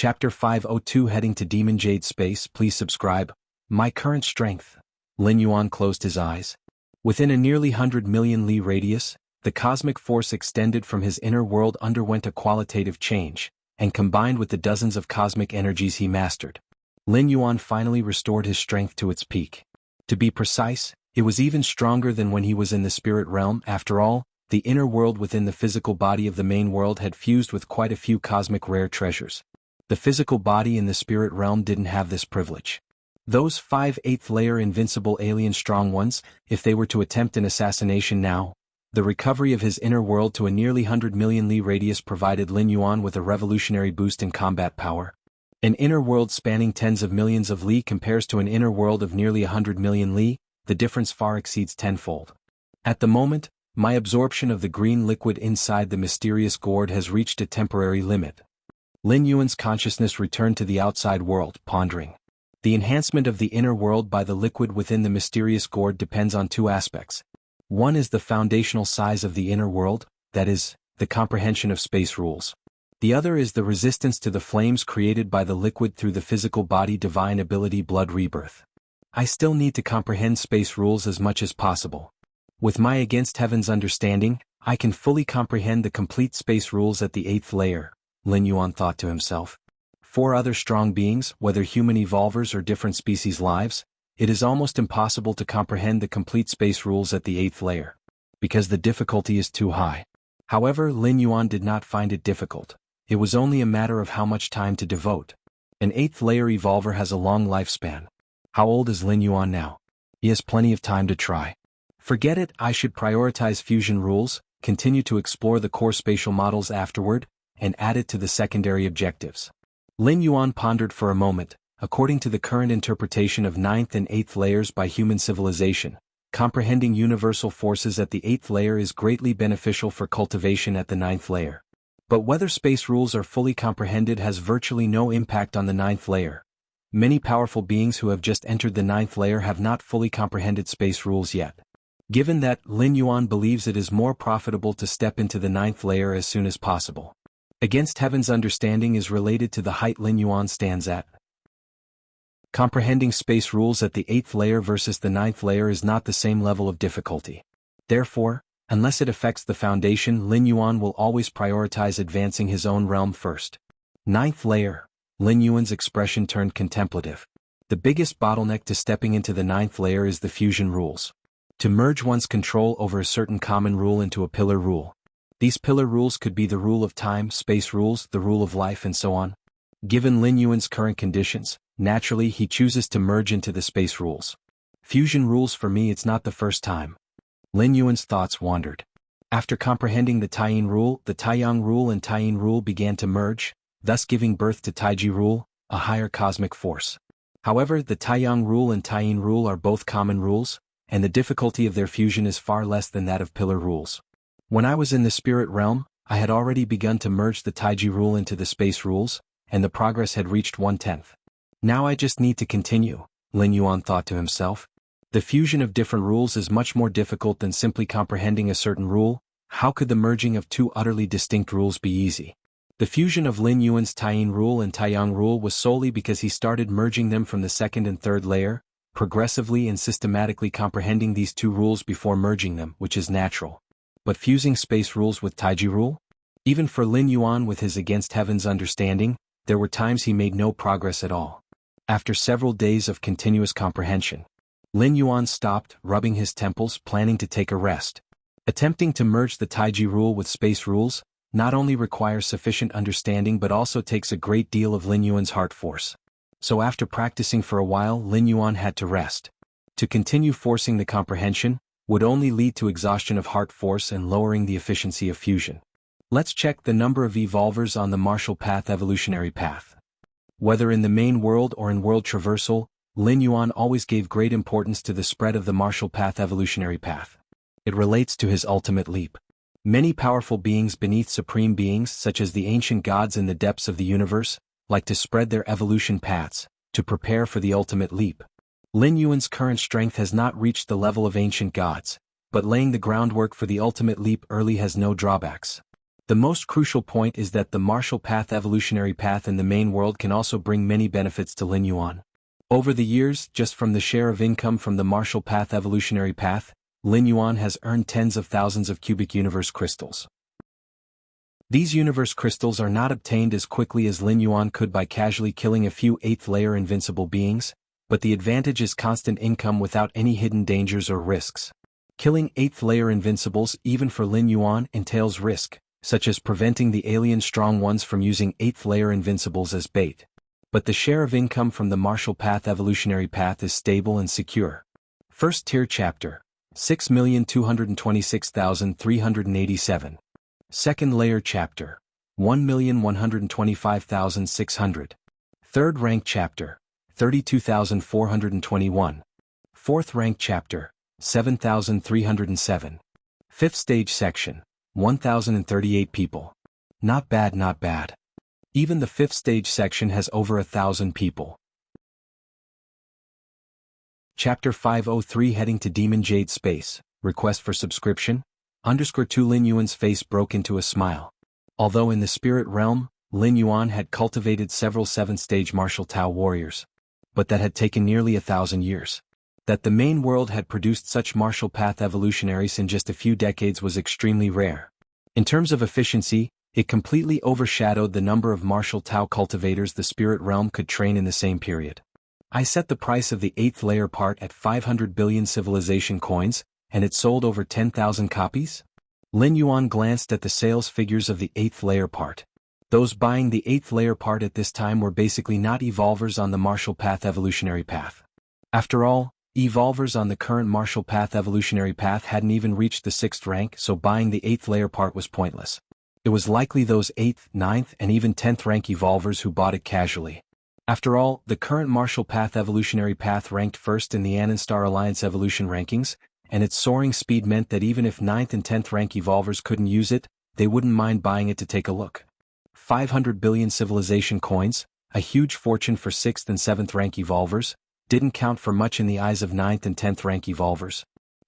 Chapter 502 Heading to Demon Jade Space. Please subscribe. My current strength. Lin Yuan closed his eyes. Within a nearly 100 million li radius, the cosmic force extended from his inner world underwent a qualitative change, and combined with the dozens of cosmic energies he mastered, Lin Yuan finally restored his strength to its peak. To be precise, it was even stronger than when he was in the spirit realm. After all, the inner world within the physical body of the main world had fused with quite a few cosmic rare treasures. The physical body in the spirit realm didn't have this privilege. Those 5/8 layer invincible alien strong ones, if they were to attempt an assassination now, the recovery of his inner world to a nearly 100 million li radius provided Lin Yuan with a revolutionary boost in combat power. An inner world spanning tens of millions of li compares to an inner world of nearly 100 million li, the difference far exceeds tenfold. At the moment, my absorption of the green liquid inside the mysterious gourd has reached a temporary limit. Lin Yuan's consciousness returned to the outside world, pondering. The enhancement of the inner world by the liquid within the mysterious gourd depends on two aspects. One is the foundational size of the inner world, that is, the comprehension of space rules. The other is the resistance to the flames created by the liquid through the physical body divine ability blood rebirth. I still need to comprehend space rules as much as possible. With my against heaven's understanding, I can fully comprehend the complete space rules at the 8th layer, Lin Yuan thought to himself. For other strong beings, whether human evolvers or different species lives, it is almost impossible to comprehend the complete space rules at the 8th layer, because the difficulty is too high. However, Lin Yuan did not find it difficult. It was only a matter of how much time to devote. An 8th layer evolver has a long lifespan. How old is Lin Yuan now? He has plenty of time to try. Forget it, I should prioritize fusion rules, continue to explore the core spatial models afterward, and add it to the secondary objectives. Lin Yuan pondered for a moment. According to the current interpretation of 9th and 8th layers by human civilization, comprehending universal forces at the 8th layer is greatly beneficial for cultivation at the 9th layer. But whether space rules are fully comprehended has virtually no impact on the 9th layer. Many powerful beings who have just entered the 9th layer have not fully comprehended space rules yet. Given that, Lin Yuan believes it is more profitable to step into the 9th layer as soon as possible. Against heaven's understanding is related to the height Lin Yuan stands at. Comprehending space rules at the 8th layer versus the 9th layer is not the same level of difficulty. Therefore, unless it affects the foundation, Lin Yuan will always prioritize advancing his own realm first. 9th layer. Lin Yuan's expression turned contemplative. The biggest bottleneck to stepping into the 9th layer is the fusion rules. To merge one's control over a certain common rule into a pillar rule. These pillar rules could be the rule of time, space rules, the rule of life, and so on. Given Lin Yuan's current conditions, naturally he chooses to merge into the space rules. Fusion rules for me, it's not the first time. Lin Yuan's thoughts wandered. After comprehending the Taiyin rule, the Taiyang rule and Taiyin rule began to merge, thus giving birth to Taiji rule, a higher cosmic force. However, the Taiyang rule and Taiyin rule are both common rules, and the difficulty of their fusion is far less than that of pillar rules. When I was in the spirit realm, I had already begun to merge the Taiji rule into the space rules, and the progress had reached 1/10. Now I just need to continue, Lin Yuan thought to himself. The fusion of different rules is much more difficult than simply comprehending a certain rule. How could the merging of two utterly distinct rules be easy? The fusion of Lin Yuan's Taiyin rule and Taiyang rule was solely because he started merging them from the 2nd and 3rd layer, progressively and systematically comprehending these two rules before merging them, which is natural. But fusing space rules with Taiji rule? Even for Lin Yuan with his against heaven's understanding, there were times he made no progress at all. After several days of continuous comprehension, Lin Yuan stopped, rubbing his temples, planning to take a rest. Attempting to merge the Taiji rule with space rules not only requires sufficient understanding but also takes a great deal of Lin Yuan's heart force. So after practicing for a while, Lin Yuan had to rest. To continue forcing the comprehension would only lead to exhaustion of heart force and lowering the efficiency of fusion. Let's check the number of evolvers on the martial path evolutionary path. Whether in the main world or in world traversal, Lin Yuan always gave great importance to the spread of the martial path evolutionary path. It relates to his ultimate leap. Many powerful beings beneath supreme beings such as the ancient gods in the depths of the universe, like to spread their evolution paths, to prepare for the ultimate leap. Lin Yuan's current strength has not reached the level of ancient gods, but laying the groundwork for the ultimate leap early has no drawbacks. The most crucial point is that the martial path evolutionary path in the main world can also bring many benefits to Lin Yuan. Over the years, just from the share of income from the martial path evolutionary path, Lin Yuan has earned tens of thousands of cubic universe crystals. These universe crystals are not obtained as quickly as Lin Yuan could by casually killing a few 8th layer invincible beings, but the advantage is constant income without any hidden dangers or risks. Killing 8th layer invincibles even for Lin Yuan entails risk, such as preventing the alien strong ones from using 8th layer invincibles as bait. But the share of income from the martial path evolutionary path is stable and secure. First tier chapter, 6,226,387. Second layer chapter, 1,125,600. Third rank chapter, 32,421. Fourth rank chapter, 7,307. Fifth stage section, 1,038 people. Not bad, not bad. Even the fifth stage section has over 1,000 people. Chapter 503 Heading to Demon Jade Space, Request for Subscription, _2 Lin Yuan's face broke into a smile. Although in the spirit realm, Lin Yuan had cultivated several 7th-stage martial Tao warriors. But that had taken nearly 1,000 years. That the main world had produced such martial path evolutionaries in just a few decades was extremely rare. In terms of efficiency, it completely overshadowed the number of martial Tao cultivators the spirit realm could train in the same period. I set the price of the 8th layer part at 500 billion civilization coins, and it sold over 10,000 copies? Lin Yuan glanced at the sales figures of the 8th layer part. Those buying the 8th layer part at this time were basically not evolvers on the martial path evolutionary path. After all, evolvers on the current martial path evolutionary path hadn't even reached the 6th rank, so buying the 8th layer part was pointless. It was likely those 8th, 9th, and even 10th rank evolvers who bought it casually. After all, the current martial path evolutionary path ranked first in the Anonstar Alliance evolution rankings, and its soaring speed meant that even if 9th and 10th rank evolvers couldn't use it, they wouldn't mind buying it to take a look. 500 billion civilization coins, a huge fortune for 6th and 7th rank evolvers, didn't count for much in the eyes of 9th and 10th rank evolvers.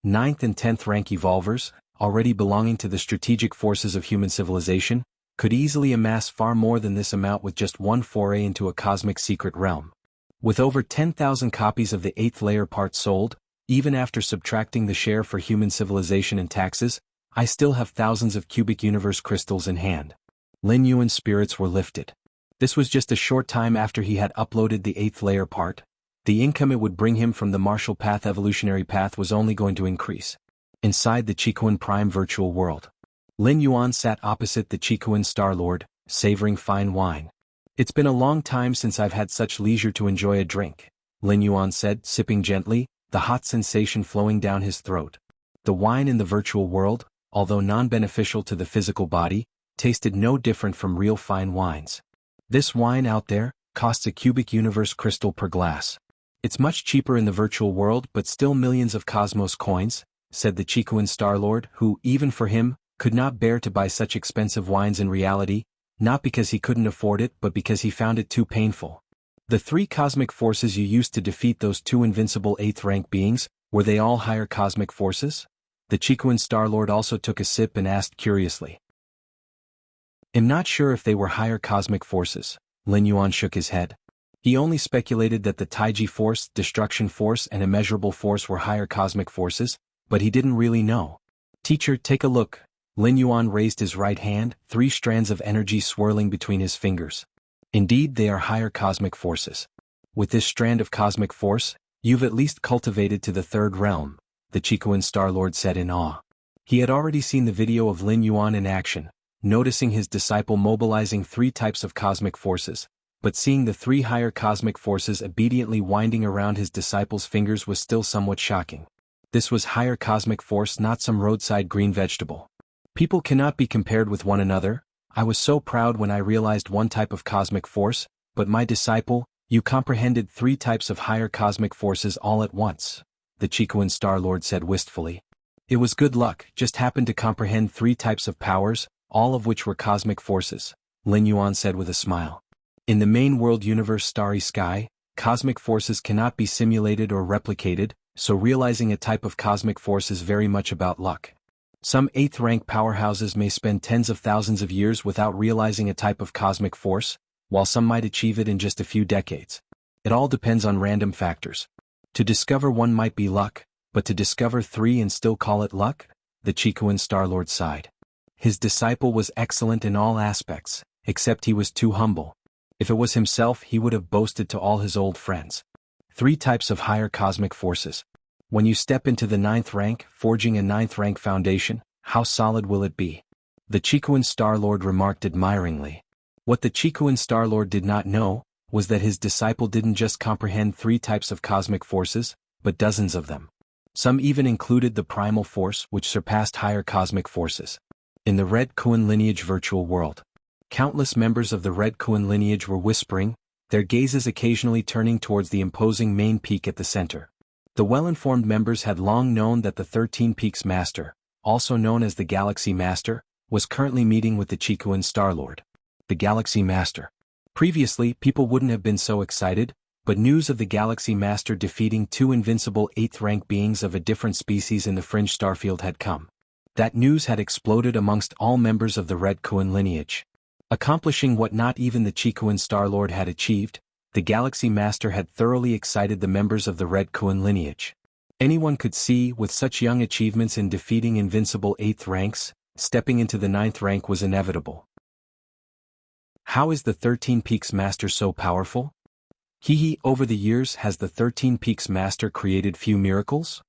9th and 10th rank evolvers, already belonging to the strategic forces of human civilization, could easily amass far more than this amount with just one foray into a cosmic secret realm. With over 10,000 copies of the 8th layer part sold, even after subtracting the share for human civilization and taxes, I still have thousands of cubic universe crystals in hand. Lin Yuan's spirits were lifted. This was just a short time after he had uploaded the 8th layer part. The income it would bring him from the martial path evolutionary path was only going to increase. Inside the Qikuan Prime virtual world, Lin Yuan sat opposite the Qikuan Star Lord, savoring fine wine. It's been a long time since I've had such leisure to enjoy a drink, Lin Yuan said, sipping gently, the hot sensation flowing down his throat. The wine in the virtual world, although non-beneficial to the physical body, tasted no different from real fine wines. This wine out there costs a cubic universe crystal per glass. It's much cheaper in the virtual world but still millions of cosmos coins, said the Qikuan Star Lord, who, even for him, could not bear to buy such expensive wines in reality, not because he couldn't afford it but because he found it too painful. The 3 cosmic forces you used to defeat those 2 invincible 8th rank beings, were they all higher cosmic forces? The Qikuan Star Lord also took a sip and asked curiously. I'm not sure if they were higher cosmic forces, Lin Yuan shook his head. He only speculated that the Taiji Force, Destruction Force and Immeasurable Force were higher cosmic forces, but he didn't really know. Teacher, take a look. Lin Yuan raised his right hand, 3 strands of energy swirling between his fingers. Indeed, they are higher cosmic forces. With this strand of cosmic force, you've at least cultivated to the 3rd realm, the Qikuan Star Lord said in awe. He had already seen the video of Lin Yuan in action, noticing his disciple mobilizing 3 types of cosmic forces, but seeing the 3 higher cosmic forces obediently winding around his disciple's fingers was still somewhat shocking. This was higher cosmic force, not some roadside green vegetable. People cannot be compared with one another. I was so proud when I realized one type of cosmic force, but my disciple, you comprehended 3 types of higher cosmic forces all at once, the Qikuan Star Lord said wistfully. It was good luck, just happened to comprehend 3 types of powers, all of which were cosmic forces, Lin Yuan said with a smile. In the main world universe starry sky, cosmic forces cannot be simulated or replicated, so realizing a type of cosmic force is very much about luck. Some 8th rank powerhouses may spend tens of thousands of years without realizing a type of cosmic force, while some might achieve it in just a few decades. It all depends on random factors. To discover one might be luck, but to discover 3 and still call it luck? The Chikuan Starlord sighed. His disciple was excellent in all aspects, except he was too humble. If it was himself, he would have boasted to all his old friends. 3 types of higher cosmic forces. When you step into the 9th rank, forging a 9th rank foundation, how solid will it be? The Chikuan Starlord remarked admiringly. What the Chikuan Starlord did not know was that his disciple didn't just comprehend 3 types of cosmic forces, but dozens of them. Some even included the primal force, which surpassed higher cosmic forces. In the Red Kuan lineage virtual world, countless members of the Red Kuan lineage were whispering, their gazes occasionally turning towards the imposing main peak at the center. The well-informed members had long known that the 13 Peaks Master, also known as the Galaxy Master, was currently meeting with the Chikuan Starlord. The Galaxy Master. Previously, people wouldn't have been so excited, but news of the Galaxy Master defeating 2 invincible 8th rank beings of a different species in the Fringe Starfield had come. That news had exploded amongst all members of the Red Kuan lineage. Accomplishing what not even the Chikuan Starlord had achieved, the Galaxy Master had thoroughly excited the members of the Red Kuan lineage. Anyone could see, with such young achievements in defeating invincible 8th ranks, stepping into the 9th rank was inevitable. How is the 13 Peaks Master so powerful? Over the years has the 13 Peaks Master created few miracles?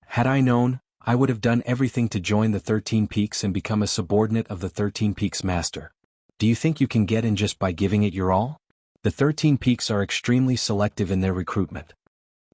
Had I known, I would have done everything to join the 13 Peaks and become a subordinate of the 13 Peaks Master. Do you think you can get in just by giving it your all? The 13 Peaks are extremely selective in their recruitment.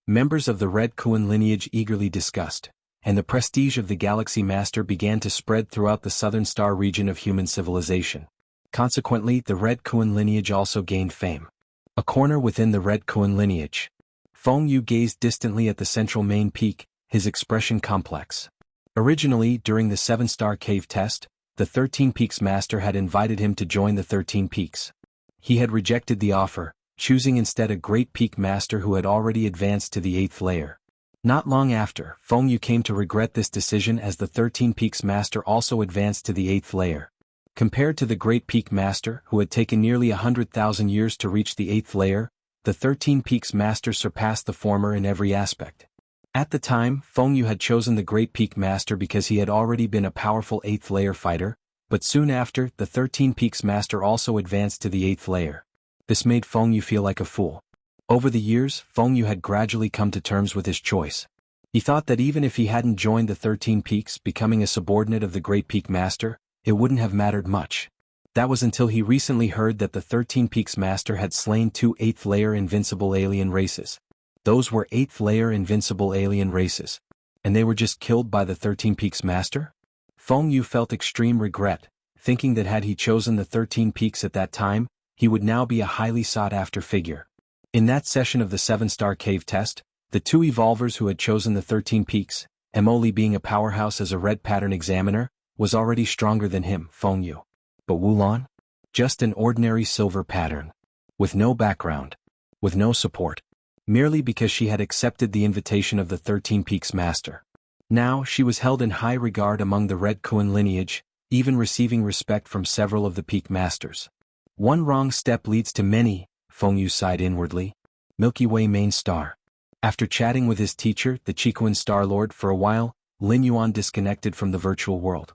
Members of the Red Kuan lineage eagerly discussed, and the prestige of the Galaxy Master began to spread throughout the southern star region of human civilization. Consequently, the Red Kuan lineage also gained fame. A corner within the Red Kuan lineage. Feng Yu gazed distantly at the central main peak, his expression complex. Originally, during the 7-star cave test, the 13 Peaks Master had invited him to join the 13 Peaks. He had rejected the offer, choosing instead a Great Peak Master who had already advanced to the 8th layer. Not long after, Feng Yu came to regret this decision as the 13 Peaks Master also advanced to the 8th layer. Compared to the Great Peak Master, who had taken nearly 100,000 years to reach the 8th layer, the 13 Peaks Master surpassed the former in every aspect. At the time, Feng Yu had chosen the Great Peak Master because he had already been a powerful 8th layer fighter, but soon after, the 13 Peaks Master also advanced to the 8th layer. This made Feng Yu feel like a fool. Over the years, Feng Yu had gradually come to terms with his choice. He thought that even if he hadn't joined the 13 Peaks, becoming a subordinate of the Great Peak Master, it wouldn't have mattered much. That was until he recently heard that the 13 Peaks Master had slain 2 8th layer invincible alien races. Those were 8th layer invincible alien races. And they were just killed by the 13 Peaks Master? Feng Yu felt extreme regret, thinking that had he chosen the 13 Peaks at that time, he would now be a highly sought-after figure. In that session of the 7-star cave test, the 2 evolvers who had chosen the 13 Peaks, Emoli being a powerhouse as a red pattern examiner, was already stronger than him, Feng Yu. But Wulan? Just an ordinary silver pattern. With no background. With no support. Merely because she had accepted the invitation of the 13 Peaks Master. Now, she was held in high regard among the Red Kuan lineage, even receiving respect from several of the Peak Masters. One wrong step leads to many, Feng Yu sighed inwardly. Milky Way main star. After chatting with his teacher, the Chikuan Starlord, for a while, Lin Yuan disconnected from the virtual world.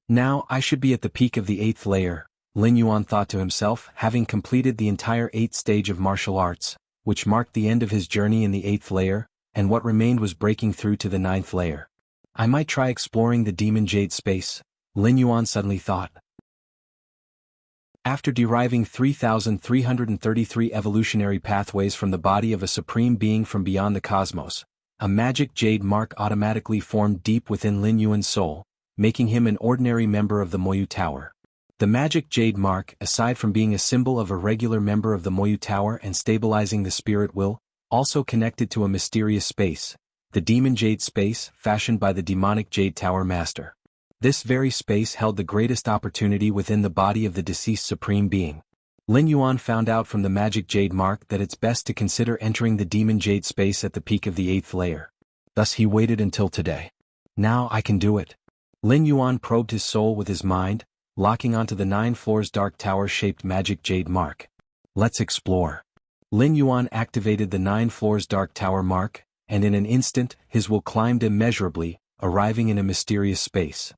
Now, I should be at the peak of the 8th layer, Lin Yuan thought to himself, having completed the entire 8th stage of martial arts, which marked the end of his journey in the 8th layer, and what remained was breaking through to the 9th layer. I might try exploring the Demon Jade space, Lin Yuan suddenly thought. After deriving 3,333 evolutionary pathways from the body of a supreme being from beyond the cosmos, a magic jade mark automatically formed deep within Lin Yuan's soul, making him an ordinary member of the Moyu Tower. The magic jade mark, aside from being a symbol of a regular member of the Moyu Tower and stabilizing the spirit will, also connected to a mysterious space, the Demon Jade space, fashioned by the demonic Jade Tower Master. This very space held the greatest opportunity within the body of the deceased Supreme Being. Lin Yuan found out from the magic jade mark that it's best to consider entering the Demon Jade space at the peak of the 8th layer. Thus he waited until today. Now I can do it. Lin Yuan probed his soul with his mind, locking onto the 9 floors dark tower-shaped magic jade mark. Let's explore. Lin Yuan activated the 9 floors dark tower mark, and in an instant, his will climbed immeasurably, arriving in a mysterious space.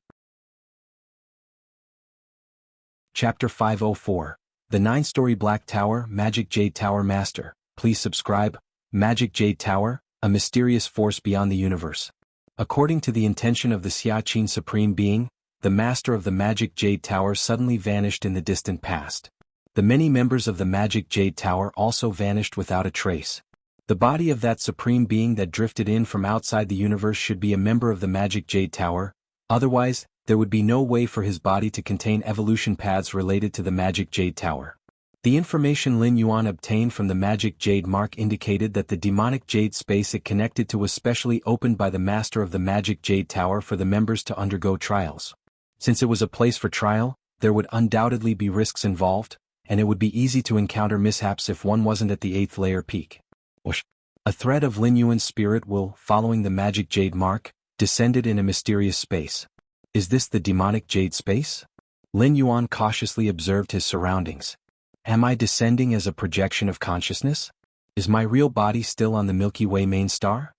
Chapter 504. The 9-story Black Tower, Magic Jade Tower Master. Please subscribe. Magic Jade Tower, a mysterious force beyond the universe. According to the intention of the Xiaqin Supreme Being, the master of the Magic Jade Tower suddenly vanished in the distant past. The many members of the Magic Jade Tower also vanished without a trace. The body of that Supreme Being that drifted in from outside the universe should be a member of the Magic Jade Tower, otherwise, there would be no way for his body to contain evolution paths related to the Magic Jade Tower. The information Lin Yuan obtained from the Magic Jade Mark indicated that the demonic jade space it connected to was specially opened by the master of the Magic Jade Tower for the members to undergo trials. Since it was a place for trial, there would undoubtedly be risks involved, and it would be easy to encounter mishaps if one wasn't at the 8th layer peak. A thread of Lin Yuan's spirit will, following the Magic Jade Mark, descended in a mysterious space. Is this the demonic jade space? Lin Yuan cautiously observed his surroundings. Am I descending as a projection of consciousness? Is my real body still on the Milky Way main star?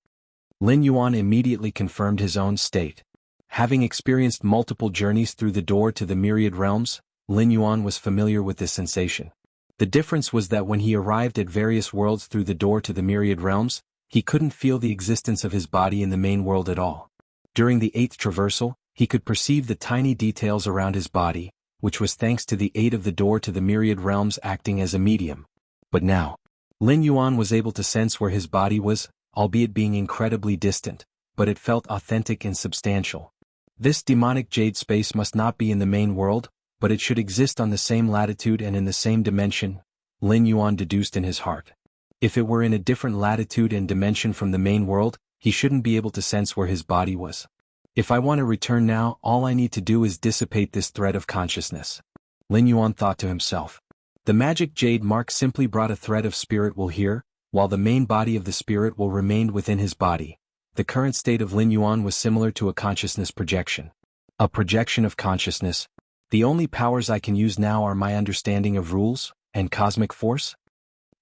Lin Yuan immediately confirmed his own state. Having experienced multiple journeys through the door to the myriad realms, Lin Yuan was familiar with this sensation. The difference was that when he arrived at various worlds through the door to the myriad realms, he couldn't feel the existence of his body in the main world at all. During the 8th traversal, he could perceive the tiny details around his body, which was thanks to the aid of the door to the myriad realms acting as a medium. But now, Lin Yuan was able to sense where his body was, albeit being incredibly distant, but it felt authentic and substantial. This demonic jade space must not be in the main world, but it should exist on the same latitude and in the same dimension, Lin Yuan deduced in his heart. If it were in a different latitude and dimension from the main world, he shouldn't be able to sense where his body was. If I want to return now, all I need to do is dissipate this thread of consciousness. Lin Yuan thought to himself. The Magic Jade Mark simply brought a thread of spirit will here, while the main body of the spirit will remain within his body. The current state of Lin Yuan was similar to a consciousness projection. A projection of consciousness. The only powers I can use now are my understanding of rules and cosmic force?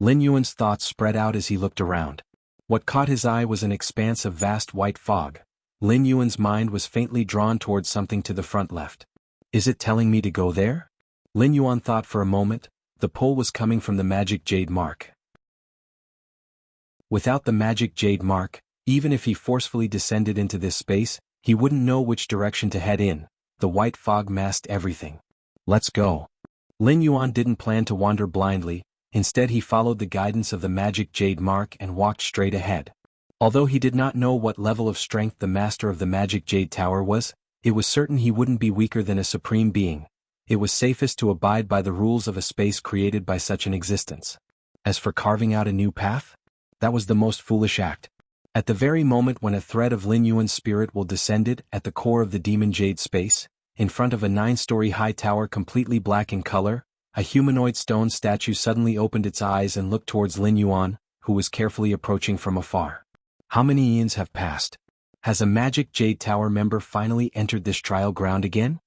Lin Yuan's thoughts spread out as he looked around. What caught his eye was an expanse of vast white fog. Lin Yuan's mind was faintly drawn towards something to the front left. Is it telling me to go there? Lin Yuan thought for a moment. The pull was coming from the Magic Jade Mark. Without the Magic Jade Mark, even if he forcefully descended into this space, he wouldn't know which direction to head in. The white fog masked everything. Let's go. Lin Yuan didn't plan to wander blindly, instead he followed the guidance of the Magic Jade Mark and walked straight ahead. Although he did not know what level of strength the master of the Magic Jade Tower was, it was certain he wouldn't be weaker than a supreme being. It was safest to abide by the rules of a space created by such an existence. As for carving out a new path, that was the most foolish act. At the very moment when a thread of Lin Yuan's spirit will descended at the core of the demon jade space, in front of a 9-story high tower completely black in color, a humanoid stone statue suddenly opened its eyes and looked towards Lin Yuan, who was carefully approaching from afar. How many eons have passed? Has a Magic Jade Tower member finally entered this trial ground again?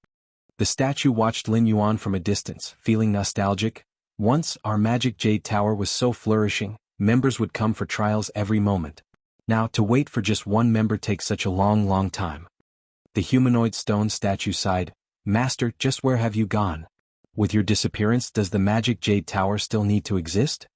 The statue watched Lin Yuan from a distance, feeling nostalgic. Once, our Magic Jade Tower was so flourishing, members would come for trials every moment. Now, to wait for just one member takes such a long time. The humanoid stone statue sighed. Master, just where have you gone? With your disappearance, does the Magic Jade Tower still need to exist?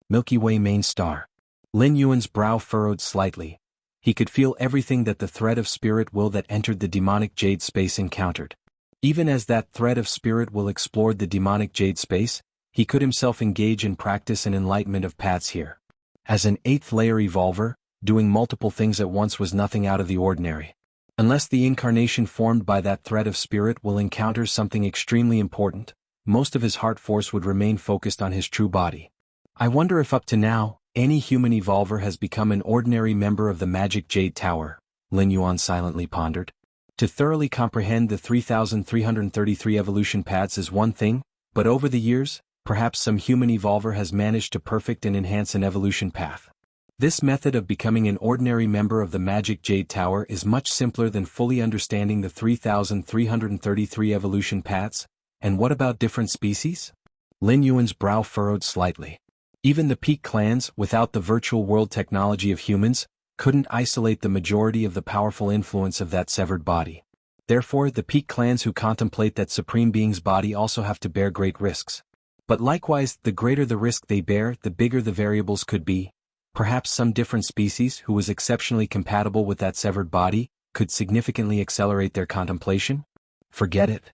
Milky Way main star. Lin Yuan's brow furrowed slightly. He could feel everything that the thread of spirit will that entered the demonic jade space encountered. Even as that thread of spirit will explored the demonic jade space, he could himself engage in practice and enlightenment of paths here. As an 8th layer evolver, doing multiple things at once was nothing out of the ordinary. Unless the incarnation formed by that thread of spirit will encounter something extremely important, most of his heart force would remain focused on his true body. I wonder if up to now, any human evolver has become an ordinary member of the Magic Jade Tower, Lin Yuan silently pondered. To thoroughly comprehend the 3,333 evolution paths is one thing, but over the years, perhaps some human evolver has managed to perfect and enhance an evolution path. This method of becoming an ordinary member of the Magic Jade Tower is much simpler than fully understanding the 3,333 evolution paths. And what about different species? Lin Yuan's brow furrowed slightly. Even the peak clans, without the virtual world technology of humans, couldn't isolate the majority of the powerful influence of that severed body. Therefore, the peak clans who contemplate that Supreme Being's body also have to bear great risks. But likewise, the greater the risk they bear, the bigger the variables could be. Perhaps some different species who was exceptionally compatible with that severed body could significantly accelerate their contemplation? Forget it.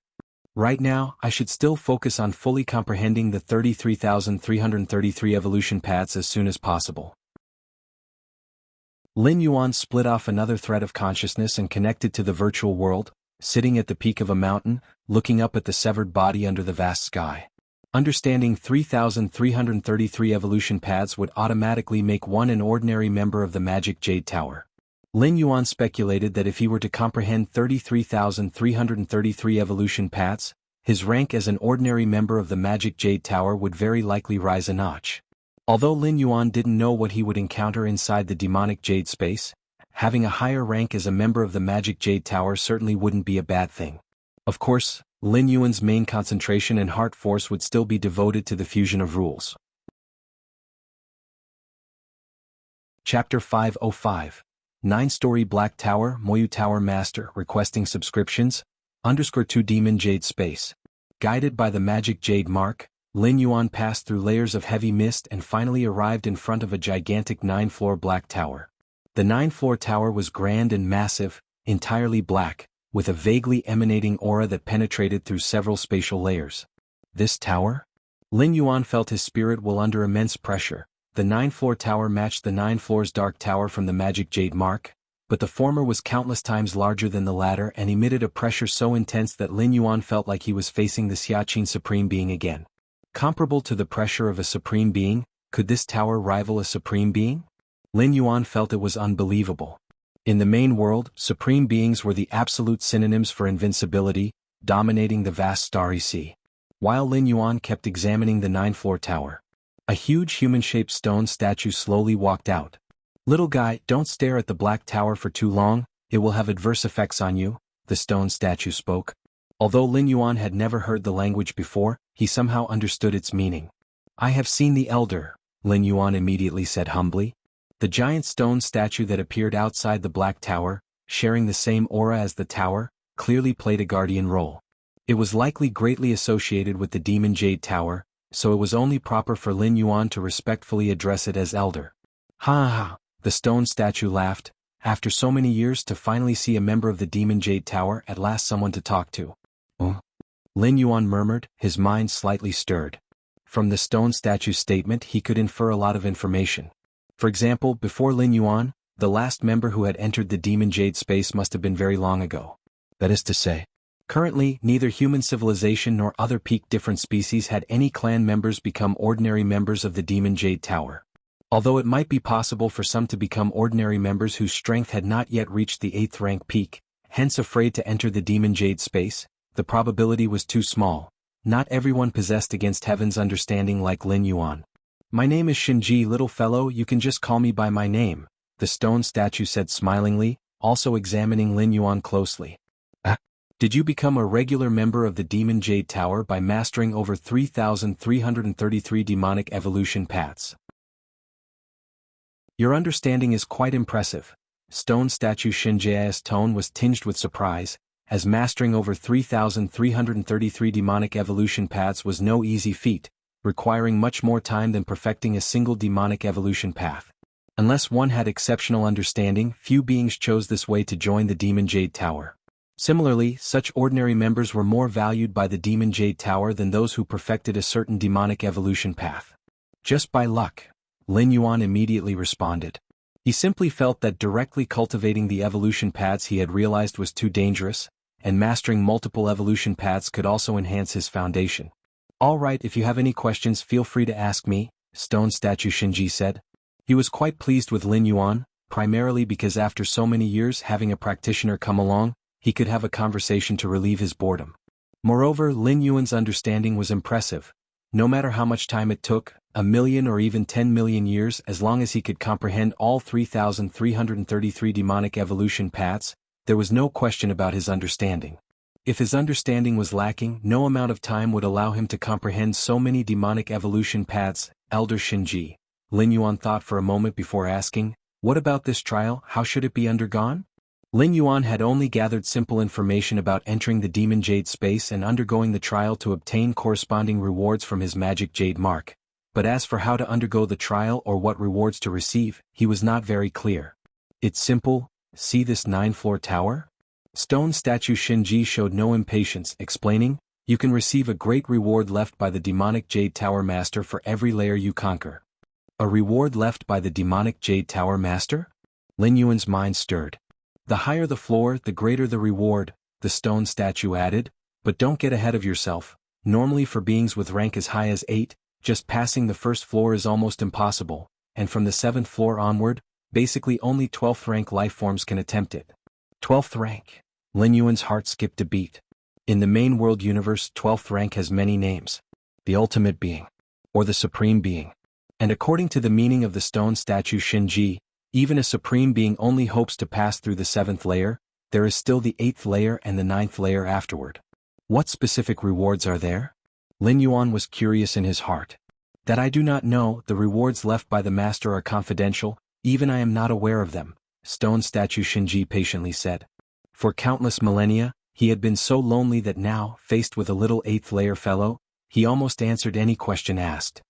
Right now, I should still focus on fully comprehending the 33,333 evolution paths as soon as possible. Lin Yuan split off another thread of consciousness and connected to the virtual world, sitting at the peak of a mountain, looking up at the severed body under the vast sky. Understanding 3,333 evolution paths would automatically make one an ordinary member of the Magic Jade Tower. Lin Yuan speculated that if he were to comprehend 33,333 evolution paths, his rank as an ordinary member of the Magic Jade Tower would very likely rise a notch. Although Lin Yuan didn't know what he would encounter inside the demonic jade space, having a higher rank as a member of the Magic Jade Tower certainly wouldn't be a bad thing. Of course, Lin Yuan's main concentration and heart force would still be devoted to the fusion of rules. Chapter 505 9-Story Black Tower Moyu Tower Master requesting subscriptions, _2 Demon Jade Space. Guided by the Magic Jade Mark, Lin Yuan passed through layers of heavy mist and finally arrived in front of a gigantic 9-floor black tower. The 9-floor tower was grand and massive, entirely black, with a vaguely emanating aura that penetrated through several spatial layers. This tower? Lin Yuan felt his spirit while under immense pressure. The 9-floor tower matched the 9 floors dark tower from the Magic Jade Mark, but the former was countless times larger than the latter and emitted a pressure so intense that Lin Yuan felt like he was facing the Xiaqin Supreme Being again. Comparable to the pressure of a Supreme Being, could this tower rival a Supreme Being? Lin Yuan felt it was unbelievable. In the main world, Supreme Beings were the absolute synonyms for invincibility, dominating the vast starry sea. While Lin Yuan kept examining the 9-floor tower, a huge human-shaped stone statue slowly walked out. "Little guy, don't stare at the black tower for too long, it will have adverse effects on you," the stone statue spoke. Although Lin Yuan had never heard the language before, he somehow understood its meaning. "I have seen the elder," Lin Yuan immediately said humbly. The giant stone statue that appeared outside the black tower, sharing the same aura as the tower, clearly played a guardian role. It was likely greatly associated with the Demon Jade Tower, so it was only proper for Lin Yuan to respectfully address it as elder. "Ha ha," the stone statue laughed. "After so many years to finally see a member of the Demon Jade Tower, at last someone to talk to." "Oh?" Lin Yuan murmured, his mind slightly stirred. From the stone statue's statement he could infer a lot of information. For example, before Lin Yuan, the last member who had entered the Demon Jade space must have been very long ago. That is to say, currently, neither human civilization nor other peak different species had any clan members become ordinary members of the Demon Jade Tower. Although it might be possible for some to become ordinary members whose strength had not yet reached the 8th rank peak, hence afraid to enter the Demon Jade space, the probability was too small. Not everyone possessed against heaven's understanding like Lin Yuan. "My name is Shinji, little fellow, you can just call me by my name," the stone statue said smilingly, also examining Lin Yuan closely. "Did you become a regular member of the Demon Jade Tower by mastering over 3,333 demonic evolution paths? Your understanding is quite impressive." Stone statue Shinji's tone was tinged with surprise, as mastering over 3,333 demonic evolution paths was no easy feat, requiring much more time than perfecting a single demonic evolution path. Unless one had exceptional understanding, few beings chose this way to join the Demon Jade Tower. Similarly, such ordinary members were more valued by the Demon Jade Tower than those who perfected a certain demonic evolution path. "Just by luck," Lin Yuan immediately responded. He simply felt that directly cultivating the evolution paths he had realized was too dangerous, and mastering multiple evolution paths could also enhance his foundation. "All right, if you have any questions feel free to ask me," Stone Statue Shinji said. He was quite pleased with Lin Yuan, primarily because after so many years having a practitioner come along, he could have a conversation to relieve his boredom. Moreover, Lin Yuan's understanding was impressive. No matter how much time it took, 1 million or even 10 million years, as long as he could comprehend all 3,333 demonic evolution paths, there was no question about his understanding. If his understanding was lacking, no amount of time would allow him to comprehend so many demonic evolution paths. Elder Shinji, Lin Yuan thought for a moment before asking, "What about this trial, how should it be undergone?" Lin Yuan had only gathered simple information about entering the Demon Jade space and undergoing the trial to obtain corresponding rewards from his magic jade mark. But as for how to undergo the trial or what rewards to receive, he was not very clear. "It's simple, see this 9-floor tower?" Stone statue Shinji showed no impatience, explaining, "You can receive a great reward left by the demonic Jade Tower Master for every layer you conquer." A reward left by the demonic Jade Tower Master? Lin Yuan's mind stirred. "The higher the floor, the greater the reward," the stone statue added, "but don't get ahead of yourself. Normally for beings with rank as high as 8, just passing the first floor is almost impossible, and from the 7th floor onward, basically only 12th rank lifeforms can attempt it." 12th rank. Lin Yuan's heart skipped a beat. In the main world universe, 12th rank has many names. The ultimate being. Or the supreme being. And according to the meaning of the stone statue Shinji, even a supreme being only hopes to pass through the 7th layer. There is still the 8th layer and the 9th layer afterward. What specific rewards are there? Lin Yuan was curious in his heart. "That I do not know, the rewards left by the master are confidential, even I am not aware of them," stone statue Shinji patiently said. For countless millennia, he had been so lonely that now, faced with a little 8th layer fellow, he almost answered any question asked.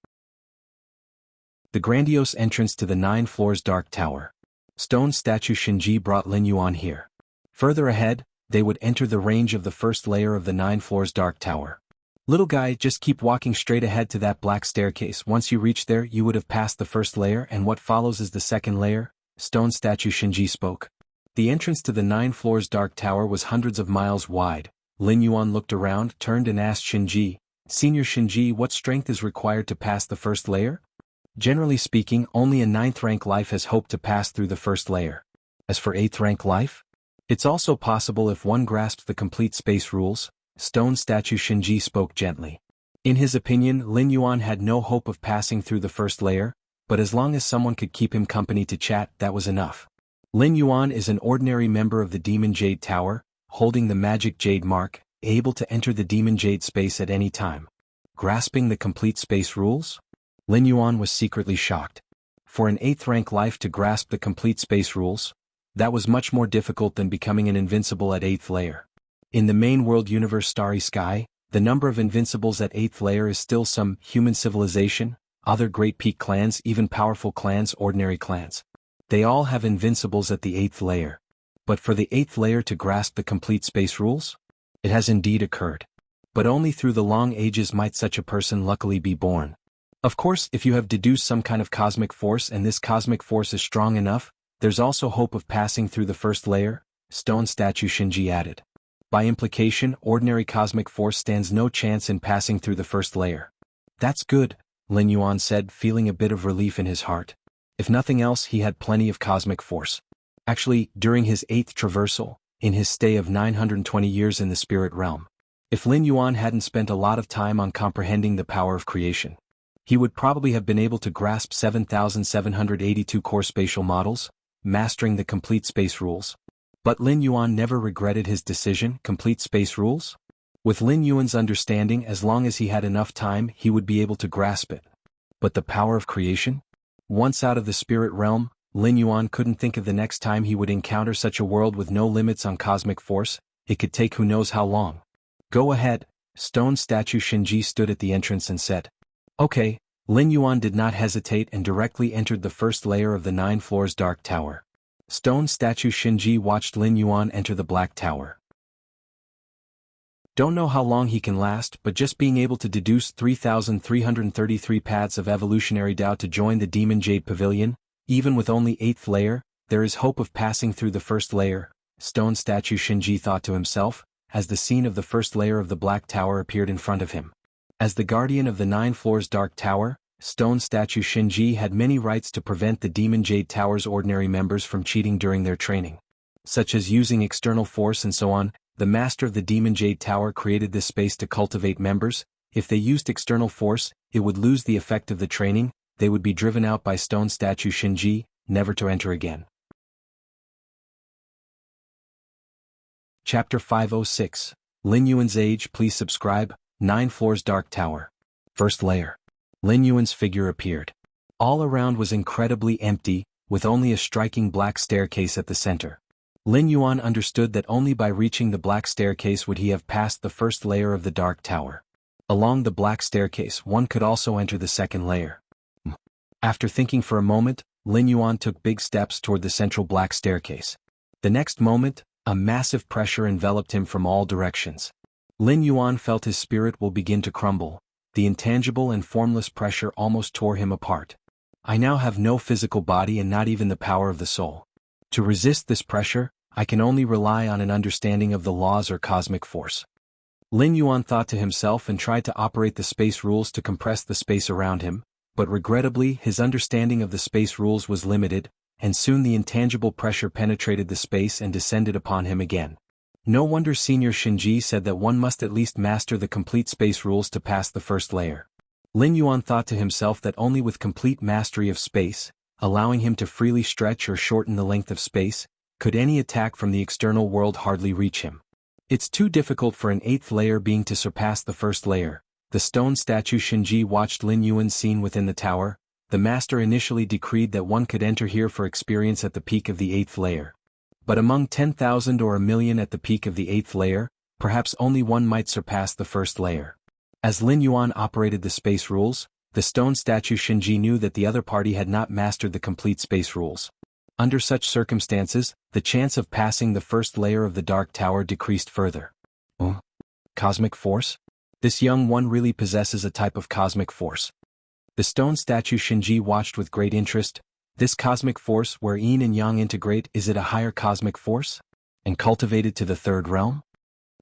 The grandiose entrance to the 9 floors Dark Tower. Stone statue Shinji brought Lin Yuan here. Further ahead, they would enter the range of the first layer of the 9 floors Dark Tower. "Little guy, just keep walking straight ahead to that black staircase. Once you reach there, you would have passed the first layer, and what follows is the second layer," stone statue Shinji spoke. The entrance to the 9 floors Dark Tower was hundreds of miles wide. Lin Yuan looked around, turned and asked Shinji, "Senior Shinji, what strength is required to pass the first layer?" "Generally speaking, only a 9th rank life has hope to pass through the first layer. As for 8th rank life? It's also possible if one grasps the complete space rules," stone statue Shinji spoke gently. In his opinion, Lin Yuan had no hope of passing through the first layer, but as long as someone could keep him company to chat, that was enough. Lin Yuan is an ordinary member of the Demon Jade Tower, holding the magic jade mark, able to enter the Demon Jade space at any time. Grasping the complete space rules? Lin Yuan was secretly shocked. For an 8th rank life to grasp the complete space rules, that was much more difficult than becoming an invincible at 8th layer. In the main world universe Starry Sky, the number of invincibles at 8th layer is still some human civilization, other great peak clans, even powerful clans, ordinary clans. They all have invincibles at the 8th layer. But for the 8th layer to grasp the complete space rules? It has indeed occurred. But only through the long ages might such a person luckily be born. Of course, if you have deduced some kind of cosmic force and this cosmic force is strong enough, there's also hope of passing through the first layer, stone statue Shinji added. By implication, ordinary cosmic force stands no chance in passing through the first layer. "That's good," Lin Yuan said, feeling a bit of relief in his heart. If nothing else, he had plenty of cosmic force. Actually, during his 8th traversal, in his stay of 920 years in the spirit realm, if Lin Yuan hadn't spent a lot of time on comprehending the power of creation, he would probably have been able to grasp 7,782 core spatial models, mastering the complete space rules. But Lin Yuan never regretted his decision, complete space rules? With Lin Yuan's understanding, as long as he had enough time, he would be able to grasp it. But the power of creation? Once out of the spirit realm, Lin Yuan couldn't think of the next time he would encounter such a world with no limits on cosmic force. It could take who knows how long. "Go ahead," stone statue Shinji stood at the entrance and said. "Okay." Lin Yuan did not hesitate and directly entered the first layer of the 9 floors Dark Tower. Stone statue Shinji watched Lin Yuan enter the Black Tower. Don't know how long he can last, but just being able to deduce 3,333 paths of evolutionary Tao to join the Demon Jade Pavilion, even with only 8th layer, there is hope of passing through the first layer, stone statue Shinji thought to himself, as the scene of the first layer of the Black Tower appeared in front of him. As the guardian of the 9 floors Dark Tower, stone statue Shinji had many rights to prevent the Demon Jade Tower's ordinary members from cheating during their training. Such as using external force and so on. The master of the Demon Jade Tower created this space to cultivate members. If they used external force, it would lose the effect of the training, they would be driven out by stone statue Shinji, never to enter again. Chapter 506. Lin Yuan's Age. Please subscribe. 9 Floors Dark Tower. First layer. Lin Yuan's figure appeared. All around was incredibly empty, with only a striking black staircase at the center. Lin Yuan understood that only by reaching the black staircase would he have passed the first layer of the dark tower. Along the black staircase one could also enter the second layer. After thinking for a moment, Lin Yuan took big steps toward the central black staircase. The next moment, a massive pressure enveloped him from all directions. Lin Yuan felt his spirit will begin to crumble. The intangible and formless pressure almost tore him apart. I now have no physical body and not even the power of the soul. To resist this pressure, I can only rely on an understanding of the laws or cosmic force. Lin Yuan thought to himself and tried to operate the space rules to compress the space around him, but regrettably his understanding of the space rules was limited, and soon the intangible pressure penetrated the space and descended upon him again. No wonder Senior Shinji said that one must at least master the complete space rules to pass the first layer. Lin Yuan thought to himself that only with complete mastery of space, allowing him to freely stretch or shorten the length of space, could any attack from the external world hardly reach him. It's too difficult for an 8th layer being to surpass the first layer. The stone statue Shinji watched Lin Yuan's scene within the tower. The master initially decreed that one could enter here for experience at the peak of the 8th layer. But among 10,000 or a million at the peak of the 8th layer, perhaps only one might surpass the first layer. As Lin Yuan operated the space rules, the stone statue Shinji knew that the other party had not mastered the complete space rules. Under such circumstances, the chance of passing the first layer of the Dark Tower decreased further. Cosmic force? This young one really possesses a type of cosmic force. The stone statue Shinji watched with great interest. This cosmic force where yin and yang integrate, is it a higher cosmic force? And cultivated to the 3rd realm?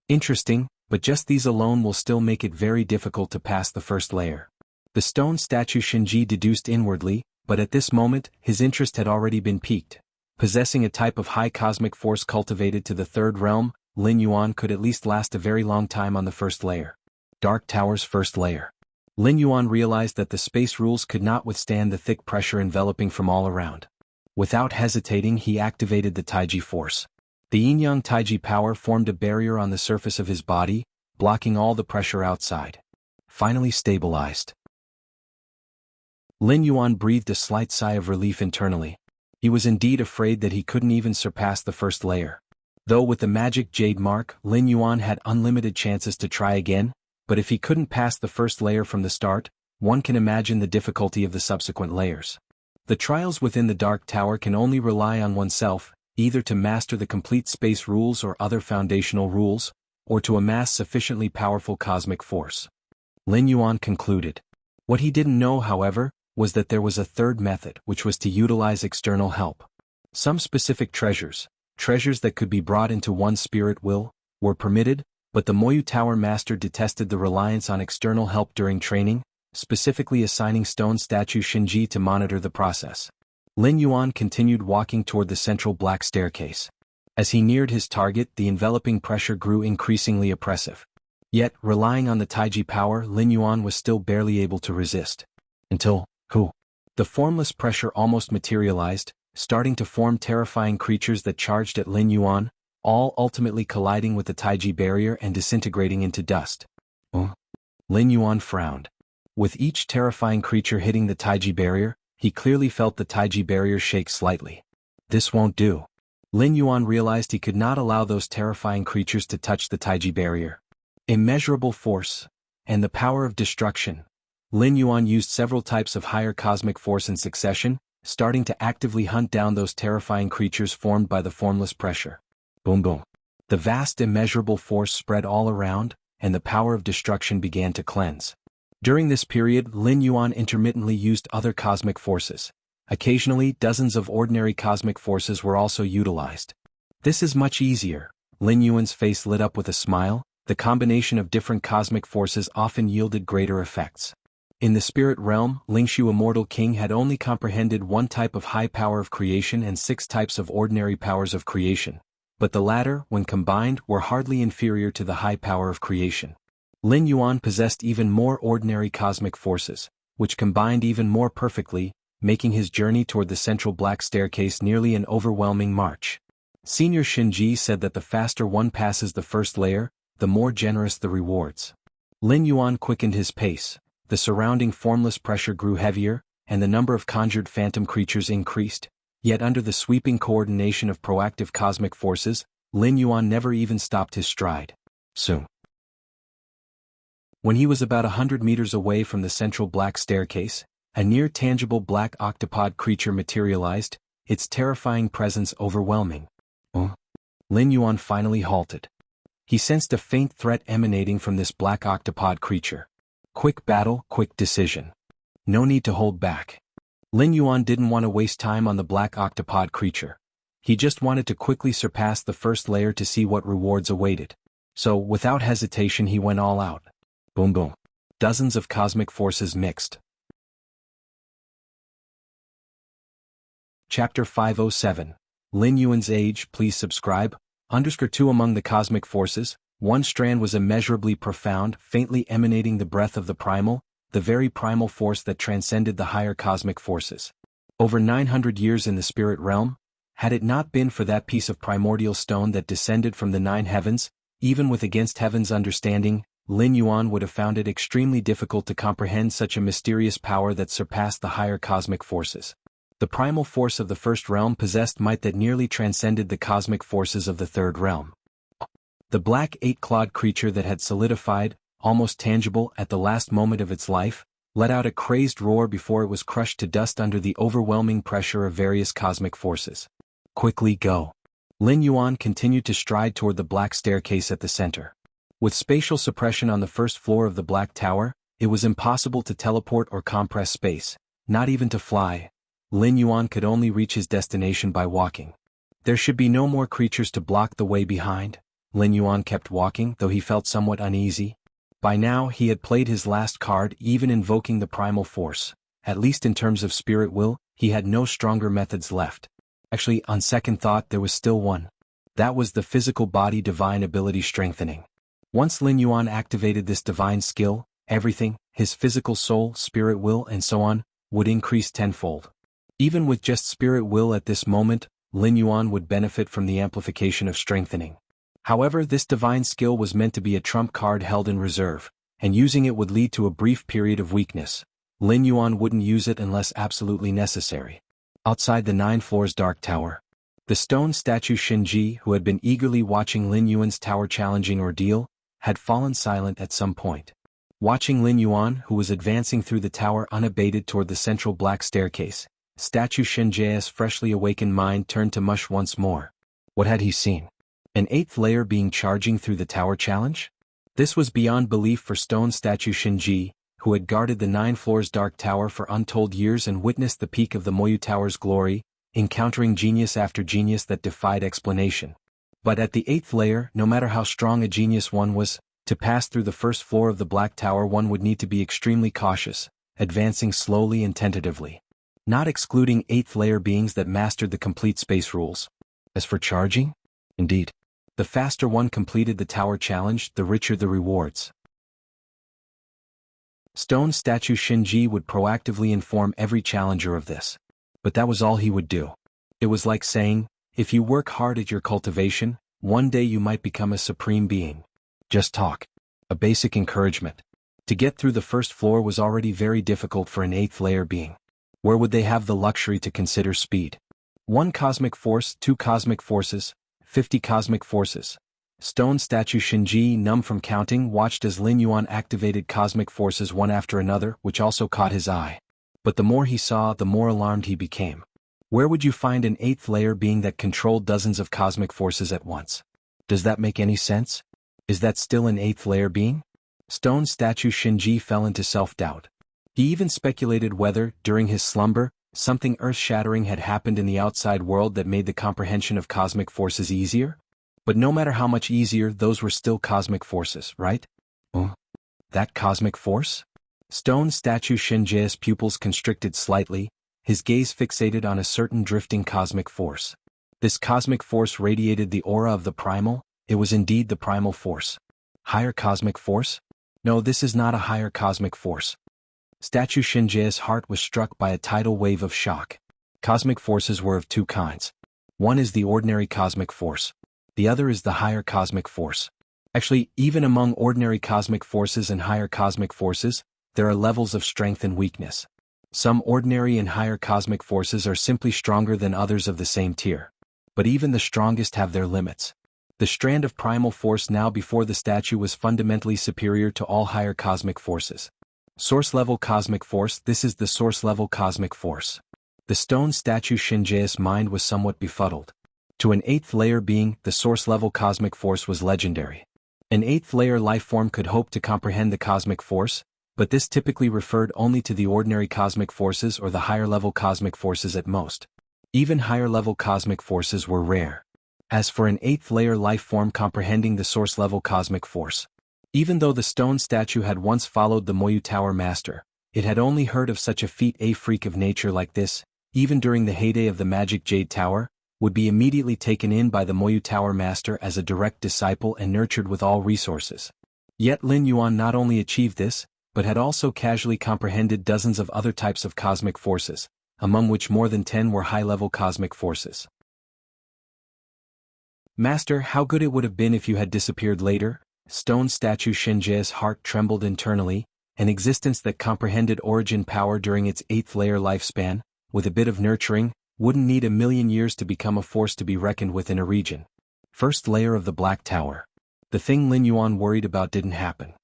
Interesting, but just these alone will still make it very difficult to pass the first layer. The stone statue Shinji deduced inwardly, but at this moment, his interest had already been piqued. Possessing a type of high cosmic force cultivated to the 3rd realm, Lin Yuan could at least last a very long time on the first layer. Dark Tower's first layer. Lin Yuan realized that the space rules could not withstand the thick pressure enveloping from all around. Without hesitating, he activated the Taiji force. The yin-yang Taiji power formed a barrier on the surface of his body, blocking all the pressure outside. Finally stabilized. Lin Yuan breathed a slight sigh of relief internally. He was indeed afraid that he couldn't even surpass the first layer. Though with the magic jade mark, Lin Yuan had unlimited chances to try again, but if he couldn't pass the first layer from the start, one can imagine the difficulty of the subsequent layers. The trials within the Dark Tower can only rely on oneself, either to master the complete space rules or other foundational rules, or to amass sufficiently powerful cosmic force. Lin Yuan concluded. What he didn't know, however, was that there was a 3rd method, which was to utilize external help. Some specific treasures that could be brought into one's spirit will, were permitted, but the Moyu Tower Master detested the reliance on external help during training, specifically assigning stone statue Shinji to monitor the process. Lin Yuan continued walking toward the central black staircase. As he neared his target, the enveloping pressure grew increasingly oppressive. Yet, relying on the Taiji power, Lin Yuan was still barely able to resist. Until, the formless pressure almost materialized, starting to form terrifying creatures that charged at Lin Yuan, all ultimately colliding with the Taiji barrier and disintegrating into dust. Lin Yuan frowned. With each terrifying creature hitting the Taiji barrier, he clearly felt the Taiji barrier shake slightly. This won't do. Lin Yuan realized he could not allow those terrifying creatures to touch the Taiji barrier. Immeasurable force, and the power of destruction. Lin Yuan used several types of higher cosmic force in succession, starting to actively hunt down those terrifying creatures formed by the formless pressure. Boom boom. The vast immeasurable force spread all around, and the power of destruction began to cleanse. During this period, Lin Yuan intermittently used other cosmic forces. Occasionally, dozens of ordinary cosmic forces were also utilized. This is much easier. Lin Yuan's face lit up with a smile. The combination of different cosmic forces often yielded greater effects. In the spirit realm, Lingshu Immortal King had only comprehended one type of high power of creation and 6 types of ordinary powers of creation. But the latter, when combined, were hardly inferior to the high power of creation. Lin Yuan possessed even more ordinary cosmic forces, which combined even more perfectly, making his journey toward the central black staircase nearly an overwhelming march. Senior Shinji said that the faster one passes the first layer, the more generous the rewards. Lin Yuan quickened his pace, the surrounding formless pressure grew heavier, and the number of conjured phantom creatures increased, yet under the sweeping coordination of proactive cosmic forces, Lin Yuan never even stopped his stride. Soon. When he was about 100 meters away from the central black staircase, a near-tangible black octopod creature materialized, its terrifying presence overwhelming. Lin Yuan finally halted. He sensed a faint threat emanating from this black octopod creature. Quick battle, quick decision. No need to hold back. Lin Yuan didn't want to waste time on the black octopod creature. He just wanted to quickly surpass the first layer to see what rewards awaited. So, without hesitation, he went all out. Boom boom. Dozens of cosmic forces mixed. Chapter 507. Lin Yuan's age. Please subscribe. _2 Among the cosmic forces, one strand was immeasurably profound, faintly emanating the breath of the primal, the very primal force that transcended the higher cosmic forces. Over 900 years in the spirit realm, had it not been for that piece of primordial stone that descended from the 9 heavens, even with against heaven's understanding, Lin Yuan would have found it extremely difficult to comprehend such a mysterious power that surpassed the higher cosmic forces. The primal force of the first realm possessed might that nearly transcended the cosmic forces of the third realm. The black 8-clawed creature that had solidified, almost tangible at the last moment of its life, let out a crazed roar before it was crushed to dust under the overwhelming pressure of various cosmic forces. Quickly go. Lin Yuan continued to stride toward the black staircase at the center. With spatial suppression on the first floor of the black tower, it was impossible to teleport or compress space, not even to fly. Lin Yuan could only reach his destination by walking. There should be no more creatures to block the way behind. Lin Yuan kept walking, though he felt somewhat uneasy. By now he had played his last card, even invoking the primal force. At least in terms of spirit will, he had no stronger methods left. Actually, on second thought, there was still one. That was the physical body divine ability strengthening. Once Lin Yuan activated this divine skill, everything, his physical soul, spirit will, and so on, would increase tenfold. Even with just spirit will at this moment, Lin Yuan would benefit from the amplification of strengthening. However, this divine skill was meant to be a trump card held in reserve, and using it would lead to a brief period of weakness. Lin Yuan wouldn't use it unless absolutely necessary. Outside the 9 floors dark tower, the stone statue Shinji, who had been eagerly watching Lin Yuan's tower-challenging ordeal, had fallen silent at some point. Watching Lin Yuan, who was advancing through the tower unabated toward the central black staircase, statue Shinji's freshly awakened mind turned to mush once more. What had he seen? An 8th layer being charging through the tower challenge? This was beyond belief for stone statue Shinji, who had guarded the 9 floors dark tower for untold years and witnessed the peak of the Moyu Tower's glory, encountering genius after genius that defied explanation. But at the 8th layer, no matter how strong a genius one was, to pass through the first floor of the black tower one would need to be extremely cautious, advancing slowly and tentatively. Not excluding 8th layer beings that mastered the complete space rules. As for charging? Indeed. The faster one completed the tower challenge, the richer the rewards. Stone statue Shinji would proactively inform every challenger of this. But that was all he would do. It was like saying, if you work hard at your cultivation, one day you might become a supreme being. Just talk. A basic encouragement. To get through the first floor was already very difficult for an 8th layer being. Where would they have the luxury to consider speed? 1 cosmic force, 2 cosmic forces, 50 cosmic forces. Stone statue Shinji, numb from counting, watched as Lin Yuan activated cosmic forces one after another, which also caught his eye. But the more he saw, the more alarmed he became. Where would you find an 8th layer being that controlled dozens of cosmic forces at once? Does that make any sense? Is that still an 8th layer being? Stone statue Shinji fell into self-doubt. He even speculated whether, during his slumber, something earth-shattering had happened in the outside world that made the comprehension of cosmic forces easier. But no matter how much easier, those were still cosmic forces, right? That cosmic force? Stone statue Shinji's pupils constricted slightly, his gaze fixated on a certain drifting cosmic force. This cosmic force radiated the aura of the primal. It was indeed the primal force. Higher cosmic force? No, this is not a higher cosmic force. Statue Shinji's heart was struck by a tidal wave of shock. Cosmic forces were of two kinds. One is the ordinary cosmic force. The other is the higher cosmic force. Actually, even among ordinary cosmic forces and higher cosmic forces, there are levels of strength and weakness. Some ordinary and higher cosmic forces are simply stronger than others of the same tier. But even the strongest have their limits. The strand of primal force now before the statue was fundamentally superior to all higher cosmic forces. Source-level cosmic force. This is the source-level cosmic force. The stone statue Shinji's mind was somewhat befuddled. To an eighth-layer being, the source-level cosmic force was legendary. An eighth-layer life-form could hope to comprehend the cosmic force, but this typically referred only to the ordinary cosmic forces or the higher-level cosmic forces at most. Even higher-level cosmic forces were rare. As for an eighth-layer life-form comprehending the source-level cosmic force, even though the stone statue had once followed the Moyu Tower Master, it had only heard of such a feat. A freak of nature like this, even during the heyday of the Magic Jade Tower, would be immediately taken in by the Moyu Tower Master as a direct disciple and nurtured with all resources. Yet Lin Yuan not only achieved this, but had also casually comprehended dozens of other types of cosmic forces, among which more than 10 were high-level cosmic forces. Master, how good it would have been if you had disappeared later. Stone statue Shinji's heart trembled internally. An existence that comprehended origin power during its eighth-layer lifespan, with a bit of nurturing, wouldn't need 1,000,000 years to become a force to be reckoned with in a region. First layer of the Black Tower. The thing Lin Yuan worried about didn't happen.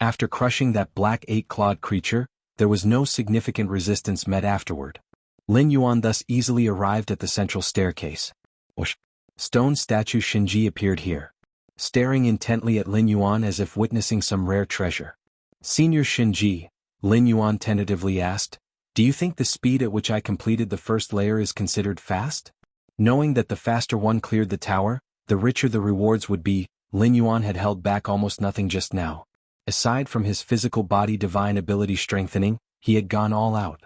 After crushing that black eight-clawed creature, there was no significant resistance met afterward. Lin Yuan thus easily arrived at the central staircase. Whoosh! Stone statue Shinji appeared here, staring intently at Lin Yuan as if witnessing some rare treasure. Senior Shinji, Lin Yuan tentatively asked, do you think the speed at which I completed the first layer is considered fast? Knowing that the faster one cleared the tower, the richer the rewards would be, Lin Yuan had held back almost nothing just now. Aside from his physical body divine ability strengthening, he had gone all out.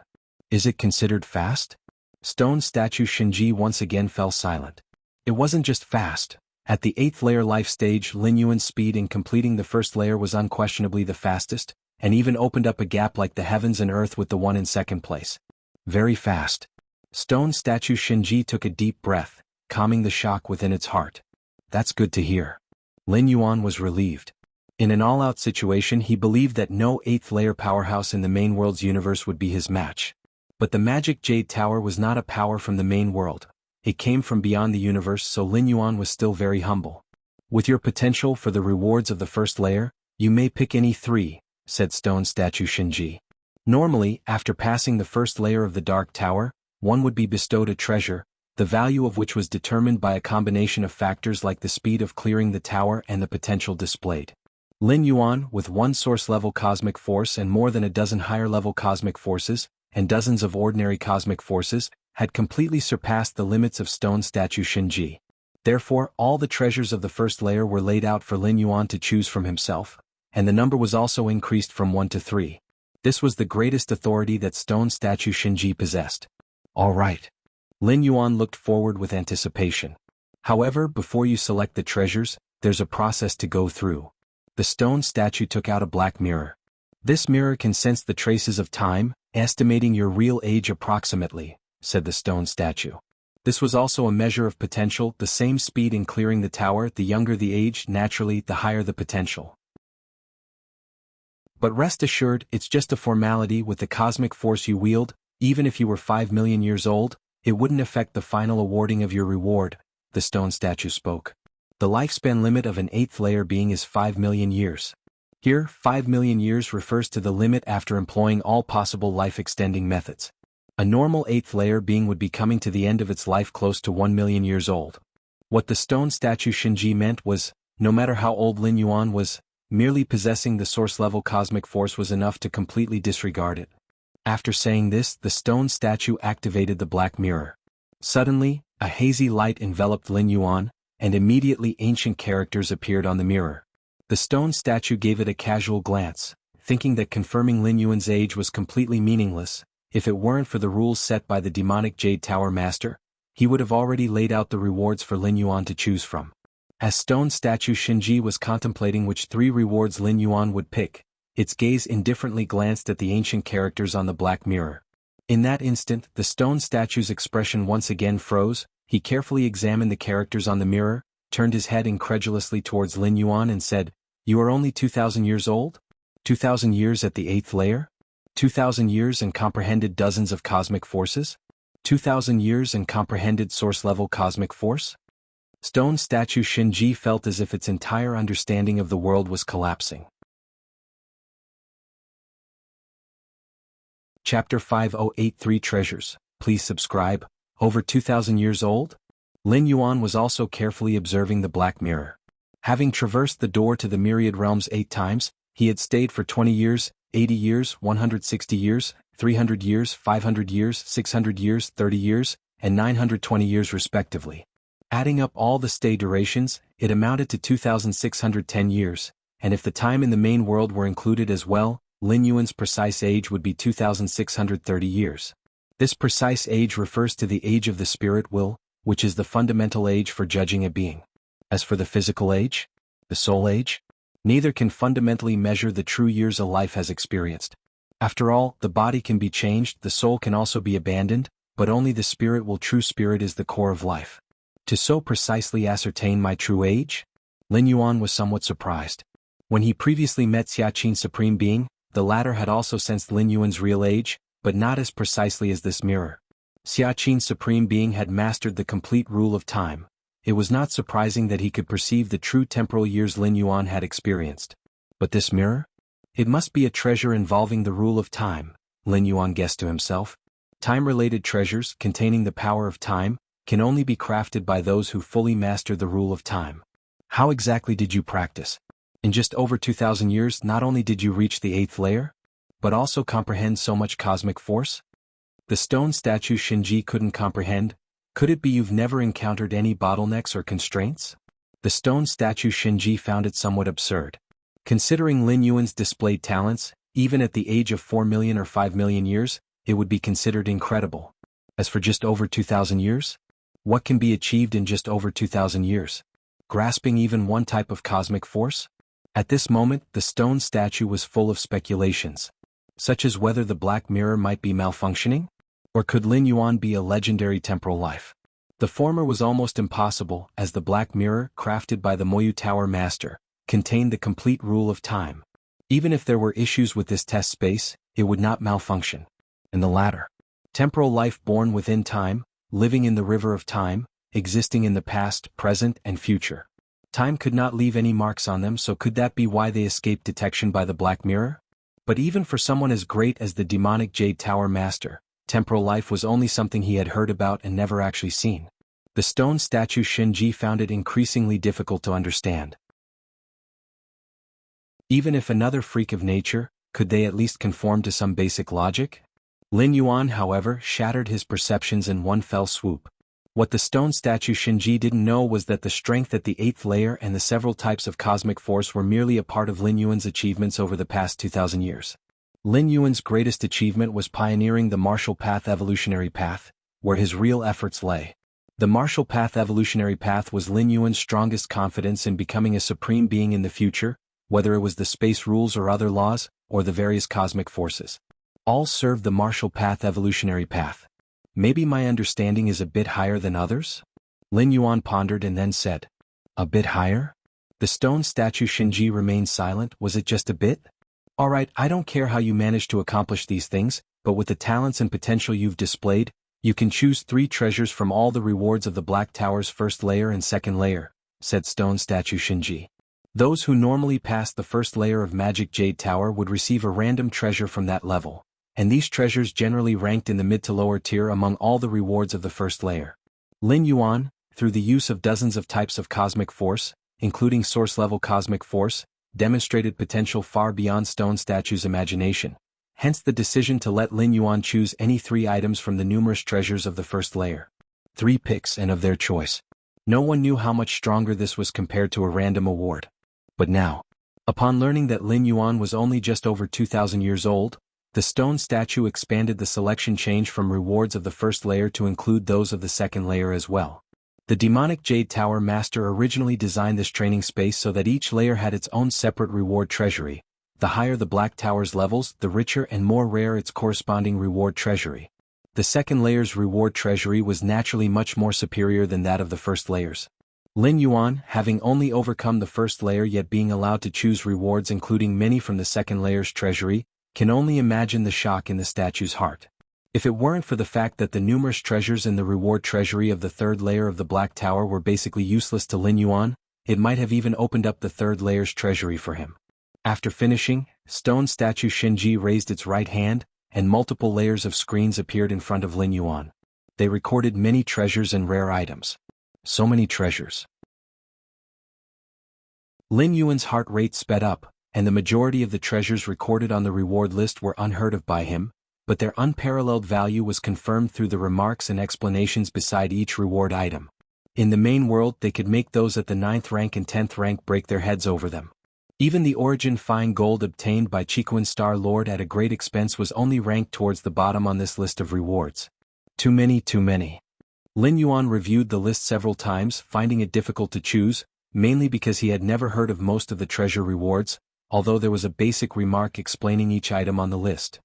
Is it considered fast? Stone statue Shinji once again fell silent. It wasn't just fast. At the 8th layer life stage, Lin Yuan's speed in completing the first layer was unquestionably the fastest, and even opened up a gap like the heavens and earth with the one in second place. Very fast. Stone statue Shinji took a deep breath, calming the shock within its heart. That's good to hear. Lin Yuan was relieved. In an all-out situation, he believed that no 8th layer powerhouse in the main world's universe would be his match. But the Magic Jade Tower was not a power from the main world. It came from beyond the universe, so Lin Yuan was still very humble. With your potential for the rewards of the first layer, you may pick any 3, said Stone Statue Shinji. Normally, after passing the first layer of the Dark Tower, one would be bestowed a treasure, the value of which was determined by a combination of factors like the speed of clearing the tower and the potential displayed. Lin Yuan, with 1 source-level cosmic force and more than a dozen higher-level cosmic forces, and dozens of ordinary cosmic forces, had completely surpassed the limits of Stone Statue Shinji. Therefore, all the treasures of the first layer were laid out for Lin Yuan to choose from himself, and the number was also increased from 1 to 3. This was the greatest authority that Stone Statue Shinji possessed. All right. Lin Yuan looked forward with anticipation. However, before you select the treasures, there's a process to go through. The stone statue took out a black mirror. This mirror can sense the traces of time, estimating your real age approximately, said the stone statue. This was also a measure of potential, the same speed in clearing the tower, the younger the age, naturally, the higher the potential. But rest assured, it's just a formality. With the cosmic force you wield, even if you were 5 million years old, it wouldn't affect the final awarding of your reward, the stone statue spoke. The lifespan limit of an 8th layer being is 5 million years. Here, 5 million years refers to the limit after employing all possible life-extending methods. A normal 8th layer being would be coming to the end of its life close to 1 million years old. What the stone statue Shinji meant was, no matter how old Lin Yuan was, merely possessing the source-level cosmic force was enough to completely disregard it. After saying this, the stone statue activated the black mirror. Suddenly, a hazy light enveloped Lin Yuan, and immediately ancient characters appeared on the mirror. The stone statue gave it a casual glance, thinking that confirming Lin Yuan's age was completely meaningless. If it weren't for the rules set by the demonic Jade Tower Master, he would have already laid out the rewards for Lin Yuan to choose from. As stone statue Shinji was contemplating which 3 rewards Lin Yuan would pick, Its gaze indifferently glanced at the ancient characters on the black mirror. In that instant, the stone statue's expression once again froze. He carefully examined the characters on the mirror, turned his head incredulously towards Lin Yuan and said, "You are only 2,000 years old? 2,000 years at the 8th layer? 2,000 years and comprehended dozens of cosmic forces? 2,000 years and comprehended source-level cosmic force?" Stone statue Shinji felt as if its entire understanding of the world was collapsing. Chapter 5083 Treasures. Please subscribe. Over 2,000 years old? Lin Yuan was also carefully observing the black mirror. Having traversed the door to the myriad realms 8 times, he had stayed for 20 years, 80 years, 160 years, 300 years, 500 years, 600 years, 30 years, and 920 years respectively. Adding up all the stay durations, it amounted to 2,610 years, and if the time in the main world were included as well, Lin Yuan's precise age would be 2,630 years. This precise age refers to the age of the spirit will, which is the fundamental age for judging a being. As for the physical age, the soul age, neither can fundamentally measure the true years a life has experienced. After all, the body can be changed, the soul can also be abandoned, but only the spirit will. True spirit is the core of life. To so precisely ascertain my true age? Lin Yuan was somewhat surprised. When he previously met Xiaqin's supreme being, the latter had also sensed Lin Yuan's real age, but not as precisely as this mirror. Xiaqin's supreme being had mastered the complete rule of time. It was not surprising that he could perceive the true temporal years Lin Yuan had experienced. But this mirror? It must be a treasure involving the rule of time, Lin Yuan guessed to himself. Time-related treasures, containing the power of time, can only be crafted by those who fully master the rule of time. How exactly did you practice? In just over 2,000 years, not only did you reach the 8th layer, but also comprehend so much cosmic force? The stone statue Shinji couldn't comprehend. Could it be you've never encountered any bottlenecks or constraints? The stone statue Shinji found it somewhat absurd. Considering Lin Yuan's displayed talents, even at the age of 4 million or 5 million years, it would be considered incredible. As for just over 2,000 years? What can be achieved in just over 2,000 years? Grasping even one type of cosmic force? At this moment, the stone statue was full of speculations, such as whether the black mirror might be malfunctioning? Or could Lin Yuan be a legendary temporal life? The former was almost impossible, as the black mirror, crafted by the Moyu Tower Master, contained the complete rule of time. Even if there were issues with this test space, it would not malfunction. And the latter, temporal life born within time, living in the river of time, existing in the past, present, and future. Time could not leave any marks on them, so could that be why they escaped detection by the black mirror? But even for someone as great as the demonic Jade Tower Master, temporal life was only something he had heard about and never actually seen. The stone statue Shinji found it increasingly difficult to understand. Even if another freak of nature, could they at least conform to some basic logic? Lin Yuan, however, shattered his perceptions in one fell swoop. What the stone statue Shinji didn't know was that the strength at the 8th layer and the several types of cosmic force were merely a part of Lin Yuan's achievements over the past 2,000 years. Lin Yuan's greatest achievement was pioneering the martial path evolutionary path, where his real efforts lay. The martial path evolutionary path was Lin Yuan's strongest confidence in becoming a supreme being in the future, whether it was the space rules or other laws, or the various cosmic forces. All served the martial path evolutionary path. Maybe my understanding is a bit higher than others? Lin Yuan pondered and then said, "A bit higher?" The stone statue Shinji remained silent. Was it just a bit? Alright, I don't care how you managed to accomplish these things, but with the talents and potential you've displayed, you can choose 3 treasures from all the rewards of the Black Tower's 1st layer and 2nd layer, said stone statue Shinji. Those who normally passed the 1st layer of Magic Jade Tower would receive a random treasure from that level, and these treasures generally ranked in the mid to lower tier among all the rewards of the 1st layer. Lin Yuan, through the use of dozens of types of cosmic force, including source-level cosmic force, demonstrated potential far beyond stone statue's imagination. Hence the decision to let Lin Yuan choose any 3 items from the numerous treasures of the 1st layer. 3 picks and of their choice. No one knew how much stronger this was compared to a random award. But now, upon learning that Lin Yuan was only just over 2,000 years old, the stone statue expanded the selection change from rewards of the 1st layer to include those of the 2nd layer as well. The demonic Jade Tower Master originally designed this training space so that each layer had its own separate reward treasury, The higher the Black Tower's levels, the richer and more rare its corresponding reward treasury. The second layer's reward treasury was naturally much more superior than that of the first layers. Lin Yuan, having only overcome the first layer yet being allowed to choose rewards including many from the second layer's treasury, can only imagine the shock in the statue's heart. If it weren't for the fact that the numerous treasures in the reward treasury of the third layer of the Black Tower were basically useless to Lin Yuan, it might have even opened up the third layer's treasury for him. After finishing, stone statue Shinji raised its right hand, and multiple layers of screens appeared in front of Lin Yuan. They recorded many treasures and rare items. So many treasures. Lin Yuan's heart rate sped up, and the majority of the treasures recorded on the reward list were unheard of by him, but their unparalleled value was confirmed through the remarks and explanations beside each reward item. In the main world they could make those at the 9th rank and 10th rank break their heads over them. Even the origin fine gold obtained by Chiquan Star Lord at a great expense was only ranked towards the bottom on this list of rewards. Too many, too many. Lin Yuan reviewed the list several times, finding it difficult to choose, mainly because he had never heard of most of the treasure rewards, although there was a basic remark explaining each item on the list.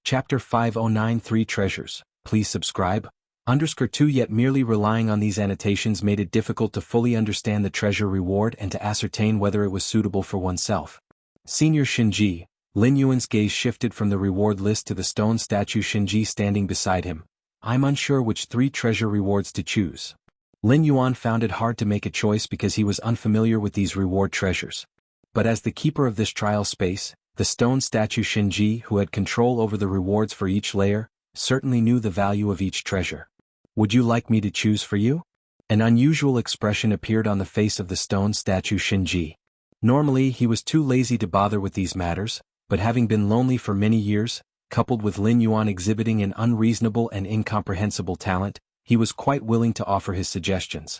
Chapter 5093 Treasures. Please subscribe. _2 Yet merely relying on these annotations made it difficult to fully understand the treasure reward and to ascertain whether it was suitable for oneself. Senior Shinji, Lin Yuan's gaze shifted from the reward list to the stone statue Shinji standing beside him. I'm unsure which 3 treasure rewards to choose. Lin Yuan found it hard to make a choice because he was unfamiliar with these reward treasures. But as the keeper of this trial space, the stone statue Shinji, who had control over the rewards for each layer, certainly knew the value of each treasure. Would you like me to choose for you? An unusual expression appeared on the face of the stone statue Shinji. Normally he was too lazy to bother with these matters, but having been lonely for many years, coupled with Lin Yuan exhibiting an unreasonable and incomprehensible talent, he was quite willing to offer his suggestions.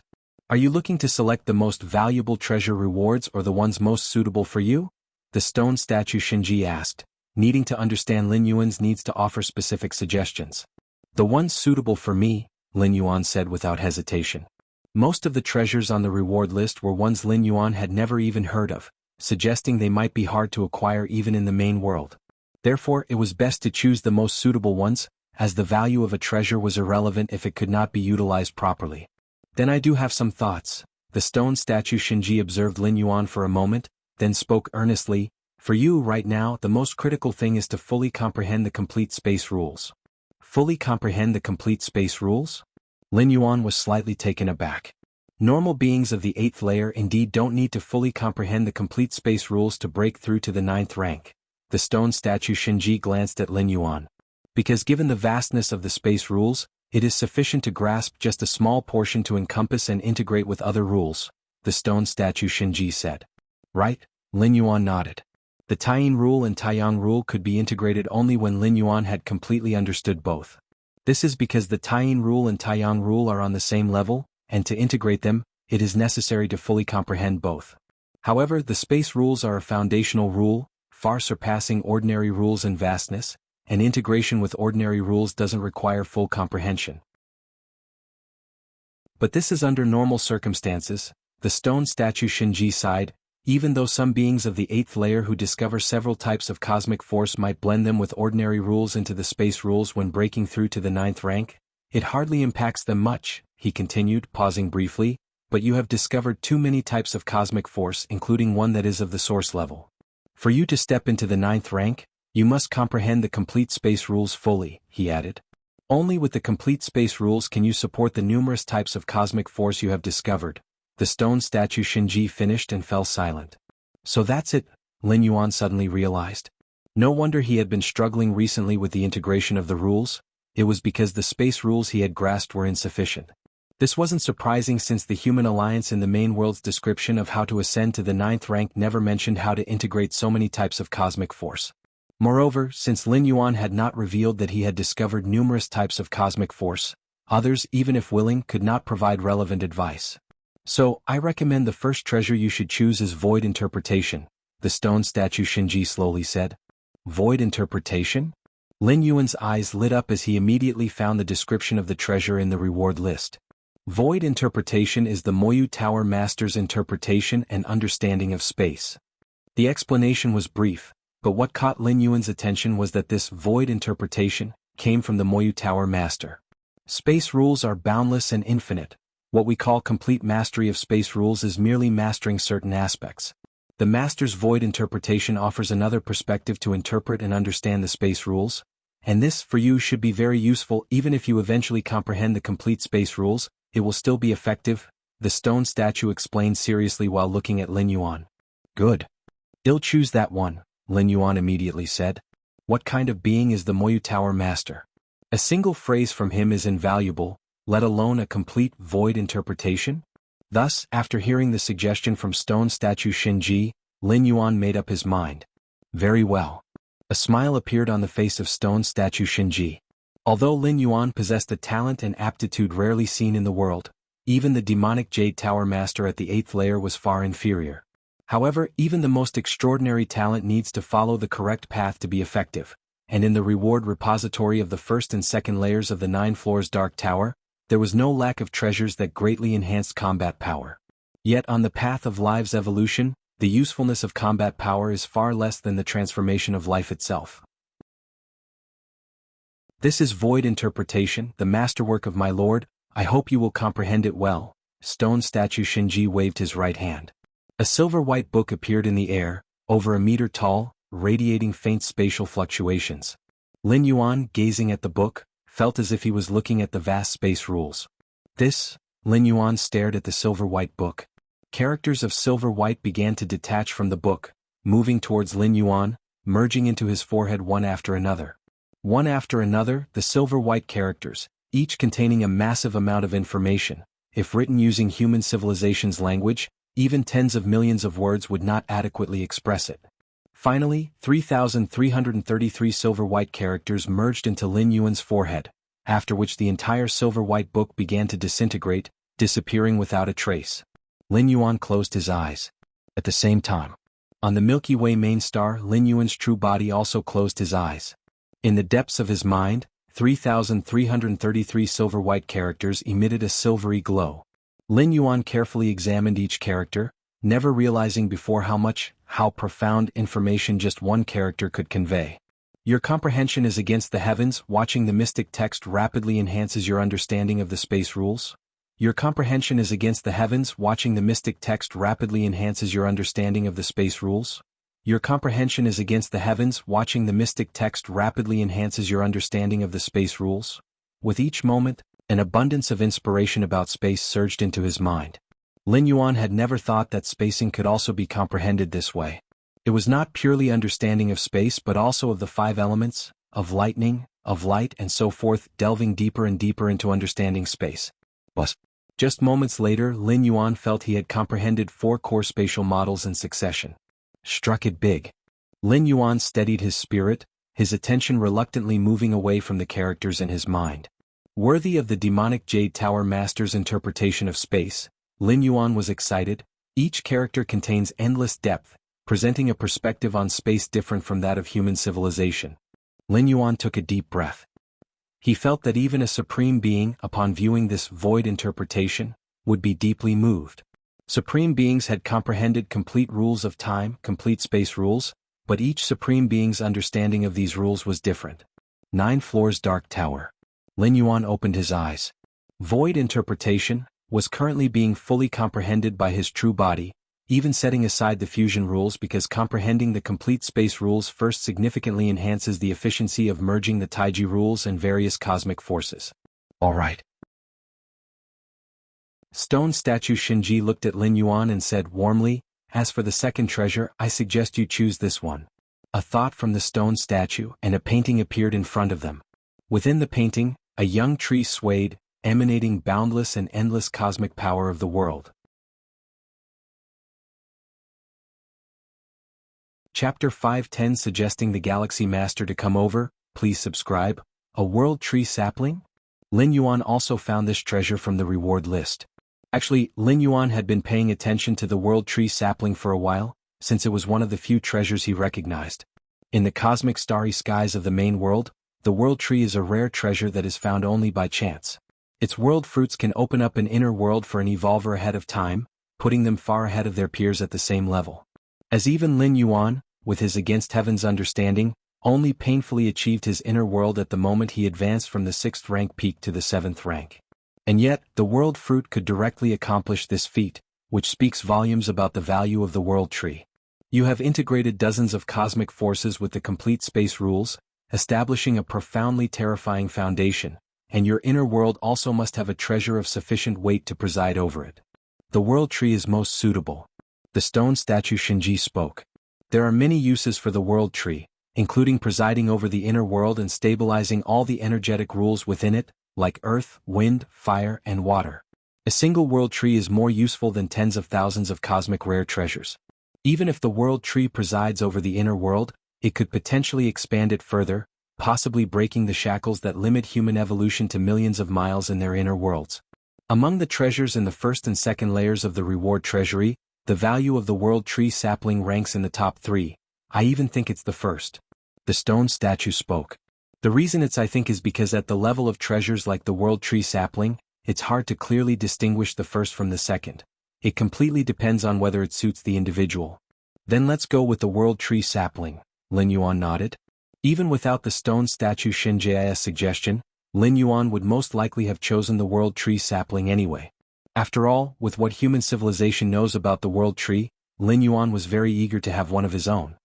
Are you looking to select the most valuable treasure rewards or the ones most suitable for you? The stone statue Shinji asked, needing to understand Lin Yuan's needs to offer specific suggestions. The ones suitable for me, Lin Yuan said without hesitation. Most of the treasures on the reward list were ones Lin Yuan had never even heard of, suggesting they might be hard to acquire even in the main world. Therefore it was best to choose the most suitable ones, as the value of a treasure was irrelevant if it could not be utilized properly. Then I do have some thoughts. The stone statue Shinji observed Lin Yuan for a moment, then spoke earnestly. For you right now the most critical thing is to fully comprehend the complete space rules. Fully comprehend the complete space rules? Lin Yuan was slightly taken aback. Normal beings of the 8th layer indeed don't need to fully comprehend the complete space rules to break through to the 9th rank. The stone statue Shinji glanced at Lin Yuan. Because given the vastness of the space rules, it is sufficient to grasp just a small portion to encompass and integrate with other rules, the stone statue Shinji said. Right? Lin Yuan nodded. The Taiying rule and Taiyang rule could be integrated only when Lin Yuan had completely understood both. This is because the Taiying rule and Taiyang rule are on the same level, and to integrate them, it is necessary to fully comprehend both. However, the space rules are a foundational rule, far surpassing ordinary rules in vastness, and integration with ordinary rules doesn't require full comprehension. But this is under normal circumstances, the stone statue Shinji sighed. Even though some beings of the 8th layer who discover several types of cosmic force might blend them with ordinary rules into the space rules when breaking through to the 9th rank, it hardly impacts them much, he continued, pausing briefly, but you have discovered too many types of cosmic force including one that is of the source level. For you to step into the 9th rank, you must comprehend the complete space rules fully, he added. Only with the complete space rules can you support the numerous types of cosmic force you have discovered. The stone statue Shinji finished and fell silent. So that's it, Lin Yuan suddenly realized. No wonder he had been struggling recently with the integration of the rules. It was because the space rules he had grasped were insufficient. This wasn't surprising since the Human Alliance in the main world's description of how to ascend to the 9th rank never mentioned how to integrate so many types of cosmic force. Moreover, since Lin Yuan had not revealed that he had discovered numerous types of cosmic force, others, even if willing, could not provide relevant advice. So, I recommend the first treasure you should choose is Void Interpretation, the stone statue Shinji slowly said. Void Interpretation? Lin Yuan's eyes lit up as he immediately found the description of the treasure in the reward list. Void interpretation is the Moyu Tower Master's interpretation and understanding of space. The explanation was brief, but what caught Lin Yuan's attention was that this void interpretation came from the Moyu Tower Master. Space rules are boundless and infinite. What we call complete mastery of space rules is merely mastering certain aspects. The Master's void interpretation offers another perspective to interpret and understand the space rules, and this, for you, should be very useful. Even if you eventually comprehend the complete space rules, it will still be effective, the stone statue explained seriously while looking at Lin Yuan. Good. I'll choose that one, Lin Yuan immediately said. What kind of being is the Moyu Tower Master? A single phrase from him is invaluable, let alone a complete void interpretation? Thus, after hearing the suggestion from stone statue Shinji, Lin Yuan made up his mind. Very well. A smile appeared on the face of stone statue Shinji. Although Lin Yuan possessed a talent and aptitude rarely seen in the world, even the demonic Jade Tower Master at the 8th layer was far inferior. However, even the most extraordinary talent needs to follow the correct path to be effective, and in the reward repository of the 1st and 2nd layers of the 9 floors Dark Tower, there was no lack of treasures that greatly enhanced combat power. Yet on the path of live's evolution, the usefulness of combat power is far less than the transformation of life itself. This is void interpretation, the masterwork of my lord. I hope you will comprehend it well. Stone statue Shinji waved his right hand. A silver-white book appeared in the air, over a meter tall, radiating faint spatial fluctuations. Lin Yuan, gazing at the book, felt as if he was looking at the vast space rules. This, Lin Yuan stared at the silver-white book. Characters of silver-white began to detach from the book, moving towards Lin Yuan, merging into his forehead one after another. One after another, the silver-white characters, each containing a massive amount of information. If written using human civilization's language, even tens of millions of words would not adequately express it. Finally, 3,333 silver-white characters merged into Lin Yuan's forehead, after which the entire silver-white book began to disintegrate, disappearing without a trace. Lin Yuan closed his eyes. At the same time, on the Milky Way main star, Lin Yuan's true body also closed his eyes. In the depths of his mind, 3,333 silver-white characters emitted a silvery glow. Lin Yuan carefully examined each character, never realizing before how profound information just one character could convey. Your comprehension is against the heavens. Watching the mystic text rapidly enhances your understanding of the space rules. Your comprehension is against the heavens. Watching the mystic text rapidly enhances your understanding of the space rules. Your comprehension is against the heavens. Watching the mystic text rapidly enhances your understanding of the space rules. With each moment, an abundance of inspiration about space surged into his mind. Lin Yuan had never thought that spacing could also be comprehended this way. It was not purely understanding of space but also of the 5 elements, of lightning, of light and so forth, delving deeper and deeper into understanding space. But just moments later, Lin Yuan felt he had comprehended 4 core spatial models in succession. Struck it big. Lin Yuan steadied his spirit, his attention reluctantly moving away from the characters in his mind. Worthy of the demonic Jade Tower Master's interpretation of space, Lin Yuan was excited. Each character contains endless depth, presenting a perspective on space different from that of human civilization. Lin Yuan took a deep breath. He felt that even a supreme being, upon viewing this void interpretation, would be deeply moved. Supreme beings had comprehended complete rules of time, complete space rules, but each supreme being's understanding of these rules was different. 9 floors Dark Tower. Lin Yuan opened his eyes. Void interpretation was currently being fully comprehended by his true body, even setting aside the fusion rules, because comprehending the complete space rules first significantly enhances the efficiency of merging the Taiji rules and various cosmic forces. All right. Stone statue Shinji looked at Lin Yuan and said warmly, "As for the second treasure, I suggest you choose this one." A thought from the stone statue and a painting appeared in front of them. Within the painting, a young tree swayed, emanating boundless and endless cosmic power of the world. Chapter 510 Suggesting the Galaxy Master to come over, please subscribe. A world tree sapling? Lin Yuan also found this treasure from the reward list. Actually, Lin Yuan had been paying attention to the world tree sapling for a while, since it was one of the few treasures he recognized. In the cosmic starry skies of the main world, the world tree is a rare treasure that is found only by chance. Its world fruits can open up an inner world for an evolver ahead of time, putting them far ahead of their peers at the same level. As even Lin Yuan, with his against heaven's understanding, only painfully achieved his inner world at the moment he advanced from the 6th rank peak to the 7th rank. And yet, the world fruit could directly accomplish this feat, which speaks volumes about the value of the world tree. You have integrated dozens of cosmic forces with the complete space rules, establishing a profoundly terrifying foundation, and your inner world also must have a treasure of sufficient weight to preside over it. The world tree is most suitable. The stone statue Shinji spoke. There are many uses for the world tree, including presiding over the inner world and stabilizing all the energetic rules within it, like earth, wind, fire, and water. A single world tree is more useful than tens of thousands of cosmic rare treasures. Even if the world tree presides over the inner world, it could potentially expand it further, possibly breaking the shackles that limit human evolution to millions of miles in their inner worlds. Among the treasures in the first and second layers of the reward treasury, the value of the world tree sapling ranks in the top 3. I even think it's the first. The stone statue spoke. The reason I think is because at the level of treasures like the world tree sapling, it's hard to clearly distinguish the first from the second. It completely depends on whether it suits the individual. Then let's go with the world tree sapling, Lin Yuan nodded. Even without the stone statue Shinji's suggestion, Lin Yuan would most likely have chosen the world tree sapling anyway. After all, with what human civilization knows about the world tree, Lin Yuan was very eager to have one of his own.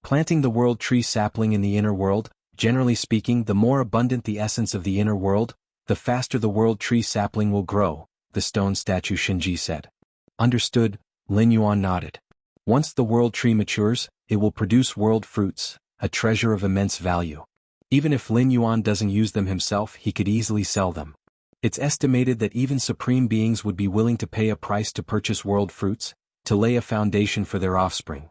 Planting the world tree sapling in the inner world, generally speaking, the more abundant the essence of the inner world, the faster the world tree sapling will grow, the stone statue Shinji said. Understood, Lin Yuan nodded. Once the world tree matures, it will produce world fruits, a treasure of immense value. Even if Lin Yuan doesn't use them himself, he could easily sell them. It's estimated that even supreme beings would be willing to pay a price to purchase world fruits, to lay a foundation for their offspring.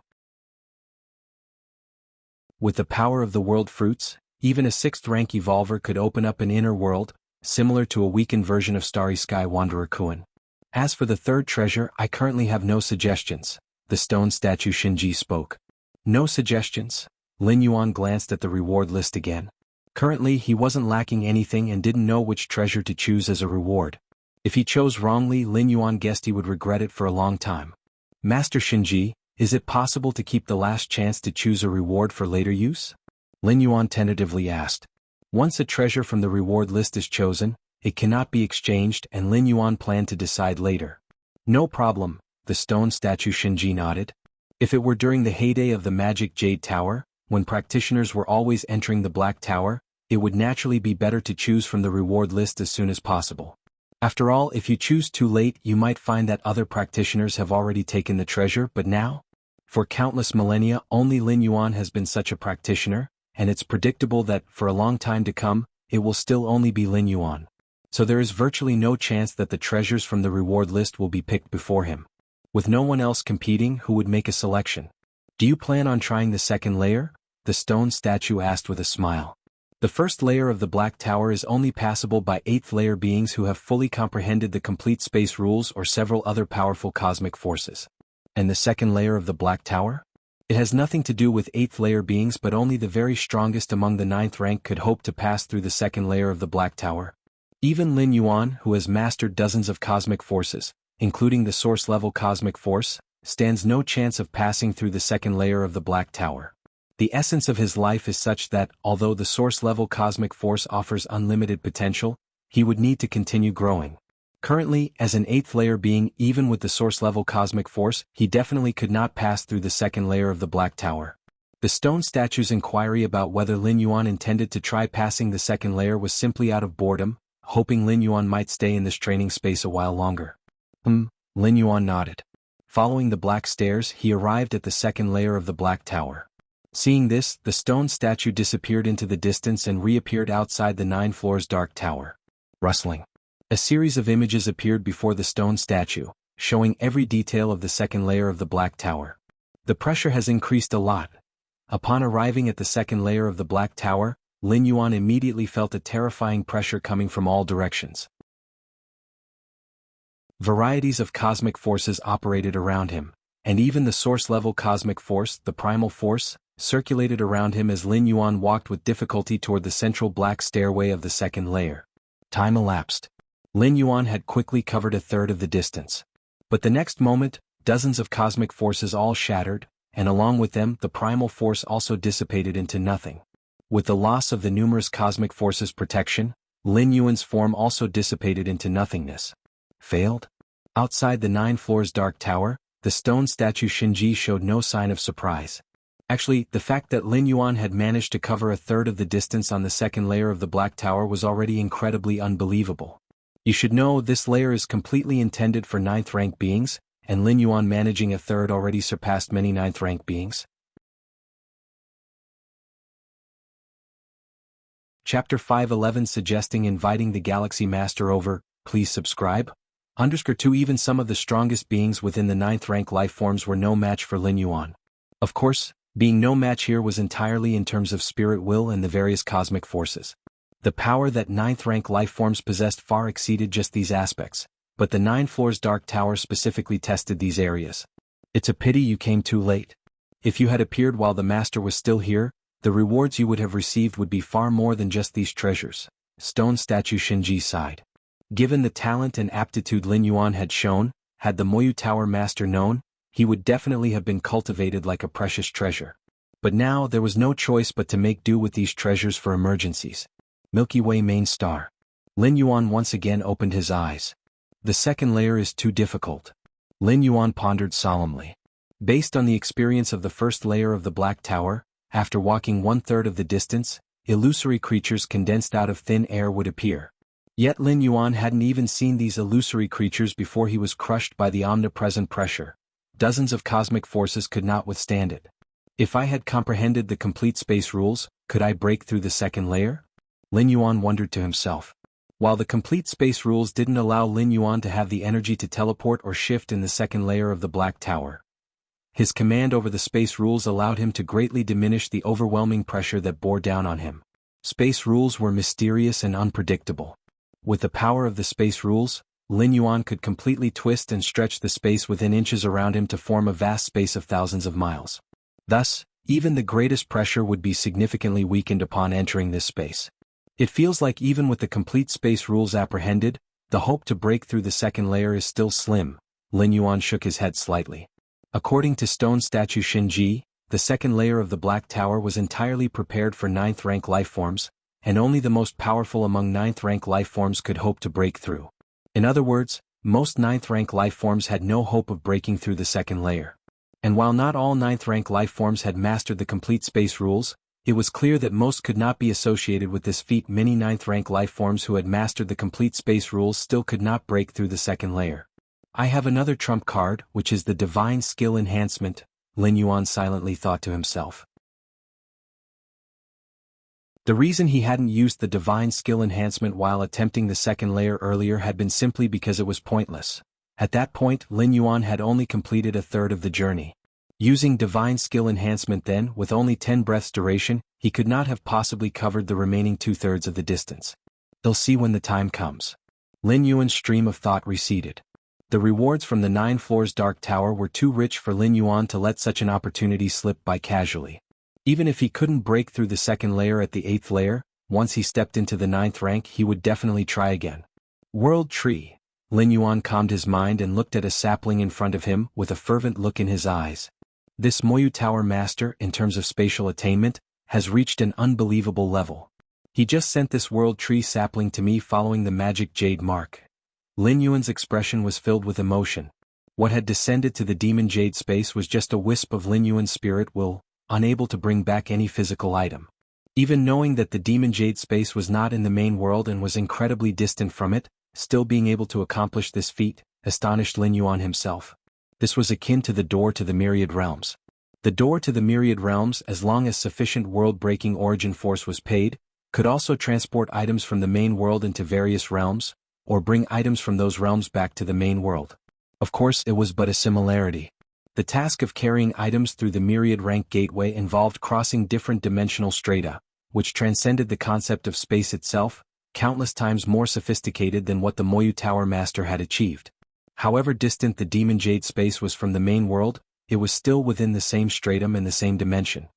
With the power of the world fruits, even a 6th rank evolver could open up an inner world, similar to a weakened version of Starry Sky Wanderer Kuan. As for the third treasure, I currently have no suggestions, the stone statue Shinji spoke. No suggestions? Lin Yuan glanced at the reward list again. Currently he wasn't lacking anything and didn't know which treasure to choose as a reward. If he chose wrongly, Lin Yuan guessed he would regret it for a long time. Master Shinji, is it possible to keep the last chance to choose a reward for later use? Lin Yuan tentatively asked. Once a treasure from the reward list is chosen, it cannot be exchanged, and Lin Yuan planned to decide later. No problem, the stone statue Shinji nodded. If it were during the heyday of the magic Jade Tower, when practitioners were always entering the Black Tower, it would naturally be better to choose from the reward list as soon as possible. After all, if you choose too late, you might find that other practitioners have already taken the treasure, but now? For countless millennia, only Lin Yuan has been such a practitioner, and it's predictable that, for a long time to come, it will still only be Lin Yuan. So there is virtually no chance that the treasures from the reward list will be picked before him. With no one else competing, who would make a selection? Do you plan on trying the second layer? The stone statue asked with a smile. The first layer of the Black Tower is only passable by 8th layer beings who have fully comprehended the complete space rules or several other powerful cosmic forces. And the second layer of the Black Tower? It has nothing to do with 8th layer beings, but only the very strongest among the 9th rank could hope to pass through the second layer of the Black Tower. Even Lin Yuan, who has mastered dozens of cosmic forces, including the source-level cosmic force, stands no chance of passing through the second layer of the Black Tower. The essence of his life is such that, although the source-level cosmic force offers unlimited potential, he would need to continue growing. Currently, as an 8th layer being, even with the source-level cosmic force, he definitely could not pass through the second layer of the Black Tower. The stone statue's inquiry about whether Lin Yuan intended to try passing the second layer was simply out of boredom, hoping Lin Yuan might stay in this training space a while longer. Lin Yuan nodded. Following the black stairs, he arrived at the second layer of the Black Tower. Seeing this, the stone statue disappeared into the distance and reappeared outside the 9 floors dark tower. Rustling. A series of images appeared before the stone statue, showing every detail of the second layer of the Black Tower. The pressure has increased a lot. Upon arriving at the second layer of the Black Tower, Lin Yuan immediately felt a terrifying pressure coming from all directions. Varieties of cosmic forces operated around him, and even the source-level cosmic force, the primal force, circulated around him as Lin Yuan walked with difficulty toward the central black stairway of the second layer. Time elapsed. Lin Yuan had quickly covered a third of the distance. But the next moment, dozens of cosmic forces all shattered, and along with them the primal force also dissipated into nothing. With the loss of the numerous cosmic forces' protection, Lin Yuan's form also dissipated into nothingness. Failed? Outside the 9 floors dark tower, the stone statue Shinji showed no sign of surprise. Actually, the fact that Lin Yuan had managed to cover a third of the distance on the second layer of the Black Tower was already incredibly unbelievable. You should know this layer is completely intended for 9th rank beings, and Lin Yuan managing a third already surpassed many 9th rank beings. Chapter 511 suggesting inviting the Galaxy Master over, please subscribe. _2 Even some of the strongest beings within the 9th rank life forms were no match for Lin Yuan. Of course, being no match here was entirely in terms of spirit will and the various cosmic forces. The power that 9th rank life forms possessed far exceeded just these aspects, but the 9 floors dark tower specifically tested these areas. It's a pity you came too late. If you had appeared while the Master was still here, the rewards you would have received would be far more than just these treasures. Stone statue Shinji sighed. Given the talent and aptitude Lin Yuan had shown, had the Moyu Tower Master known, he would definitely have been cultivated like a precious treasure. But now there was no choice but to make do with these treasures for emergencies. Milky Way main star. Lin Yuan once again opened his eyes. The second layer is too difficult. Lin Yuan pondered solemnly. Based on the experience of the first layer of the Black Tower, after walking 1/3 of the distance, illusory creatures condensed out of thin air would appear. Yet Lin Yuan hadn't even seen these illusory creatures before he was crushed by the omnipresent pressure. Dozens of cosmic forces could not withstand it. If I had comprehended the complete space rules, could I break through the second layer? Lin Yuan wondered to himself. While the complete space rules didn't allow Lin Yuan to have the energy to teleport or shift in the second layer of the Black Tower, his command over the space rules allowed him to greatly diminish the overwhelming pressure that bore down on him. Space rules were mysterious and unpredictable. With the power of the space rules, Lin Yuan could completely twist and stretch the space within inches around him to form a vast space of thousands of miles. Thus, even the greatest pressure would be significantly weakened upon entering this space. It feels like even with the complete space rules apprehended, the hope to break through the second layer is still slim. Lin Yuan shook his head slightly. According to stone statue Shinji, the second layer of the Black Tower was entirely prepared for 9th rank lifeforms, and only the most powerful among 9th rank lifeforms could hope to break through. In other words, most 9th rank lifeforms had no hope of breaking through the second layer. And while not all 9th rank lifeforms had mastered the complete space rules, it was clear that most could not be associated with this feat. Many 9th rank lifeforms who had mastered the complete space rules still could not break through the second layer. I have another trump card, which is the divine skill enhancement, Lin Yuan silently thought to himself. The reason he hadn't used the divine skill enhancement while attempting the second layer earlier had been simply because it was pointless. At that point, Lin Yuan had only completed a third of the journey. Using divine skill enhancement then, with only 10 breaths duration, he could not have possibly covered the remaining 2/3 of the distance. They'll see when the time comes. Lin Yuan's stream of thought receded. The rewards from the 9 floors dark tower were too rich for Lin Yuan to let such an opportunity slip by casually. Even if he couldn't break through the second layer at the 8th layer, once he stepped into the 9th rank he would definitely try again. World Tree. Lin Yuan calmed his mind and looked at a sapling in front of him with a fervent look in his eyes. This Moyu Tower Master, in terms of spatial attainment, has reached an unbelievable level. He just sent this World Tree sapling to me following the magic jade mark. Lin Yuan's expression was filled with emotion. What had descended to the demon jade space was just a wisp of Lin Yuan's spirit will, unable to bring back any physical item. Even knowing that the demon jade space was not in the main world and was incredibly distant from it, still being able to accomplish this feat, astonished Lin Yuan himself. This was akin to the door to the myriad realms. The door to the myriad realms, as long as sufficient world-breaking origin force was paid, could also transport items from the main world into various realms, or bring items from those realms back to the main world. Of course, it was but a similarity. The task of carrying items through the myriad rank gateway involved crossing different dimensional strata, which transcended the concept of space itself, countless times more sophisticated than what the Moyu Tower Master had achieved. However distant the demon jade space was from the main world, it was still within the same stratum and the same dimension.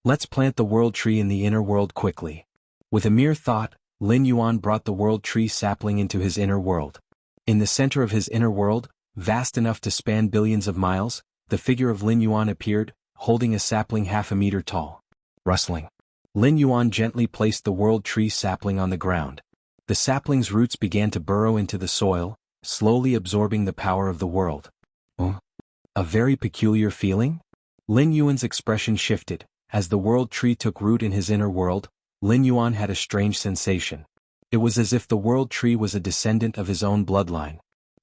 Let's plant the world tree in the inner world quickly. With a mere thought, Lin Yuan brought the world tree sapling into his inner world. In the center of his inner world, vast enough to span billions of miles, the figure of Lin Yuan appeared, holding a sapling half a meter tall. Rustling. Lin Yuan gently placed the world tree sapling on the ground. The sapling's roots began to burrow into the soil, slowly absorbing the power of the world. A very peculiar feeling? Lin Yuan's expression shifted. As the world tree took root in his inner world, Lin Yuan had a strange sensation. It was as if the world tree was a descendant of his own bloodline.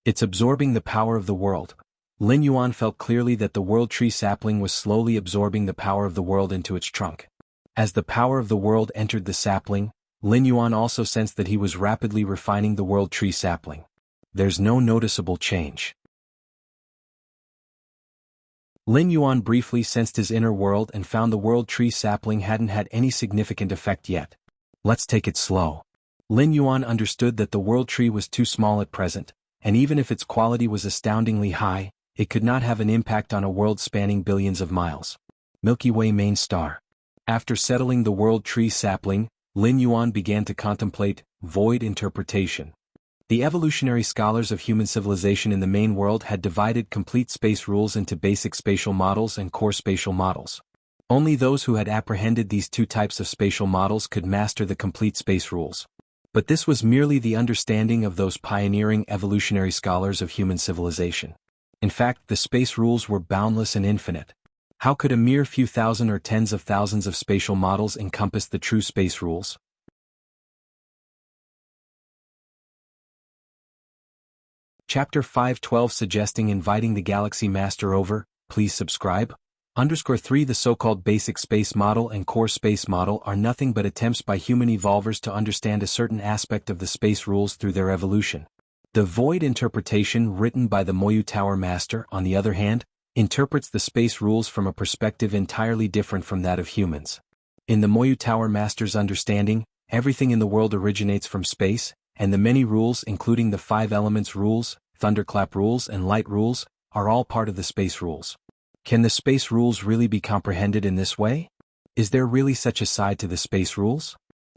It's absorbing the power of the world. Lin Yuan felt clearly that the world tree sapling was slowly absorbing the power of the world into its trunk. As the power of the world entered the sapling, Lin Yuan also sensed that he was rapidly refining the world tree sapling. There's no noticeable change. Lin Yuan briefly sensed his inner world and found the world tree sapling hadn't had any significant effect yet. Let's take it slow. Lin Yuan understood that the world tree was too small at present, and even if its quality was astoundingly high, it could not have an impact on a world spanning billions of miles. Milky Way main star. After settling the world tree sapling, Lin Yuan began to contemplate void interpretation. The evolutionary scholars of human civilization in the main world had divided complete space rules into basic spatial models and core spatial models. Only those who had apprehended these two types of spatial models could master the complete space rules. But this was merely the understanding of those pioneering evolutionary scholars of human civilization. In fact, the space rules were boundless and infinite. How could a mere few thousand or tens of thousands of spatial models encompass the true space rules? Chapter 512 Suggesting Inviting the Galaxy Master Over, Please Subscribe. _3 The so-called basic space model and core space model are nothing but attempts by human evolvers to understand a certain aspect of the space rules through their evolution. The void interpretation written by the Moyu Tower Master, on the other hand, interprets the space rules from a perspective entirely different from that of humans. In the Moyu Tower Master's understanding, everything in the world originates from space, and the many rules, including the 5 elements rules, thunderclap rules and light rules, are all part of the space rules. Can the space rules really be comprehended in this way? Is there really such a side to the space rules?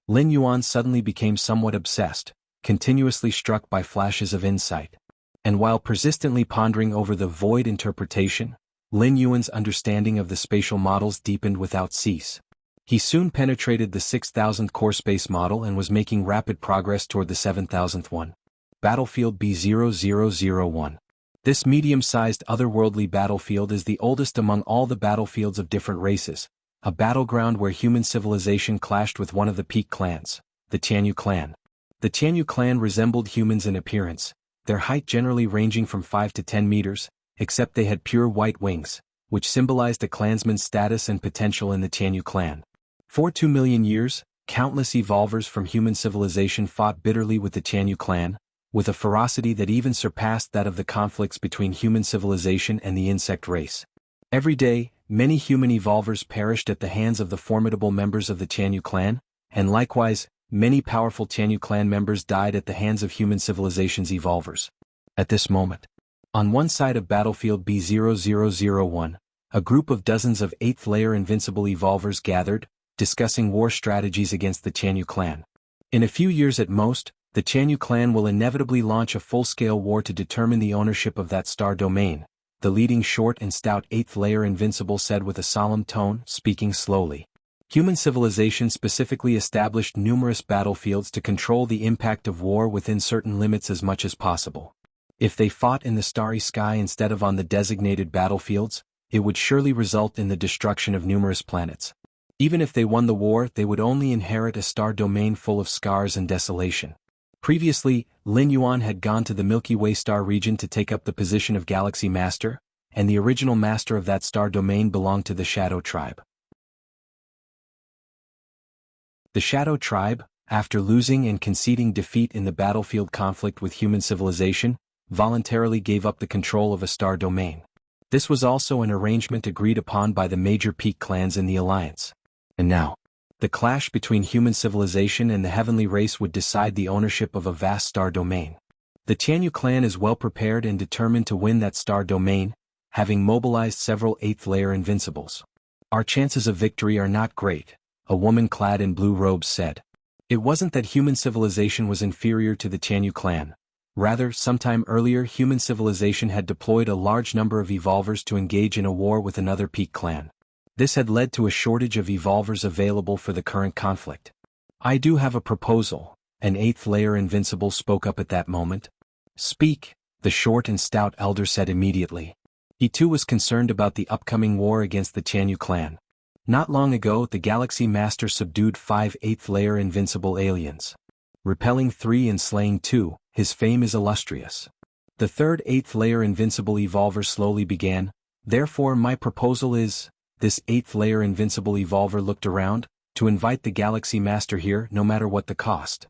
Lin Yuan suddenly became somewhat obsessed, continuously struck by flashes of insight. And while persistently pondering over the void interpretation, Lin Yuan's understanding of the spatial models deepened without cease. He soon penetrated the 6,000th core space model and was making rapid progress toward the 7,000th one. Battlefield B0001. This medium-sized otherworldly battlefield is the oldest among all the battlefields of different races, a battleground where human civilization clashed with one of the peak clans, the Tianyu clan. The Tianyu clan resembled humans in appearance, their height generally ranging from 5 to 10 meters, except they had pure white wings, which symbolized a clansman's status and potential in the Tianyu clan. For 2 million years, countless evolvers from human civilization fought bitterly with the Tianyu clan, with a ferocity that even surpassed that of the conflicts between human civilization and the insect race. Every day, many human evolvers perished at the hands of the formidable members of the Tianyu clan, and likewise, many powerful Tianyu clan members died at the hands of human civilization's evolvers. At this moment, on one side of battlefield B0001, a group of dozens of 8th-layer invincible evolvers gathered, discussing war strategies against the Tianyu clan. In a few years at most, the Tianyu clan will inevitably launch a full-scale war to determine the ownership of that star domain, the leading short and stout 8th-layer invincible said with a solemn tone, speaking slowly. Human civilization specifically established numerous battlefields to control the impact of war within certain limits as much as possible. If they fought in the starry sky instead of on the designated battlefields, it would surely result in the destruction of numerous planets. Even if they won the war, they would only inherit a star domain full of scars and desolation. Previously, Lin Yuan had gone to the Milky Way star region to take up the position of Galaxy Master, and the original master of that star domain belonged to the Shadow Tribe. The Shadow Tribe, after losing and conceding defeat in the battlefield conflict with human civilization, voluntarily gave up the control of a star domain. This was also an arrangement agreed upon by the major peak clans in the alliance. And now, the clash between human civilization and the heavenly race would decide the ownership of a vast star domain. The Tianyu clan is well prepared and determined to win that star domain, having mobilized several 8th-layer invincibles. Our chances of victory are not great, a woman clad in blue robes said. It wasn't that human civilization was inferior to the Tianyu clan. Rather, sometime earlier human civilization had deployed a large number of evolvers to engage in a war with another peak clan. This had led to a shortage of evolvers available for the current conflict. "I do have a proposal," an 8th layer invincible spoke up at that moment. "Speak," the short and stout elder said immediately. He too was concerned about the upcoming war against the Tianyu clan. Not long ago the Galaxy Master subdued 5 8th layer invincible aliens. Repelling 3 and slaying 2, his fame is illustrious. The third 8th layer invincible evolver slowly began, "Therefore my proposal is," this 8th layer invincible evolver looked around, "to invite the Galaxy Master here no matter what the cost."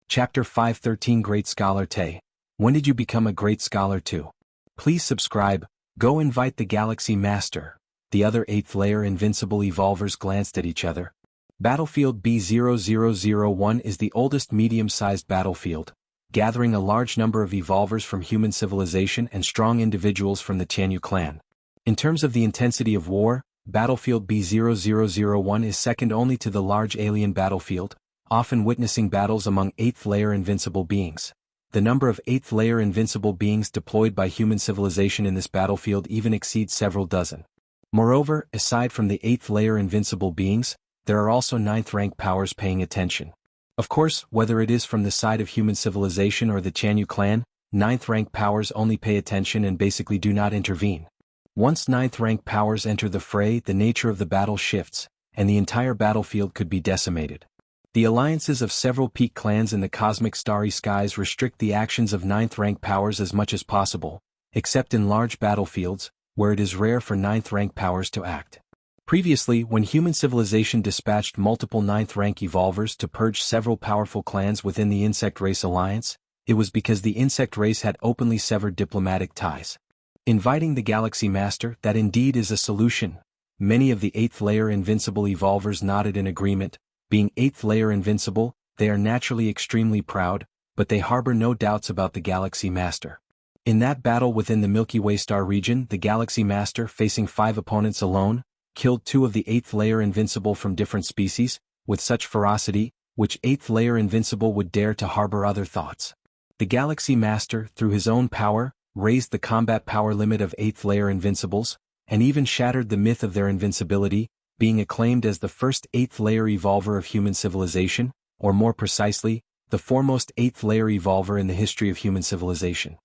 Chapter 513 Great Scholar Te. When did you become a great scholar too? Please subscribe. Go invite the Galaxy Master. The other 8th layer invincible evolvers glanced at each other. Battlefield B0001 is the oldest medium-sized battlefield, gathering a large number of evolvers from human civilization and strong individuals from the Tianyu clan. In terms of the intensity of war, Battlefield B0001 is second only to the large alien battlefield, often witnessing battles among 8th layer invincible beings. The number of 8th layer invincible beings deployed by human civilization in this battlefield even exceeds several dozen. Moreover, aside from the 8th layer invincible beings, there are also 9th rank powers paying attention. Of course, whether it is from the side of human civilization or the Tianyu clan, 9th rank powers only pay attention and basically do not intervene. Once 9th rank powers enter the fray, the nature of the battle shifts, and the entire battlefield could be decimated. The alliances of several peak clans in the cosmic starry skies restrict the actions of 9th rank powers as much as possible, except in large battlefields, where it is rare for 9th rank powers to act. Previously, when human civilization dispatched multiple 9th rank evolvers to purge several powerful clans within the insect race alliance, it was because the insect race had openly severed diplomatic ties. Inviting the Galaxy Master, that indeed is a solution. Many of the 8th layer invincible evolvers nodded in agreement. Being 8th layer invincible, they are naturally extremely proud, but they harbor no doubts about the Galaxy Master. In that battle within the Milky Way star region, the Galaxy Master, facing 5 opponents alone, killed 2 of the 8th layer invincible from different species, with such ferocity, which 8th layer invincible would dare to harbor other thoughts. The Galaxy Master, through his own power, raised the combat power limit of 8th layer invincibles, and even shattered the myth of their invincibility, being acclaimed as the first 8th layer evolver of human civilization, or more precisely, the foremost 8th layer evolver in the history of human civilization.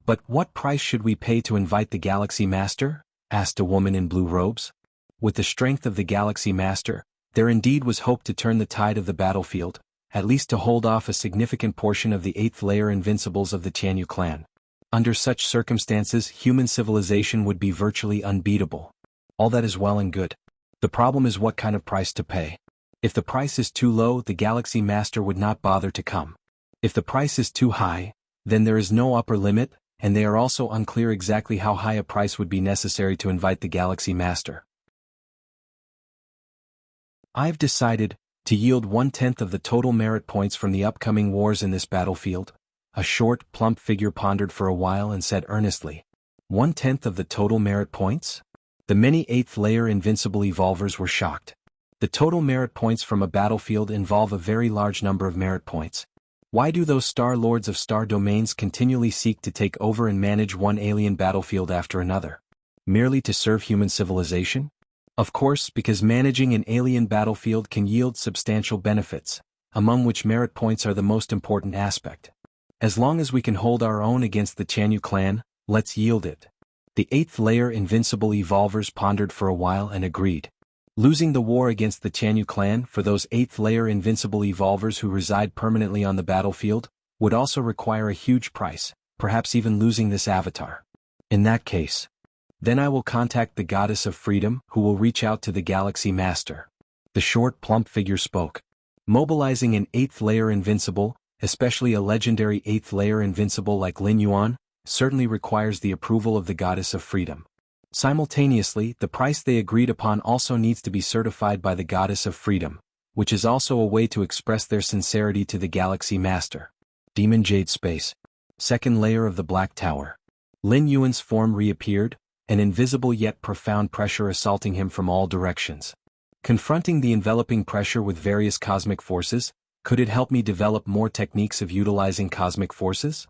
"But what price should we pay to invite the Galaxy Master?" asked a woman in blue robes. With the strength of the Galaxy Master, there indeed was hope to turn the tide of the battlefield, at least to hold off a significant portion of the 8th layer invincibles of the Tianyu clan. Under such circumstances, human civilization would be virtually unbeatable. All that is well and good. The problem is what kind of price to pay. If the price is too low, the Galaxy Master would not bother to come. If the price is too high, then there is no upper limit, and they are also unclear exactly how high a price would be necessary to invite the Galaxy Master. "I've decided to yield 1/10 of the total merit points from the upcoming wars in this battlefield." A short, plump figure pondered for a while and said earnestly, 1/10 of the total merit points? The many 8th layer invincible evolvers were shocked. The total merit points from a battlefield involve a very large number of merit points. Why do those star lords of star domains continually seek to take over and manage one alien battlefield after another? Merely to serve human civilization? Of course, because managing an alien battlefield can yield substantial benefits, among which merit points are the most important aspect. As long as we can hold our own against the Tianyu clan, let's yield it. The 8th layer invincible evolvers pondered for a while and agreed. Losing the war against the Tianyu clan for those 8th layer invincible evolvers who reside permanently on the battlefield would also require a huge price, perhaps even losing this avatar. In that case, then I will contact the Goddess of Freedom, who will reach out to the Galaxy Master. The short, plump figure spoke. Mobilizing an 8th layer invincible, especially a legendary 8th layer invincible like Lin Yuan, certainly requires the approval of the Goddess of Freedom. Simultaneously, the price they agreed upon also needs to be certified by the Goddess of Freedom, which is also a way to express their sincerity to the Galaxy Master. Demon Jade Space. Second layer of the Black Tower. Lin Yuan's form reappeared, an invisible yet profound pressure assaulting him from all directions. Confronting the enveloping pressure with various cosmic forces, could it help me develop more techniques of utilizing cosmic forces?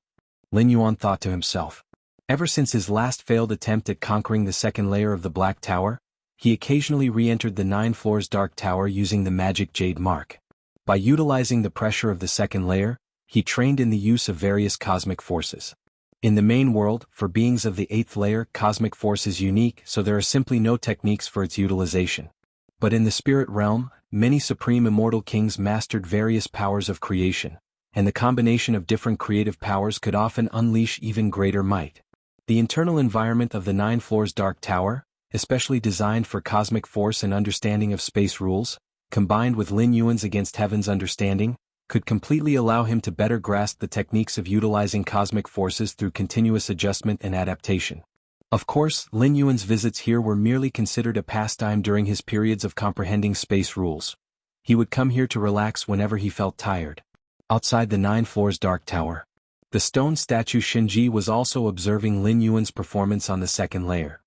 Lin Yuan thought to himself. Ever since his last failed attempt at conquering the second layer of the Black Tower, he occasionally re-entered the 9 floors Dark Tower using the magic jade mark. By utilizing the pressure of the second layer, he trained in the use of various cosmic forces. In the main world, for beings of the 8th layer, cosmic force is unique, so there are simply no techniques for its utilization. But in the spirit realm, many supreme immortal kings mastered various powers of creation, and the combination of different creative powers could often unleash even greater might. The internal environment of the 9 floors Dark Tower, especially designed for cosmic force and understanding of space rules, combined with Lin Yuan's against heaven's understanding, could completely allow him to better grasp the techniques of utilizing cosmic forces through continuous adjustment and adaptation. Of course, Lin Yuan's visits here were merely considered a pastime during his periods of comprehending space rules. He would come here to relax whenever he felt tired. Outside the 9 floors Dark Tower, the stone statue Shinji was also observing Lin Yuan's performance on the second layer.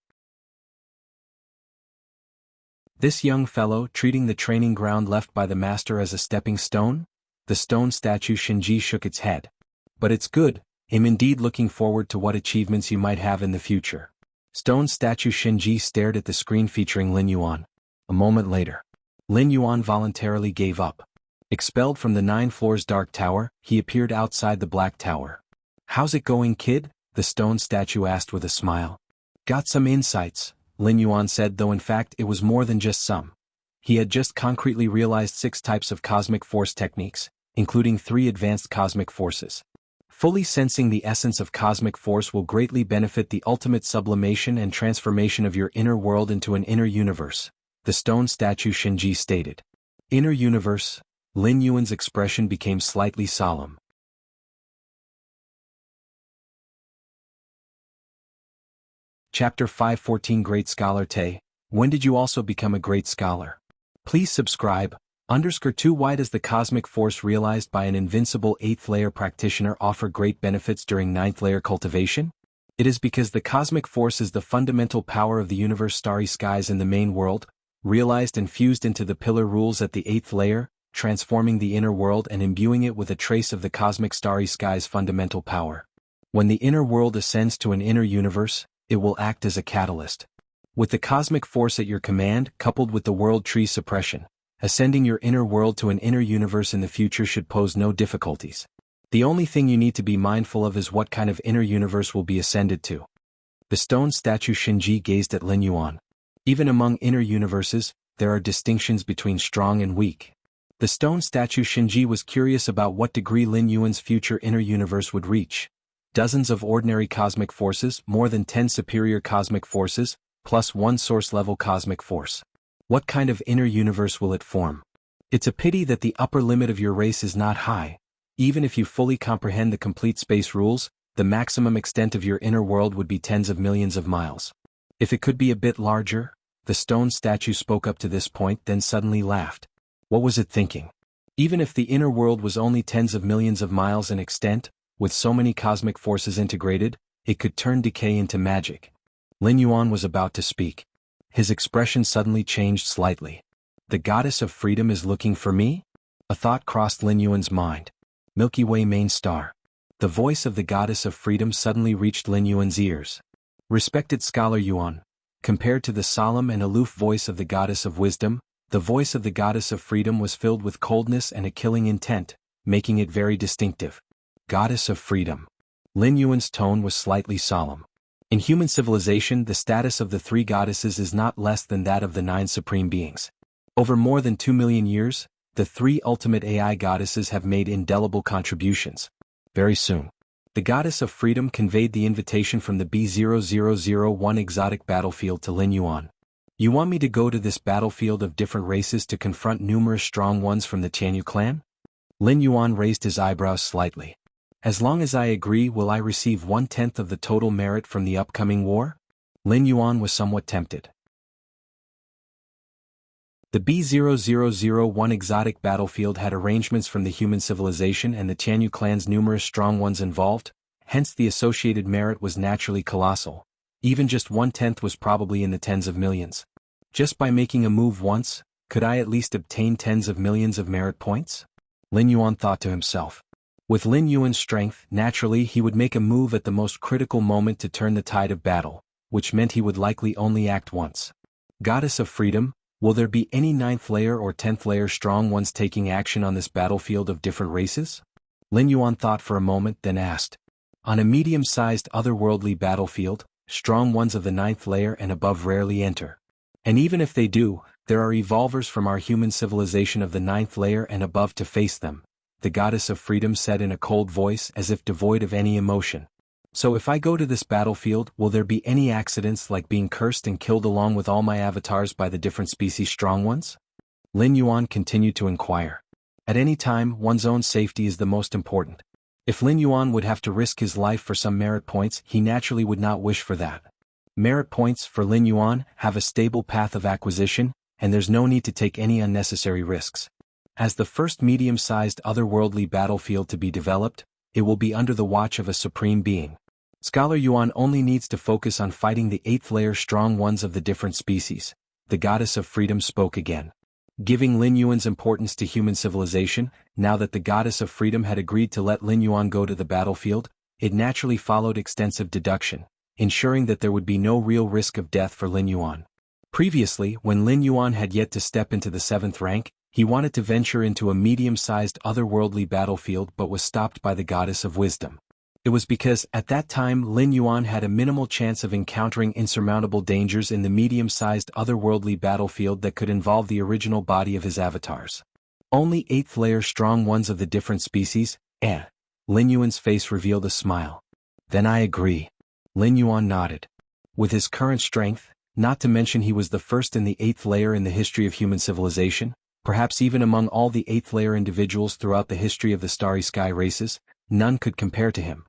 This young fellow treating the training ground left by the master as a stepping stone? The stone statue Shinji shook its head. But it's good, I'm indeed looking forward to what achievements you might have in the future. Stone statue Shinji stared at the screen featuring Lin Yuan. A moment later, Lin Yuan voluntarily gave up. Expelled from the 9 floors Dark Tower, he appeared outside the Black Tower. How's it going, kid? The stone statue asked with a smile. Got some insights, Lin Yuan said, though in fact it was more than just some. He had just concretely realized 6 types of cosmic force techniques, including 3 advanced cosmic forces. Fully sensing the essence of cosmic force will greatly benefit the ultimate sublimation and transformation of your inner world into an inner universe, the stone statue Shinji stated. Inner universe? Lin Yuan's expression became slightly solemn. Chapter 514 Great Scholar Te, when did you also become a great scholar? Please subscribe. _2 Why does the cosmic force realized by an invincible 8th layer practitioner offer great benefits during 9th layer cultivation? It is because the cosmic force is the fundamental power of the universe starry skies in the main world, realized and fused into the pillar rules at the 8th layer, transforming the inner world and imbuing it with a trace of the cosmic starry skies fundamental power. When the inner world ascends to an inner universe, it will act as a catalyst. With the cosmic force at your command, coupled with the world tree suppression, ascending your inner world to an inner universe in the future should pose no difficulties. The only thing you need to be mindful of is what kind of inner universe will be ascended to. The stone statue Shinji gazed at Lin Yuan. Even among inner universes, there are distinctions between strong and weak. The stone statue Shinji was curious about what degree Lin Yuan's future inner universe would reach. Dozens of ordinary cosmic forces, more than 10 superior cosmic forces, plus 1 source-level cosmic force. What kind of inner universe will it form? It's a pity that the upper limit of your race is not high. Even if you fully comprehend the complete space rules, the maximum extent of your inner world would be tens of millions of miles. If it could be a bit larger? The stone statue spoke up to this point, then suddenly laughed. What was it thinking? Even if the inner world was only tens of millions of miles in extent, with so many cosmic forces integrated, it could turn decay into magic. Lin Yuan was about to speak. His expression suddenly changed slightly. The goddess of freedom is looking for me? A thought crossed Lin Yuan's mind. Milky Way main star. The voice of the goddess of freedom suddenly reached Lin Yuan's ears. Respected scholar Yuan, compared to the solemn and aloof voice of the goddess of wisdom, the voice of the goddess of freedom was filled with coldness and a killing intent, making it very distinctive. Goddess of freedom. Lin Yuan's tone was slightly solemn. In human civilization, the status of the 3 goddesses is not less than that of the 9 supreme beings. Over more than 2 million years, the 3 ultimate AI goddesses have made indelible contributions. Very soon, the goddess of freedom conveyed the invitation from the B0001 exotic battlefield to Lin Yuan. You want me to go to this battlefield of different races to confront numerous strong ones from the Tianyu clan? Lin Yuan raised his eyebrows slightly. As long as I agree, will I receive 1/10 of the total merit from the upcoming war? Lin Yuan was somewhat tempted. The B0001 exotic battlefield had arrangements from the human civilization and the Tianyu clan's numerous strong ones involved, hence the associated merit was naturally colossal. Even just 1/10 was probably in the tens of millions. Just by making a move once, could I at least obtain tens of millions of merit points? Lin Yuan thought to himself. With Lin Yuan's strength, naturally he would make a move at the most critical moment to turn the tide of battle, which meant he would likely only act once. Goddess of Freedom, will there be any 9th layer or 10th layer strong ones taking action on this battlefield of different races? Lin Yuan thought for a moment, then asked. On a medium-sized otherworldly battlefield, strong ones of the 9th layer and above rarely enter. And even if they do, there are evolvers from our human civilization of the 9th layer and above to face them, the Goddess of Freedom said in a cold voice as if devoid of any emotion. So if I go to this battlefield, will there be any accidents like being cursed and killed along with all my avatars by the different species strong ones? Lin Yuan continued to inquire. At any time, one's own safety is the most important. If Lin Yuan would have to risk his life for some merit points, he naturally would not wish for that. Merit points, for Lin Yuan, have a stable path of acquisition, and there's no need to take any unnecessary risks. As the first medium-sized otherworldly battlefield to be developed, it will be under the watch of a supreme being. Scholar Yuan only needs to focus on fighting the 8th layer strong ones of the different species. The Goddess of Freedom spoke again. Giving Lin Yuan's importance to human civilization, now that the Goddess of Freedom had agreed to let Lin Yuan go to the battlefield, it naturally followed extensive deduction, ensuring that there would be no real risk of death for Lin Yuan. Previously, when Lin Yuan had yet to step into the 7th rank, he wanted to venture into a medium-sized otherworldly battlefield but was stopped by the Goddess of Wisdom. It was because, at that time, Lin Yuan had a minimal chance of encountering insurmountable dangers in the medium-sized otherworldly battlefield that could involve the original body of his avatars. Only 8th layer strong ones of the different species, Lin Yuan's face revealed a smile. Then I agree. Lin Yuan nodded. With his current strength, not to mention he was the first in the 8th layer in the history of human civilization, perhaps even among all the 8th layer individuals throughout the history of the starry sky races, none could compare to him.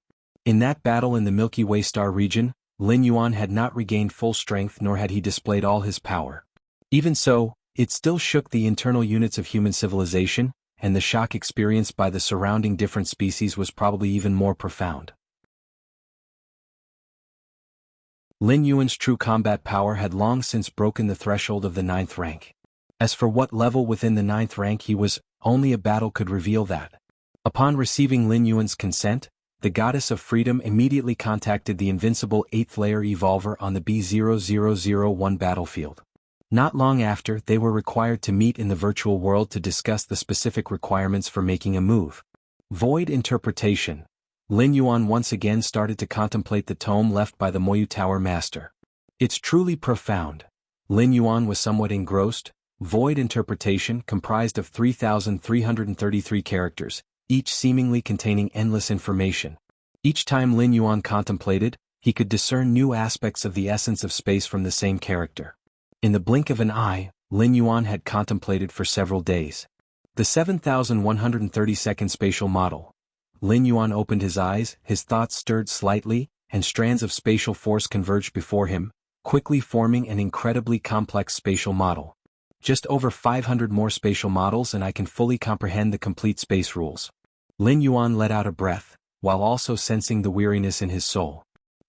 In that battle in the Milky Way star region, Lin Yuan had not regained full strength nor had he displayed all his power. Even so, it still shook the internal units of human civilization, and the shock experienced by the surrounding different species was probably even more profound. Lin Yuan's true combat power had long since broken the threshold of the 9th rank. As for what level within the 9th rank he was, only a battle could reveal that. Upon receiving Lin Yuan's consent, the Goddess of Freedom immediately contacted the invincible 8th layer evolver on the B0001 battlefield. Not long after, they were required to meet in the virtual world to discuss the specific requirements for making a move. Void interpretation. Lin Yuan once again started to contemplate the tome left by the Moyu Tower Master. It's truly profound. Lin Yuan was somewhat engrossed. Void interpretation comprised of 3,333 characters, each seemingly containing endless information. Each time Lin Yuan contemplated, he could discern new aspects of the essence of space from the same character. In the blink of an eye, Lin Yuan had contemplated for several days. The 7,132nd spatial model. Lin Yuan opened his eyes, his thoughts stirred slightly, and strands of spatial force converged before him, quickly forming an incredibly complex spatial model. Just over 500 more spatial models and I can fully comprehend the complete space rules. Lin Yuan let out a breath, while also sensing the weariness in his soul.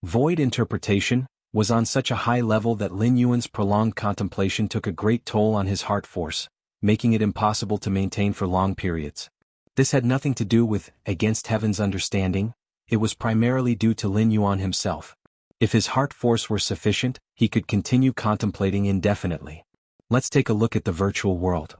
Void interpretation was on such a high level that Lin Yuan's prolonged contemplation took a great toll on his heart force, making it impossible to maintain for long periods. This had nothing to do with against heaven's understanding, it was primarily due to Lin Yuan himself. If his heart force were sufficient, he could continue contemplating indefinitely. Let's take a look at the virtual world.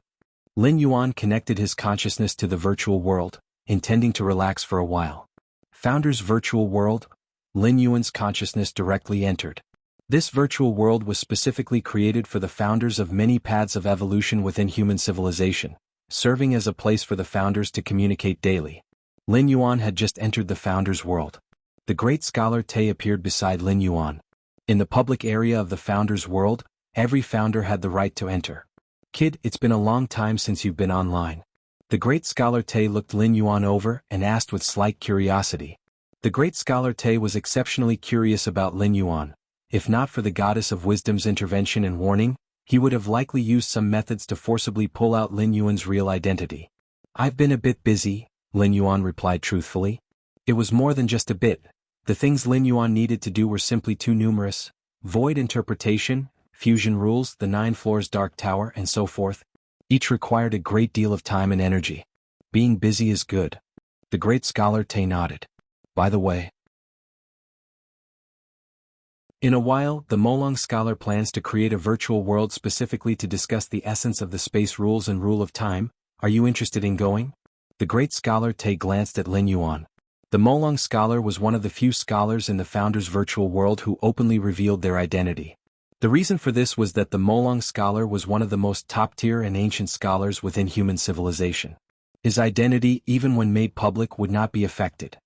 Lin Yuan connected his consciousness to the virtual world, intending to relax for a while. Founder's virtual world. Lin Yuan's consciousness directly entered. This virtual world was specifically created for the founders of many paths of evolution within human civilization, serving as a place for the founders to communicate daily. Lin Yuan had just entered the founder's world. The great scholar Te appeared beside Lin Yuan. In the public area of the founder's world, every founder had the right to enter. Kid, it's been a long time since you've been online. The great scholar Te looked Lin Yuan over and asked with slight curiosity. The great scholar Te was exceptionally curious about Lin Yuan. If not for the Goddess of Wisdom's intervention and warning, he would have likely used some methods to forcibly pull out Lin Yuan's real identity. I've been a bit busy, Lin Yuan replied truthfully. It was more than just a bit. The things Lin Yuan needed to do were simply too numerous. void interpretation, fusion rules, the 9 floors dark tower, and so forth. Each required a great deal of time and energy. Being busy is good. The great scholar Tay nodded. By the way, in a while, the Molong scholar plans to create a virtual world specifically to discuss the essence of the space rules and rule of time. Are you interested in going? The great scholar Tay glanced at Lin Yuan. The Molong scholar was one of the few scholars in the founder's virtual world who openly revealed their identity. The reason for this was that the Molong scholar was one of the most top-tier and ancient scholars within human civilization. His identity, even when made public, would not be affected.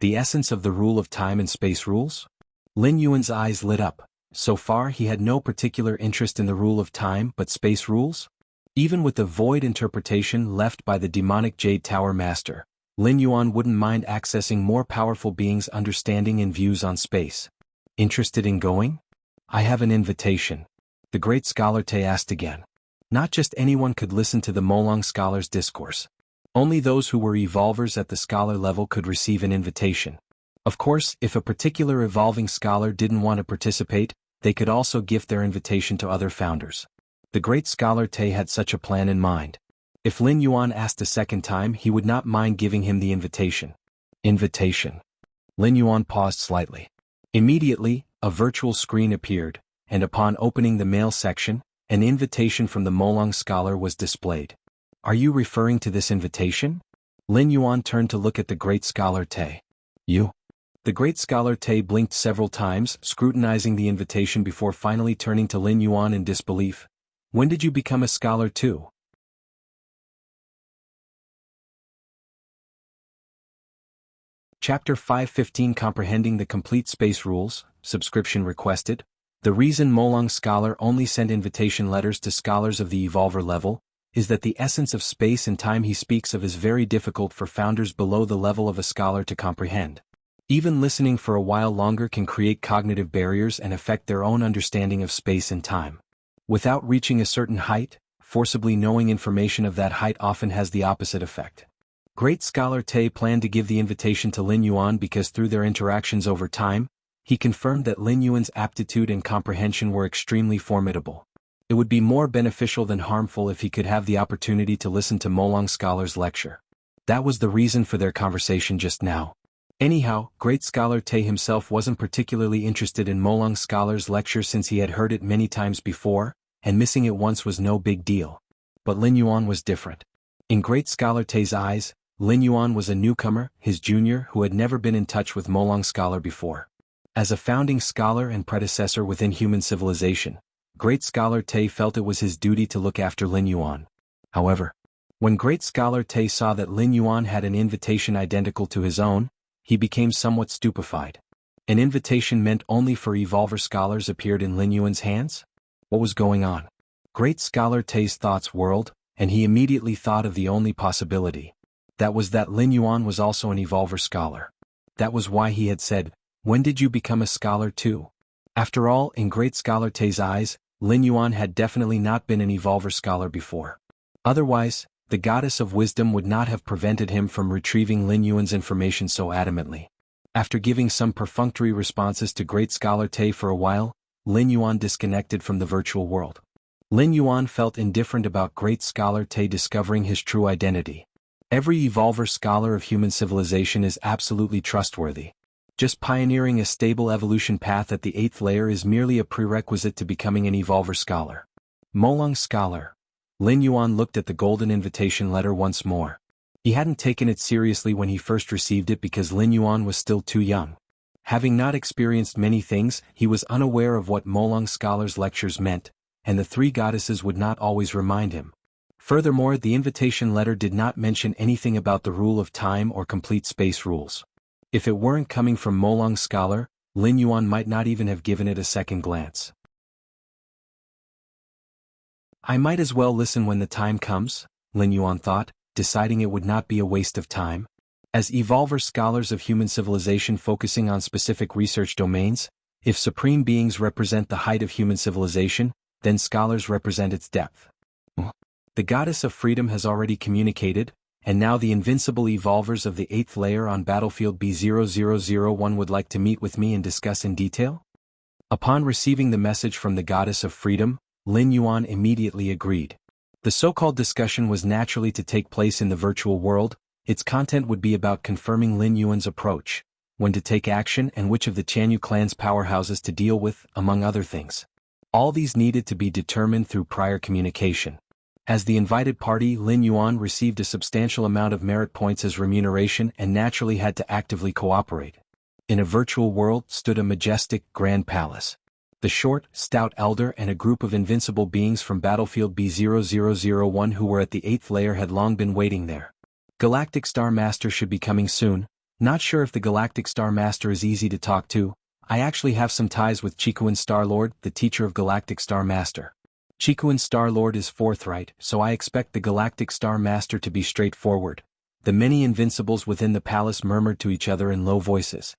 The essence of the rule of time and space rules? Lin Yuan's eyes lit up. So far he had no particular interest in the rule of time but space rules? Even with the void interpretation left by the demonic Jade Tower Master, Lin Yuan wouldn't mind accessing more powerful beings' understanding and views on space. Interested in going? I have an invitation. The great scholar Tay asked again. Not just anyone could listen to the Molong scholar's discourse. Only those who were evolvers at the scholar level could receive an invitation. Of course, if a particular evolving scholar didn't want to participate, they could also gift their invitation to other founders. The great scholar Tay had such a plan in mind. If Lin Yuan asked a second time, he would not mind giving him the invitation. Invitation. Lin Yuan paused slightly. Immediately, a virtual screen appeared, and upon opening the mail section, an invitation from the Molong scholar was displayed. Are you referring to this invitation? Lin Yuan turned to look at the great scholar Tay. You? The great scholar Tay blinked several times, scrutinizing the invitation before finally turning to Lin Yuan in disbelief. When did you become a scholar too? Chapter 515 Comprehending the Complete Space Rules, Subscription Requested. The reason Molong Scholar only sent invitation letters to scholars of the Evolver level is that the essence of space and time he speaks of is very difficult for founders below the level of a scholar to comprehend. Even listening for a while longer can create cognitive barriers and affect their own understanding of space and time. Without reaching a certain height, forcibly knowing information of that height often has the opposite effect. Great scholar Tay planned to give the invitation to Lin Yuan because through their interactions over time, he confirmed that Lin Yuan's aptitude and comprehension were extremely formidable. It would be more beneficial than harmful if he could have the opportunity to listen to Molong Scholar's lecture. That was the reason for their conversation just now. Anyhow, great scholar Tay himself wasn't particularly interested in Molong Scholar's lecture since he had heard it many times before, and missing it once was no big deal. But Lin Yuan was different. In great scholar Tay's eyes, Lin Yuan was a newcomer, his junior who had never been in touch with Molong Scholar before. As a founding scholar and predecessor within human civilization, great scholar Tay felt it was his duty to look after Lin Yuan. However, when great scholar Tay saw that Lin Yuan had an invitation identical to his own, he became somewhat stupefied. An invitation meant only for Evolver scholars appeared in Lin Yuan's hands? What was going on? Great scholar Tay's thoughts whirled, and he immediately thought of the only possibility. That was that Lin Yuan was also an Evolver scholar. That was why he had said, "When did you become a scholar too?" After all, in great scholar Tay's eyes, Lin Yuan had definitely not been an Evolver scholar before. Otherwise, the goddess of wisdom would not have prevented him from retrieving Lin Yuan's information so adamantly. After giving some perfunctory responses to great scholar Tay for a while, Lin Yuan disconnected from the virtual world. Lin Yuan felt indifferent about great scholar Tay discovering his true identity. Every Evolver scholar of human civilization is absolutely trustworthy. Just pioneering a stable evolution path at the 8th layer is merely a prerequisite to becoming an Evolver scholar. Molong scholar. Lin Yuan looked at the golden invitation letter once more. He hadn't taken it seriously when he first received it because Lin Yuan was still too young. Having not experienced many things, he was unaware of what Molong scholars' lectures meant, and the three goddesses would not always remind him. Furthermore, the invitation letter did not mention anything about the rule of time or complete space rules. If it weren't coming from Molong scholar, Lin Yuan might not even have given it a second glance. I might as well listen when the time comes, Lin Yuan thought, deciding it would not be a waste of time. As Evolver scholars of human civilization focusing on specific research domains, if supreme beings represent the height of human civilization, then scholars represent its depth. The goddess of freedom has already communicated, and now the invincible Evolvers of the 8th layer on battlefield B0001 would like to meet with me and discuss in detail? Upon receiving the message from the goddess of freedom, Lin Yuan immediately agreed. The so-called discussion was naturally to take place in the virtual world. Its content would be about confirming Lin Yuan's approach, when to take action and which of the Chanyu clan's powerhouses to deal with, among other things. All these needed to be determined through prior communication. As the invited party, Lin Yuan received a substantial amount of merit points as remuneration and naturally had to actively cooperate. In a virtual world stood a majestic, grand palace. The short, stout elder and a group of invincible beings from battlefield B0001 who were at the 8th layer had long been waiting there. Galactic Star Master should be coming soon. Not sure if the Galactic Star Master is easy to talk to. I actually have some ties with Chikuan Star-Lord, the teacher of Galactic Star Master. Chikuan Star-Lord is forthright, so I expect the Galactic Star Master to be straightforward. The many invincibles within the palace murmured to each other in low voices.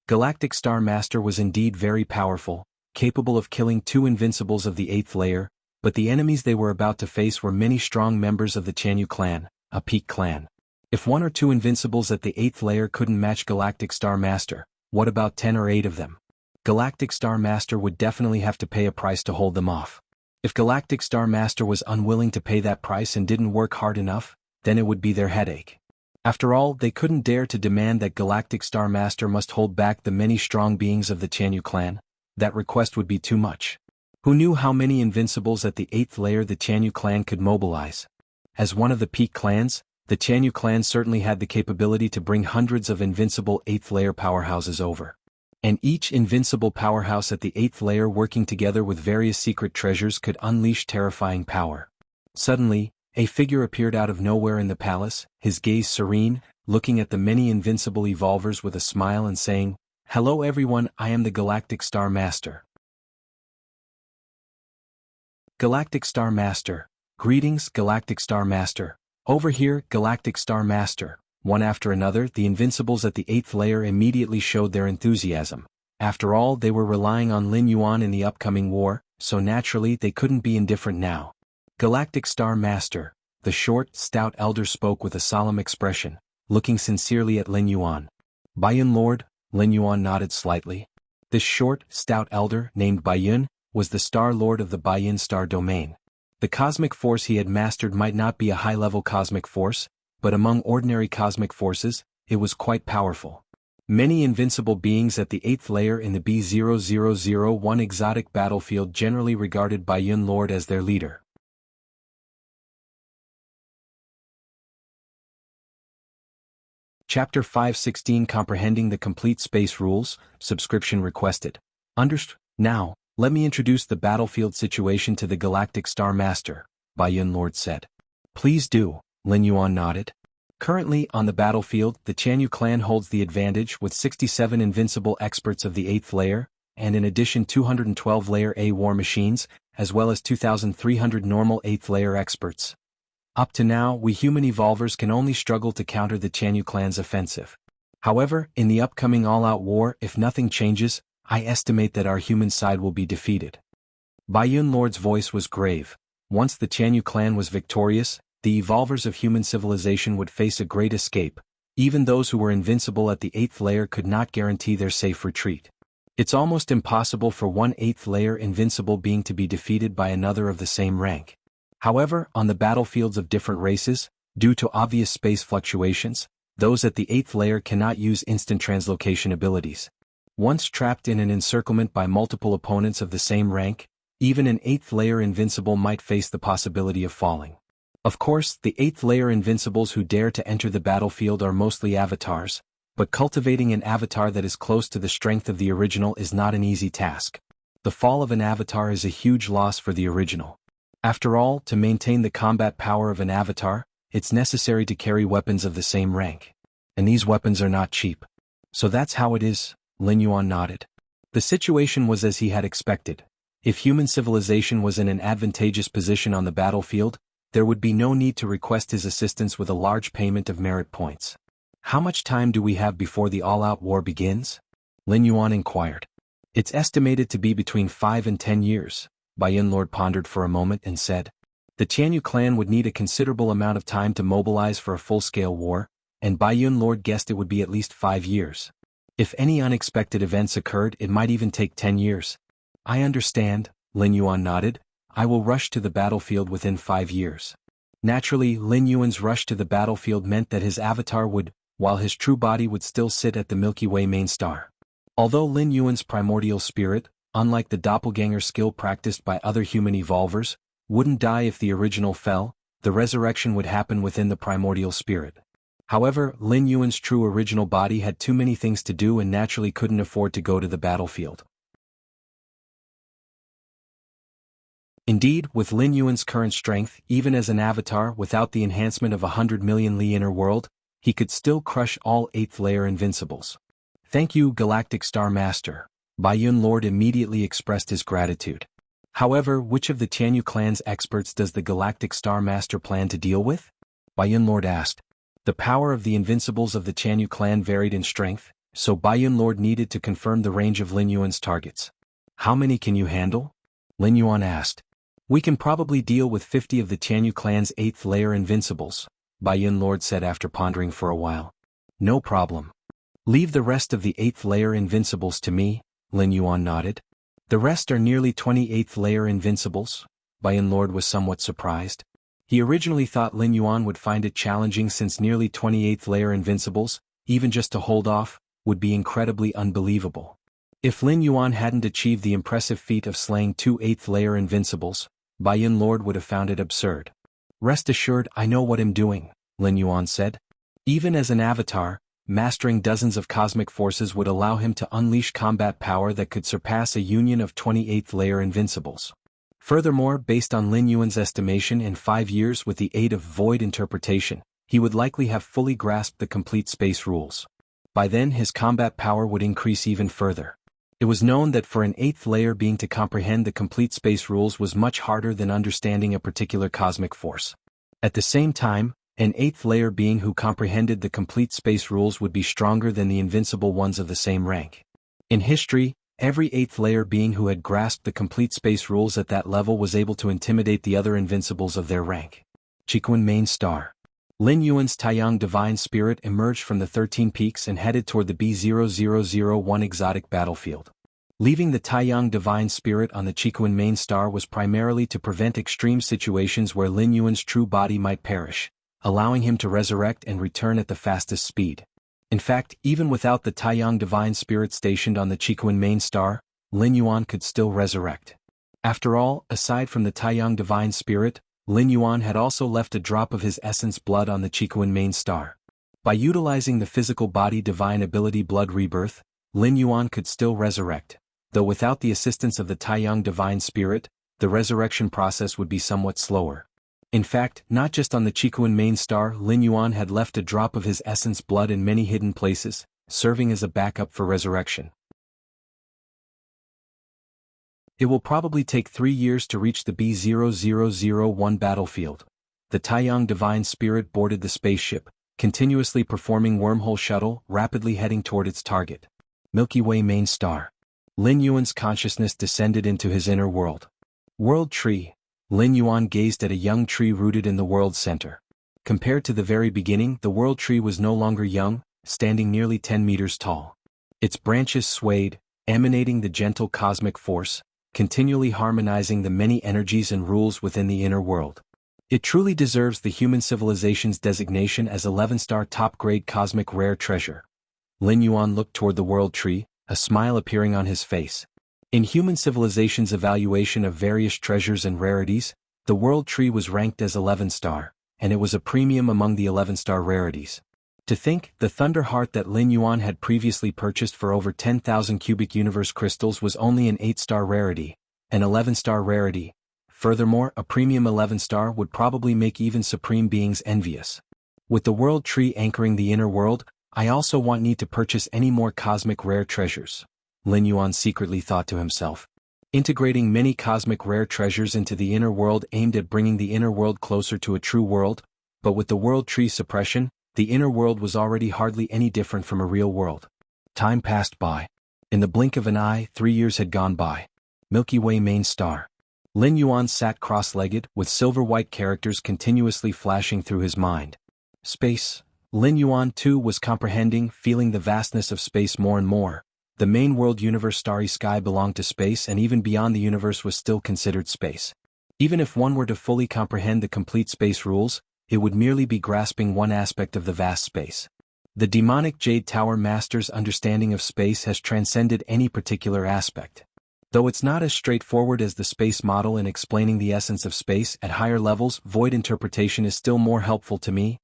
Galactic Star Master was indeed very powerful, capable of killing 2 invincibles of the 8th layer, but the enemies they were about to face were many strong members of the Chanyu clan, a peak clan. If 1 or 2 invincibles at the 8th layer couldn't match Galactic Star Master, what about 10 or 8 of them? Galactic Star Master would definitely have to pay a price to hold them off. If Galactic Star Master was unwilling to pay that price and didn't work hard enough, then it would be their headache. After all, they couldn't dare to demand that Galactic Star Master must hold back the many strong beings of the Chanyu clan. That request would be too much. Who knew how many invincibles at the 8th layer the Chanyu clan could mobilize? As one of the peak clans, the Chanyu clan certainly had the capability to bring hundreds of invincible 8th layer powerhouses over. And each invincible powerhouse at the 8th layer working together with various secret treasures could unleash terrifying power. Suddenly, a figure appeared out of nowhere in the palace, his gaze serene, looking at the many invincible evolvers with a smile and saying, "Hello everyone, I am the Galactic Star Master." Galactic Star Master. Greetings, Galactic Star Master. Over here, Galactic Star Master. One after another, the invincibles at the 8th layer immediately showed their enthusiasm. After all, they were relying on Lin Yuan in the upcoming war, so naturally they couldn't be indifferent now. Galactic Star Master. The short, stout elder spoke with a solemn expression, looking sincerely at Lin Yuan. Baiyun Lord. Lin Yuan nodded slightly. This short, stout elder, named Baiyun, was the Star Lord of the Baiyun Star Domain. The cosmic force he had mastered might not be a high-level cosmic force, but among ordinary cosmic forces, it was quite powerful. Many invincible beings at the 8th layer in the B0001 exotic battlefield generally regarded Baiyun Lord as their leader. Chapter 516 Comprehending the Complete Space Rules, Subscription Requested. Now, let me introduce the battlefield situation to the Galactic Star Master, Baiyun Lord said. Please do, Lin Yuan nodded. Currently, on the battlefield, the Chanyu clan holds the advantage with 67 invincible experts of the 8th layer, and in addition 212 layer A war machines, as well as 2,300 normal 8th layer experts. Up to now, we human evolvers can only struggle to counter the Chanyu clan's offensive. However, in the upcoming all-out war, if nothing changes, I estimate that our human side will be defeated. Baiyun Lord's voice was grave. Once the Chanyu clan was victorious, the evolvers of human civilization would face a great escape. Even those who were invincible at the 8th layer could not guarantee their safe retreat. It's almost impossible for one 8th layer invincible being to be defeated by another of the same rank. However, on the battlefields of different races, due to obvious space fluctuations, those at the 8th layer cannot use instant translocation abilities. Once trapped in an encirclement by multiple opponents of the same rank, even an 8th layer invincible might face the possibility of falling. Of course, the 8th layer invincibles who dare to enter the battlefield are mostly avatars, but cultivating an avatar that is close to the strength of the original is not an easy task. The fall of an avatar is a huge loss for the original. After all, to maintain the combat power of an avatar, it's necessary to carry weapons of the same rank. And these weapons are not cheap. So that's how it is, Lin Yuan nodded. The situation was as he had expected. If human civilization was in an advantageous position on the battlefield, there would be no need to request his assistance with a large payment of merit points. How much time do we have before the all-out war begins? Lin Yuan inquired. It's estimated to be between 5 and 10 years. Baiyun Lord pondered for a moment and said. The Chanyu clan would need a considerable amount of time to mobilize for a full-scale war, and Baiyun Lord guessed it would be at least 5 years. If any unexpected events occurred, it might even take 10 years. I understand, Lin Yuan nodded. I will rush to the battlefield within 5 years. Naturally, Lin Yuan's rush to the battlefield meant that his avatar would, while his true body would still sit at the Milky Way main star. Although Lin Yuan's primordial spirit, unlike the doppelganger skill practiced by other human evolvers, wouldn't die if the original fell, the resurrection would happen within the primordial spirit. However, Lin Yuan's true original body had too many things to do and naturally couldn't afford to go to the battlefield. Indeed, with Lin Yuan's current strength, even as an avatar without the enhancement of 100 million Li inner world, he could still crush all 8th layer invincibles. Thank you, Galactic Star Master. Baiyun Lord immediately expressed his gratitude. However, which of the Tianyu clan's experts does the Galactic Star Master plan to deal with? Baiyun Lord asked. The power of the invincibles of the Tianyu clan varied in strength, so Baiyun Lord needed to confirm the range of Lin Yuan's targets. How many can you handle? Lin Yuan asked. We can probably deal with 50 of the Tianyu clan's 8th layer invincibles, Baiyun Lord said after pondering for a while. No problem. Leave the rest of the 8th layer invincibles to me, Lin Yuan nodded. The rest are nearly 28th layer invincibles? Baiyun Lord was somewhat surprised. He originally thought Lin Yuan would find it challenging since nearly 28th layer invincibles, even just to hold off, would be incredibly unbelievable. If Lin Yuan hadn't achieved the impressive feat of slaying 2 8th layer invincibles, Baiyun Lord would have found it absurd. Rest assured, I know what I'm doing, Lin Yuan said. Even as an avatar, mastering dozens of cosmic forces would allow him to unleash combat power that could surpass a union of 28th layer invincibles. Furthermore, based on Lin Yuan's estimation, in 5 years with the aid of void interpretation, he would likely have fully grasped the complete space rules. By then his combat power would increase even further. It was known that for an 8th layer being to comprehend the complete space rules was much harder than understanding a particular cosmic force. At the same time, an 8th layer being who comprehended the complete space rules would be stronger than the invincible ones of the same rank. In history, every 8th layer being who had grasped the complete space rules at that level was able to intimidate the other invincibles of their rank. Chiquan Main Star. Lin Yuan's Taiyang Divine Spirit emerged from the 13 peaks and headed toward the B0001 exotic battlefield. Leaving the Taiyang Divine Spirit on the Chiquan Main Star was primarily to prevent extreme situations where Lin Yuan's true body might perish, allowing him to resurrect and return at the fastest speed. In fact, even without the Taiyang Divine Spirit stationed on the Chiquan Main Star, Lin Yuan could still resurrect. After all, aside from the Taiyang Divine Spirit, Lin Yuan had also left a drop of his essence blood on the Chiquan Main Star. By utilizing the physical body divine ability Blood Rebirth, Lin Yuan could still resurrect, though without the assistance of the Taiyang Divine Spirit, the resurrection process would be somewhat slower. In fact, not just on the Chiquan Main Star, Lin Yuan had left a drop of his essence blood in many hidden places, serving as a backup for resurrection. It will probably take 3 years to reach the B0001 battlefield. The Taiyang Divine Spirit boarded the spaceship, continuously performing wormhole shuttle, rapidly heading toward its target. Milky Way Main Star. Lin Yuan's consciousness descended into his inner world. World Tree. Lin Yuan gazed at a young tree rooted in the world center. Compared to the very beginning, the world tree was no longer young, standing nearly 10 meters tall. Its branches swayed, emanating the gentle cosmic force, continually harmonizing the many energies and rules within the inner world. It truly deserves the human civilization's designation as 11-star top-grade cosmic rare treasure. Lin Yuan looked toward the world tree, a smile appearing on his face. In human civilization's evaluation of various treasures and rarities, the world tree was ranked as 11-star, and it was a premium among the 11-star rarities. To think, the Thunder Heart that Lin Yuan had previously purchased for over 10,000 cubic universe crystals was only an 8-star rarity, an 11-star rarity. Furthermore, a premium 11-star would probably make even supreme beings envious. With the world tree anchoring the inner world, I also won't need to purchase any more cosmic rare treasures, Lin Yuan secretly thought to himself. Integrating many cosmic rare treasures into the inner world aimed at bringing the inner world closer to a true world, but with the world tree suppression, the inner world was already hardly any different from a real world. Time passed by. In the blink of an eye, 3 years had gone by. Milky Way Main Star. Lin Yuan sat cross-legged, with silver-white characters continuously flashing through his mind. Space. Lin Yuan too was comprehending, feeling the vastness of space more and more, The main world universe starry sky belonged to space, and even beyond the universe was still considered space. Even if one were to fully comprehend the complete space rules, it would merely be grasping one aspect of the vast space. The demonic Jade Tower Master's understanding of space has transcended any particular aspect. Though it's not as straightforward as the space model in explaining the essence of space at higher levels, void interpretation is still more helpful to me.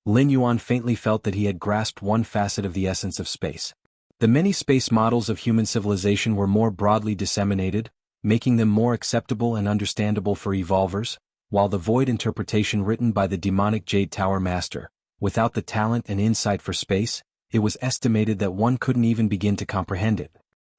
Lin Yuan faintly felt that he had grasped one facet of the essence of space. The many space models of human civilization were more broadly disseminated, making them more acceptable and understandable for evolvers, while the void interpretation written by the demonic Jade Tower Master, without the talent and insight for space, it was estimated that one couldn't even begin to comprehend it.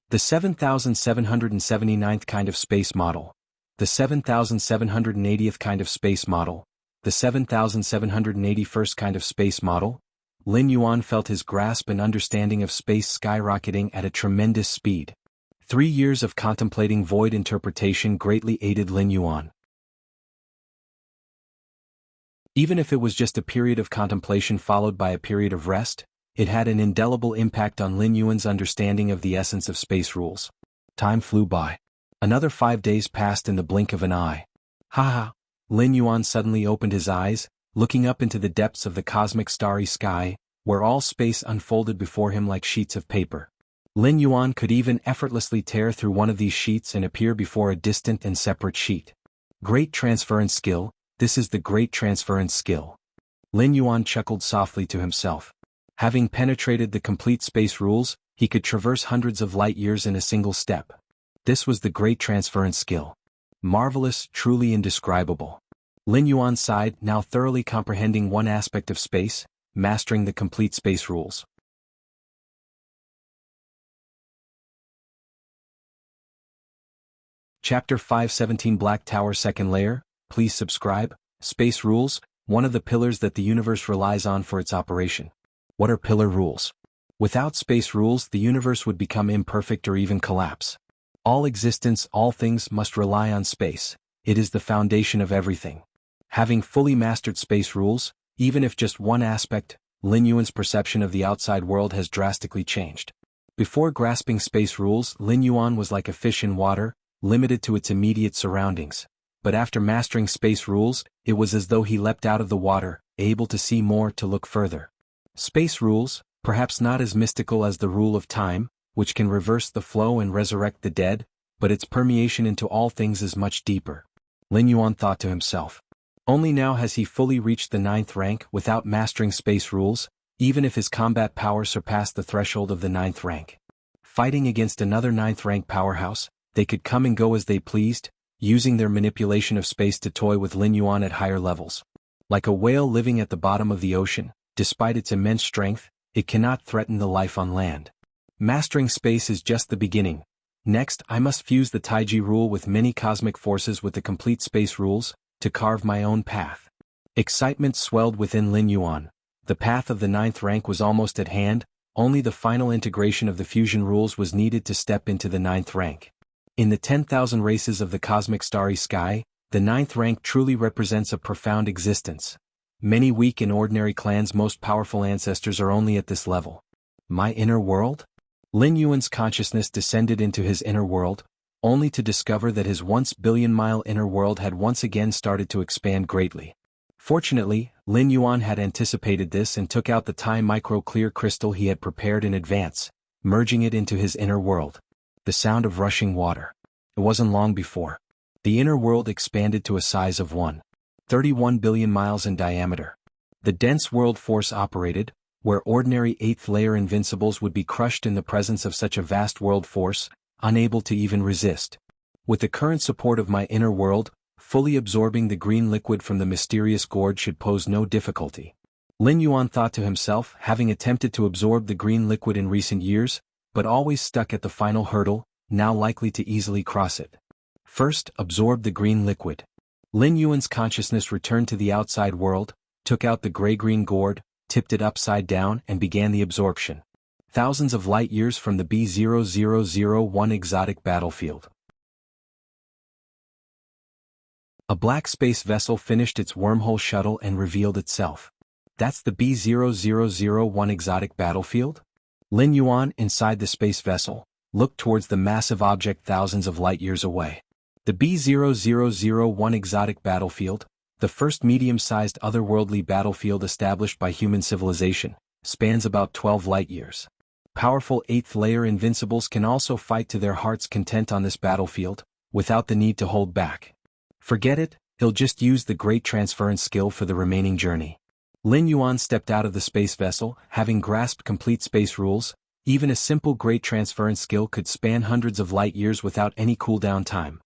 The 7779th kind of space model, the 7780th kind of space model, the 7781st kind of space model. Lin Yuan felt his grasp and understanding of space skyrocketing at a tremendous speed. 3 years of contemplating void interpretation greatly aided Lin Yuan. Even if it was just a period of contemplation followed by a period of rest, it had an indelible impact on Lin Yuan's understanding of the essence of space rules. Time flew by. Another 5 days passed in the blink of an eye. Ha! Lin Yuan suddenly opened his eyes, looking up into the depths of the cosmic starry sky, where all space unfolded before him like sheets of paper. Lin Yuan could even effortlessly tear through one of these sheets and appear before a distant and separate sheet. Great transference skill, this is the great transference skill. Lin Yuan chuckled softly to himself. Having penetrated the complete space rules, he could traverse hundreds of light years in a single step. This was the great transference skill. Marvelous, truly indescribable. Lin Yuan sighed, now thoroughly comprehending one aspect of space, mastering the complete space rules. Chapter 517 Black Tower Second Layer. Please subscribe. Space rules, one of the pillars that the universe relies on for its operation. What are pillar rules? Without space rules, the universe would become imperfect or even collapse. All existence, all things must rely on space. It is the foundation of everything. Having fully mastered space rules, even if just one aspect, Lin Yuan's perception of the outside world has drastically changed. Before grasping space rules, Lin Yuan was like a fish in water, limited to its immediate surroundings. But after mastering space rules, it was as though he leapt out of the water, able to see more, to look further. Space rules, perhaps not as mystical as the rule of time, which can reverse the flow and resurrect the dead, but its permeation into all things is much deeper. Lin Yuan thought to himself. Only now has he fully reached the 9th rank without mastering space rules, even if his combat power surpassed the threshold of the 9th rank. Fighting against another 9th rank powerhouse, they could come and go as they pleased, using their manipulation of space to toy with Lin Yuan at higher levels. Like a whale living at the bottom of the ocean, despite its immense strength, it cannot threaten the life on land. Mastering space is just the beginning. Next, I must fuse the Taiji rule with many cosmic forces with the complete space rules, to carve my own path. Excitement swelled within Lin Yuan. The path of the 9th rank was almost at hand, only the final integration of the fusion rules was needed to step into the 9th rank. In the 10,000 races of the cosmic starry sky, the 9th rank truly represents a profound existence. Many weak and ordinary clans' most powerful ancestors are only at this level. My inner world? Lin Yuan's consciousness descended into his inner world, only to discover that his once billion-mile inner world had once again started to expand greatly. Fortunately, Lin Yuan had anticipated this and took out the Thai micro-clear crystal he had prepared in advance, merging it into his inner world. The sound of rushing water. It wasn't long before the inner world expanded to a size of 1.31 billion miles in diameter. The dense world force operated, where ordinary 8th layer invincibles would be crushed in the presence of such a vast world force, unable to even resist. With the current support of my inner world, fully absorbing the green liquid from the mysterious gourd should pose no difficulty. Lin Yuan thought to himself, having attempted to absorb the green liquid in recent years, but always stuck at the final hurdle, now likely to easily cross it. First, absorb the green liquid. Lin Yuan's consciousness returned to the outside world, took out the gray-green gourd, tipped it upside down and began the absorption. Thousands of light years from the B0001 exotic battlefield. A black space vessel finished its wormhole shuttle and revealed itself. That's the B0001 exotic battlefield? Lin Yuan, inside the space vessel, looked towards the massive object thousands of light-years away. The B0001 exotic battlefield, the first medium-sized otherworldly battlefield established by human civilization, spans about 12 light-years. Powerful 8th layer invincibles can also fight to their heart's content on this battlefield, without the need to hold back. Forget it, he'll just use the great transference skill for the remaining journey. Lin Yuan stepped out of the space vessel, having grasped complete space rules. Even a simple great transference skill could span hundreds of light-years without any cooldown time.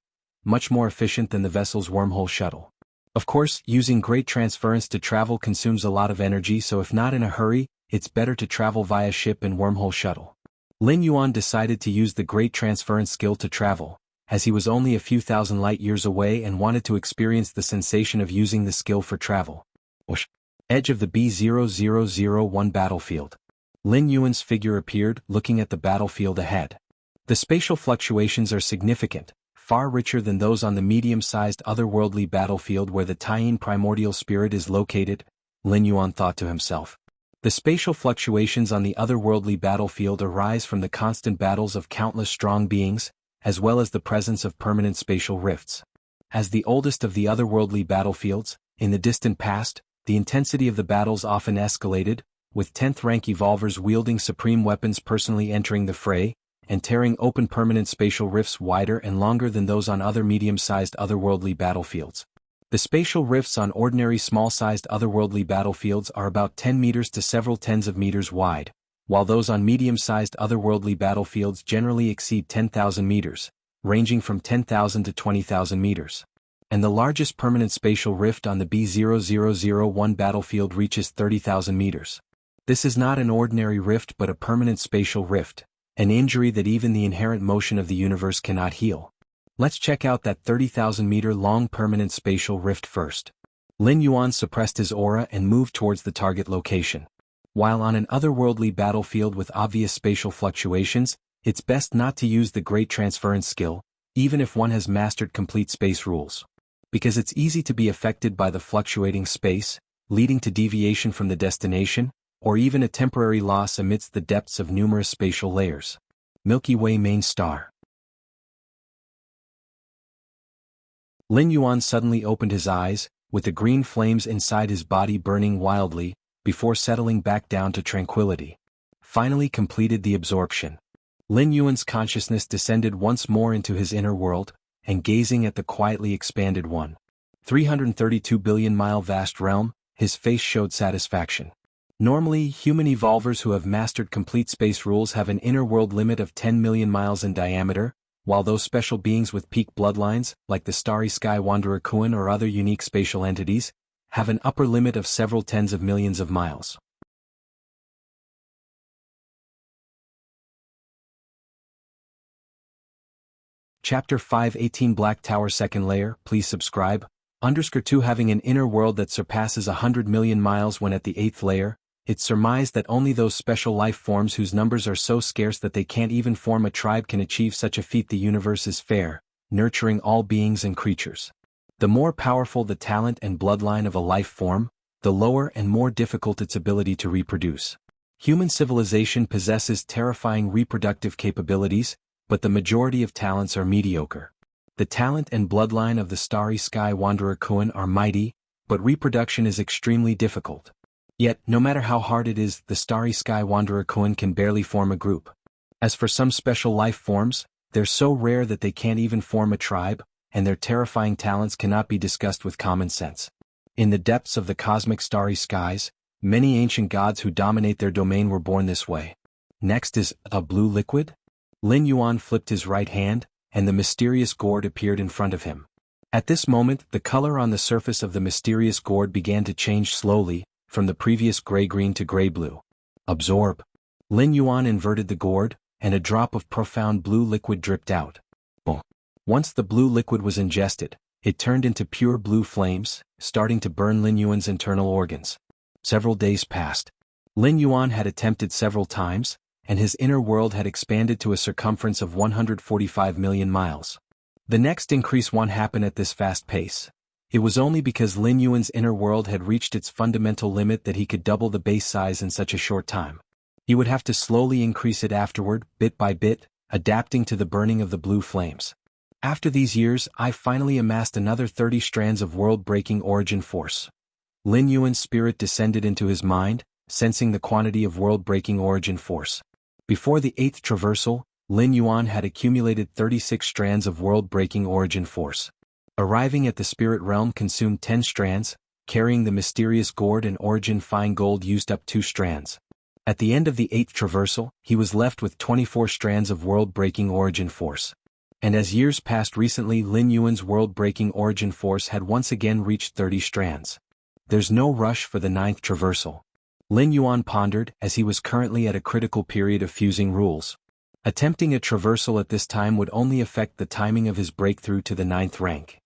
Much more efficient than the vessel's wormhole shuttle. Of course, using great transference to travel consumes a lot of energy, so if not in a hurry, it's better to travel via ship and wormhole shuttle. Lin Yuan decided to use the great transference skill to travel, as he was only a few thousand light-years away and wanted to experience the sensation of using the skill for travel. Edge of the B0001 battlefield. Lin Yuan's figure appeared, looking at the battlefield ahead. The spatial fluctuations are significant, far richer than those on the medium-sized otherworldly battlefield where the Taiyin primordial spirit is located, Lin Yuan thought to himself. The spatial fluctuations on the otherworldly battlefield arise from the constant battles of countless strong beings, as well as the presence of permanent spatial rifts. As the oldest of the otherworldly battlefields, in the distant past, the intensity of the battles often escalated, with 10th rank evolvers wielding supreme weapons personally entering the fray, and tearing open permanent spatial rifts wider and longer than those on other medium-sized otherworldly battlefields. The spatial rifts on ordinary small-sized otherworldly battlefields are about 10 meters to several tens of meters wide, while those on medium-sized otherworldly battlefields generally exceed 10,000 meters, ranging from 10,000 to 20,000 meters. And the largest permanent spatial rift on the B0001 battlefield reaches 30,000 meters. This is not an ordinary rift but a permanent spatial rift, an injury that even the inherent motion of the universe cannot heal. Let's check out that 30,000-meter-long permanent spatial rift first. Lin Yuan suppressed his aura and moved towards the target location. While on an otherworldly battlefield with obvious spatial fluctuations, it's best not to use the great transference skill, even if one has mastered complete space rules. Because it's easy to be affected by the fluctuating space, leading to deviation from the destination, or even a temporary loss amidst the depths of numerous spatial layers. Milky Way main star. Lin Yuan suddenly opened his eyes, with the green flames inside his body burning wildly, before settling back down to tranquility. Finally completed the absorption. Lin Yuan's consciousness descended once more into his inner world, and gazing at the quietly expanded 332 billion mile vast realm, his face showed satisfaction. Normally, human evolvers who have mastered complete space rules have an inner world limit of 10 million miles in diameter, while those special beings with peak bloodlines, like the Starry Sky Wanderer Kuan or other unique spatial entities, have an upper limit of several tens of millions of miles. Chapter 518 Black Tower Second Layer, please subscribe. _2 Having an inner world that surpasses 100 million miles when at the 8th layer, it's surmised that only those special life forms whose numbers are so scarce that they can't even form a tribe can achieve such a feat. The universe is fair, nurturing all beings and creatures. The more powerful the talent and bloodline of a life form, the lower and more difficult its ability to reproduce. Human civilization possesses terrifying reproductive capabilities, but the majority of talents are mediocre. The talent and bloodline of the Starry Sky Wanderer Kuan are mighty, but reproduction is extremely difficult. Yet, no matter how hard it is, the Starry Sky Wanderer Kuan can barely form a group. As for some special life forms, they're so rare that they can't even form a tribe, and their terrifying talents cannot be discussed with common sense. In the depths of the cosmic starry skies, many ancient gods who dominate their domain were born this way. Next is a blue liquid? Lin Yuan flipped his right hand, and the mysterious gourd appeared in front of him. At this moment, the color on the surface of the mysterious gourd began to change slowly, from the previous gray-green to gray-blue. Absorb. Lin Yuan inverted the gourd, and a drop of profound blue liquid dripped out. Once the blue liquid was ingested, it turned into pure blue flames, starting to burn Lin Yuan's internal organs. Several days passed. Lin Yuan had attempted several times, and his inner world had expanded to a circumference of 145 million miles. The next increase won't happen at this fast pace. It was only because Lin Yuan's inner world had reached its fundamental limit that he could double the base size in such a short time. He would have to slowly increase it afterward, bit by bit, adapting to the burning of the blue flames. After these years, I finally amassed another 30 strands of world-breaking origin force. Lin Yuan's spirit descended into his mind, sensing the quantity of world-breaking origin force. Before the 8th traversal, Lin Yuan had accumulated 36 strands of world-breaking origin force. Arriving at the spirit realm consumed 10 strands, carrying the mysterious gourd and origin fine gold used up 2 strands. At the end of the 8th traversal, he was left with 24 strands of world-breaking origin force. And as years passed recently, Lin Yuan's world-breaking origin force had once again reached 30 strands. There's no rush for the 9th traversal. Lin Yuan pondered, as he was currently at a critical period of fusing rules. Attempting a traversal at this time would only affect the timing of his breakthrough to the 9th rank.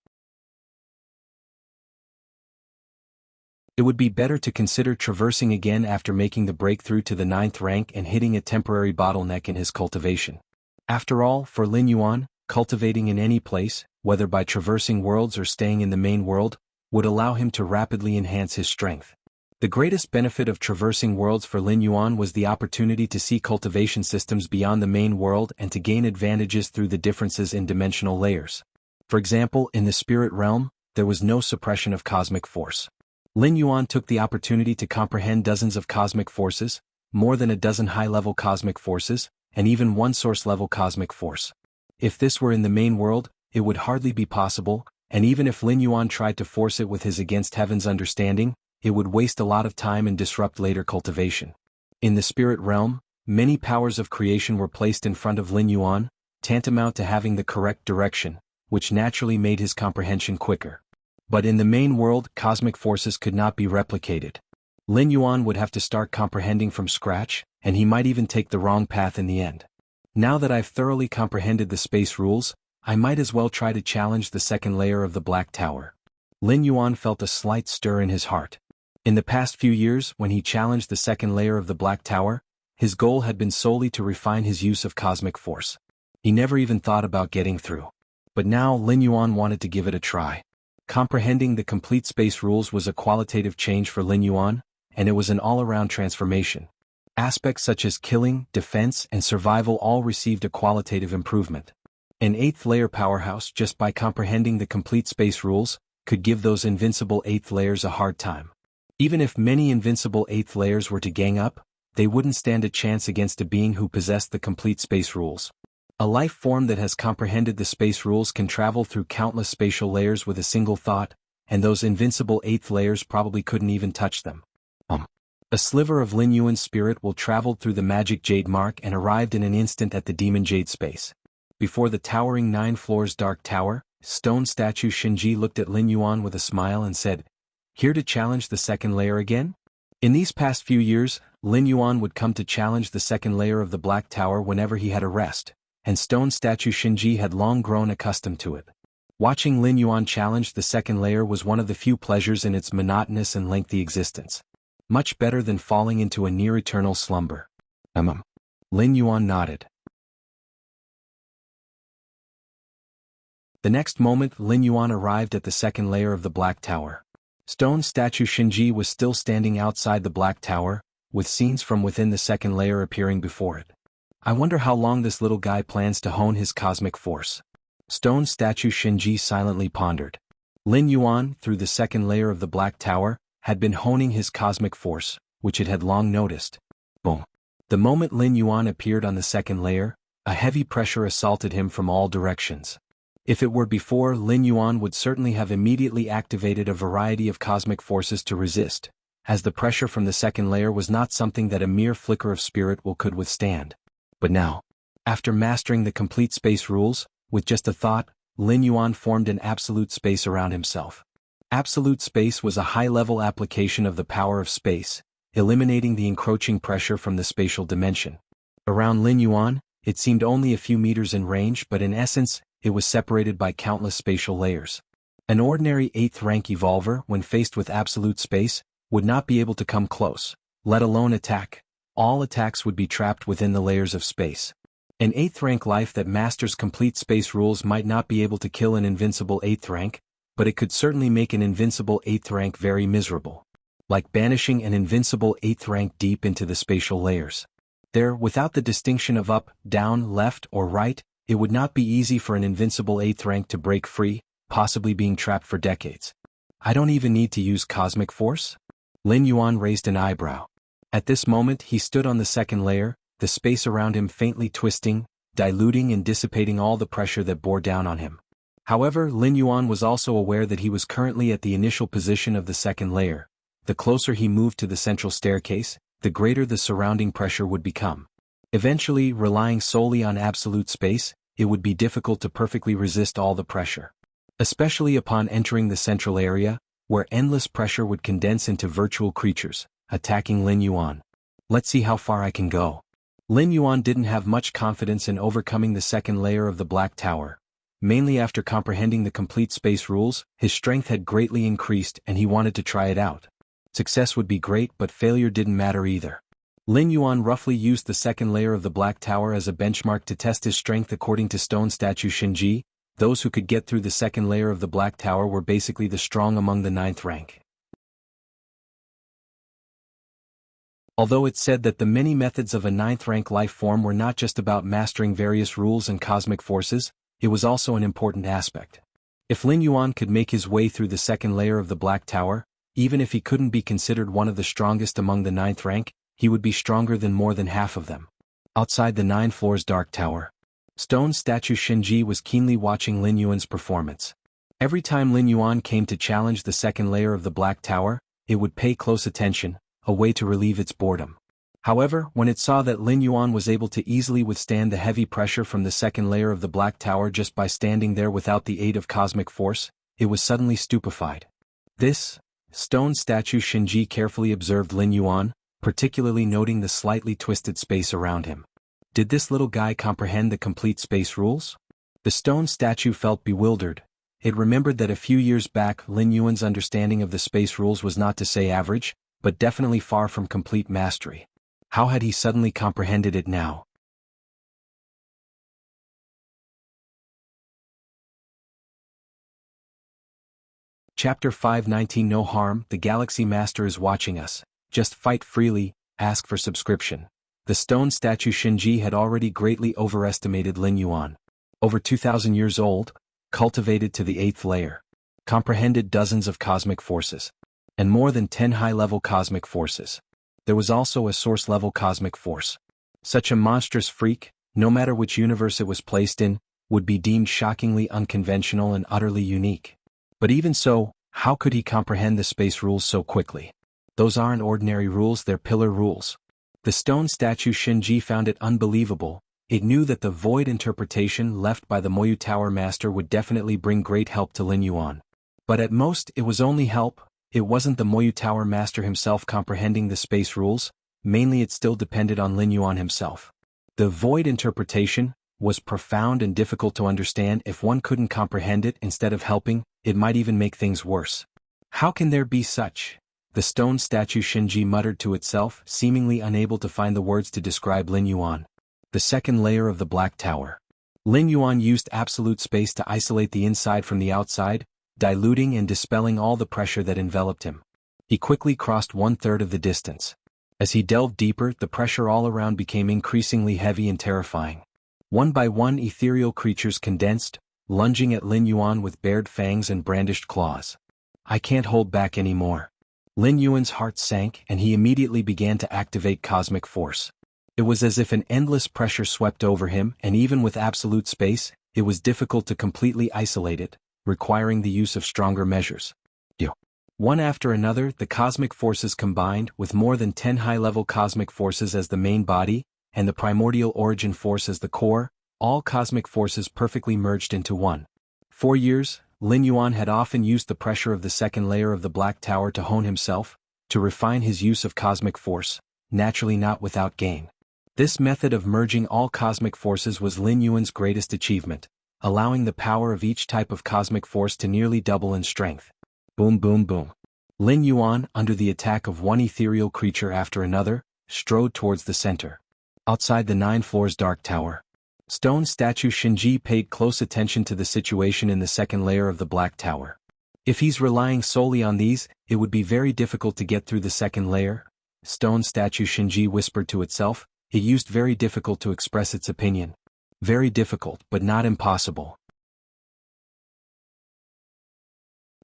It would be better to consider traversing again after making the breakthrough to the 9th rank and hitting a temporary bottleneck in his cultivation. After all, for Lin Yuan, cultivating in any place, whether by traversing worlds or staying in the main world, would allow him to rapidly enhance his strength. The greatest benefit of traversing worlds for Lin Yuan was the opportunity to see cultivation systems beyond the main world and to gain advantages through the differences in dimensional layers. For example, in the spirit realm, there was no suppression of cosmic force. Lin Yuan took the opportunity to comprehend dozens of cosmic forces, more than a dozen high-level cosmic forces, and even one source-level cosmic force. If this were in the main world, it would hardly be possible, and even if Lin Yuan tried to force it with his against heaven's understanding, it would waste a lot of time and disrupt later cultivation. In the spirit realm, many powers of creation were placed in front of Lin Yuan, tantamount to having the correct direction, which naturally made his comprehension quicker. But in the main world, cosmic forces could not be replicated. Lin Yuan would have to start comprehending from scratch, and he might even take the wrong path in the end. Now that I've thoroughly comprehended the space rules, I might as well try to challenge the 2nd layer of the Black Tower. Lin Yuan felt a slight stir in his heart. In the past few years, when he challenged the 2nd layer of the Black Tower, his goal had been solely to refine his use of cosmic force. He never even thought about getting through. But now Lin Yuan wanted to give it a try. Comprehending the complete space rules was a qualitative change for Lin Yuan, and it was an all-around transformation. Aspects such as killing, defense, and survival all received a qualitative improvement. An 8th layer powerhouse, just by comprehending the complete space rules, could give those invincible 8th layers a hard time. Even if many invincible 8th layers were to gang up, they wouldn't stand a chance against a being who possessed the complete space rules. A life form that has comprehended the space rules can travel through countless spatial layers with a single thought, and those invincible 8th layers probably couldn't even touch them. A sliver of Lin Yuan's spirit will traveled through the magic jade mark and arrived in an instant at the demon jade space. Before the towering 9 floors dark tower, stone statue Shinji looked at Lin Yuan with a smile and said, "Here to challenge the 2nd layer again?" In these past few years, Lin Yuan would come to challenge the 2nd layer of the Black Tower whenever he had a rest, and stone statue Shinji had long grown accustomed to it. Watching Lin Yuan challenge the 2nd layer was one of the few pleasures in its monotonous and lengthy existence. Much better than falling into a near-eternal slumber. Lin Yuan nodded. The next moment, Lin Yuan arrived at the 2nd layer of the Black Tower. Stone statue Shinji was still standing outside the Black Tower, with scenes from within the 2nd layer appearing before it. I wonder how long this little guy plans to hone his cosmic force. Stone statue Shinji silently pondered. Lin Yuan, through the 2nd layer of the Black Tower, had been honing his cosmic force, which it had long noticed. Boom. The moment Lin Yuan appeared on the 2nd layer, a heavy pressure assaulted him from all directions. If it were before, Lin Yuan would certainly have immediately activated a variety of cosmic forces to resist, as the pressure from the 2nd layer was not something that a mere flicker of spirit will could withstand. But now, after mastering the complete space rules, with just a thought, Lin Yuan formed an absolute space around himself. Absolute space was a high-level application of the power of space, eliminating the encroaching pressure from the spatial dimension. Around Lin Yuan, it seemed only a few meters in range, but in essence, it was separated by countless spatial layers. An ordinary 8th rank evolver, when faced with absolute space, would not be able to come close, let alone attack. All attacks would be trapped within the layers of space. An 8th rank life that masters complete space rules might not be able to kill an invincible 8th rank, but it could certainly make an invincible 8th rank very miserable. Like banishing an invincible 8th rank deep into the spatial layers. There, without the distinction of up, down, left, or right, it would not be easy for an invincible 8th rank to break free, possibly being trapped for decades. I don't even need to use cosmic force? Lin Yuan raised an eyebrow. At this moment he stood on the second layer, the space around him faintly twisting, diluting and dissipating all the pressure that bore down on him. However, Lin Yuan was also aware that he was currently at the initial position of the second layer. The closer he moved to the central staircase, the greater the surrounding pressure would become. Eventually, relying solely on absolute space, it would be difficult to perfectly resist all the pressure. Especially upon entering the central area, where endless pressure would condense into virtual creatures, attacking Lin Yuan. Let's see how far I can go. Lin Yuan didn't have much confidence in overcoming the second layer of the Black Tower. Mainly after comprehending the complete space rules, his strength had greatly increased and he wanted to try it out. Success would be great, but failure didn't matter either. Lin Yuan roughly used the second layer of the Black Tower as a benchmark to test his strength according to stone statue Shinji. Those who could get through the second layer of the Black Tower were basically the strong among the 9th rank. Although it's said that the many methods of a 9th rank life form were not just about mastering various rules and cosmic forces, it was also an important aspect. If Lin Yuan could make his way through the second layer of the Black Tower, even if he couldn't be considered one of the strongest among the 9th rank, he would be stronger than more than half of them. Outside the 9 floors Dark Tower, stone statue Shinji was keenly watching Lin Yuan's performance. Every time Lin Yuan came to challenge the second layer of the Black Tower, it would pay close attention, a way to relieve its boredom. However, when it saw that Lin Yuan was able to easily withstand the heavy pressure from the second layer of the Black Tower just by standing there without the aid of cosmic force, it was suddenly stupefied. This stone statue Shinji carefully observed Lin Yuan, particularly noting the slightly twisted space around him. Did this little guy comprehend the complete space rules? The stone statue felt bewildered. It remembered that a few years back Lin Yuan's understanding of the space rules was not to say average, but definitely far from complete mastery. How had he suddenly comprehended it now? Chapter 519 No harm, the Galaxy Master is watching us. Just fight freely, ask for subscription. The stone statue Shinji had already greatly overestimated Lin Yuan. Over 2,000 years old, cultivated to the 8th layer, comprehended dozens of cosmic forces, and more than 10 high-level cosmic forces. There was also a source-level cosmic force. Such a monstrous freak, no matter which universe it was placed in, would be deemed shockingly unconventional and utterly unique. But even so, how could he comprehend the space rules so quickly? Those aren't ordinary rules, they're pillar rules. The stone statue Shinji found it unbelievable. It knew that the void interpretation left by the Moyu Tower Master would definitely bring great help to Lin Yuan. But at most, it was only help. It wasn't the Moyu Tower Master himself comprehending the space rules, mainly it still depended on Lin Yuan himself. The void interpretation was profound and difficult to understand. If one couldn't comprehend it instead of helping, it might even make things worse. How can there be such? The stone statue Shinji muttered to itself, seemingly unable to find the words to describe Lin Yuan. The second layer of the Black Tower. Lin Yuan used absolute space to isolate the inside from the outside, diluting and dispelling all the pressure that enveloped him. He quickly crossed 1/3 of the distance. As he delved deeper, the pressure all around became increasingly heavy and terrifying. One by one ethereal creatures condensed, lunging at Lin Yuan with bared fangs and brandished claws. I can't hold back anymore. Lin Yuan's heart sank and he immediately began to activate cosmic force. It was as if an endless pressure swept over him, and even with absolute space, it was difficult to completely isolate it, requiring the use of stronger measures. One after another, the cosmic forces combined, with more than 10 high-level cosmic forces as the main body, and the primordial origin force as the core, all cosmic forces perfectly merged into one. For years, Lin Yuan had often used the pressure of the second layer of the Black Tower to hone himself, to refine his use of cosmic force, naturally not without gain. This method of merging all cosmic forces was Lin Yuan's greatest achievement, allowing the power of each type of cosmic force to nearly double in strength. Boom boom boom. Lin Yuan, under the attack of one ethereal creature after another, strode towards the center. Outside the 9 floors Dark Tower, stone statue Shinji paid close attention to the situation in the second layer of the Black Tower. If he's relying solely on these, it would be very difficult to get through the second layer, stone statue Shinji whispered to itself, It used very difficult to express its opinion. Very difficult, but not impossible.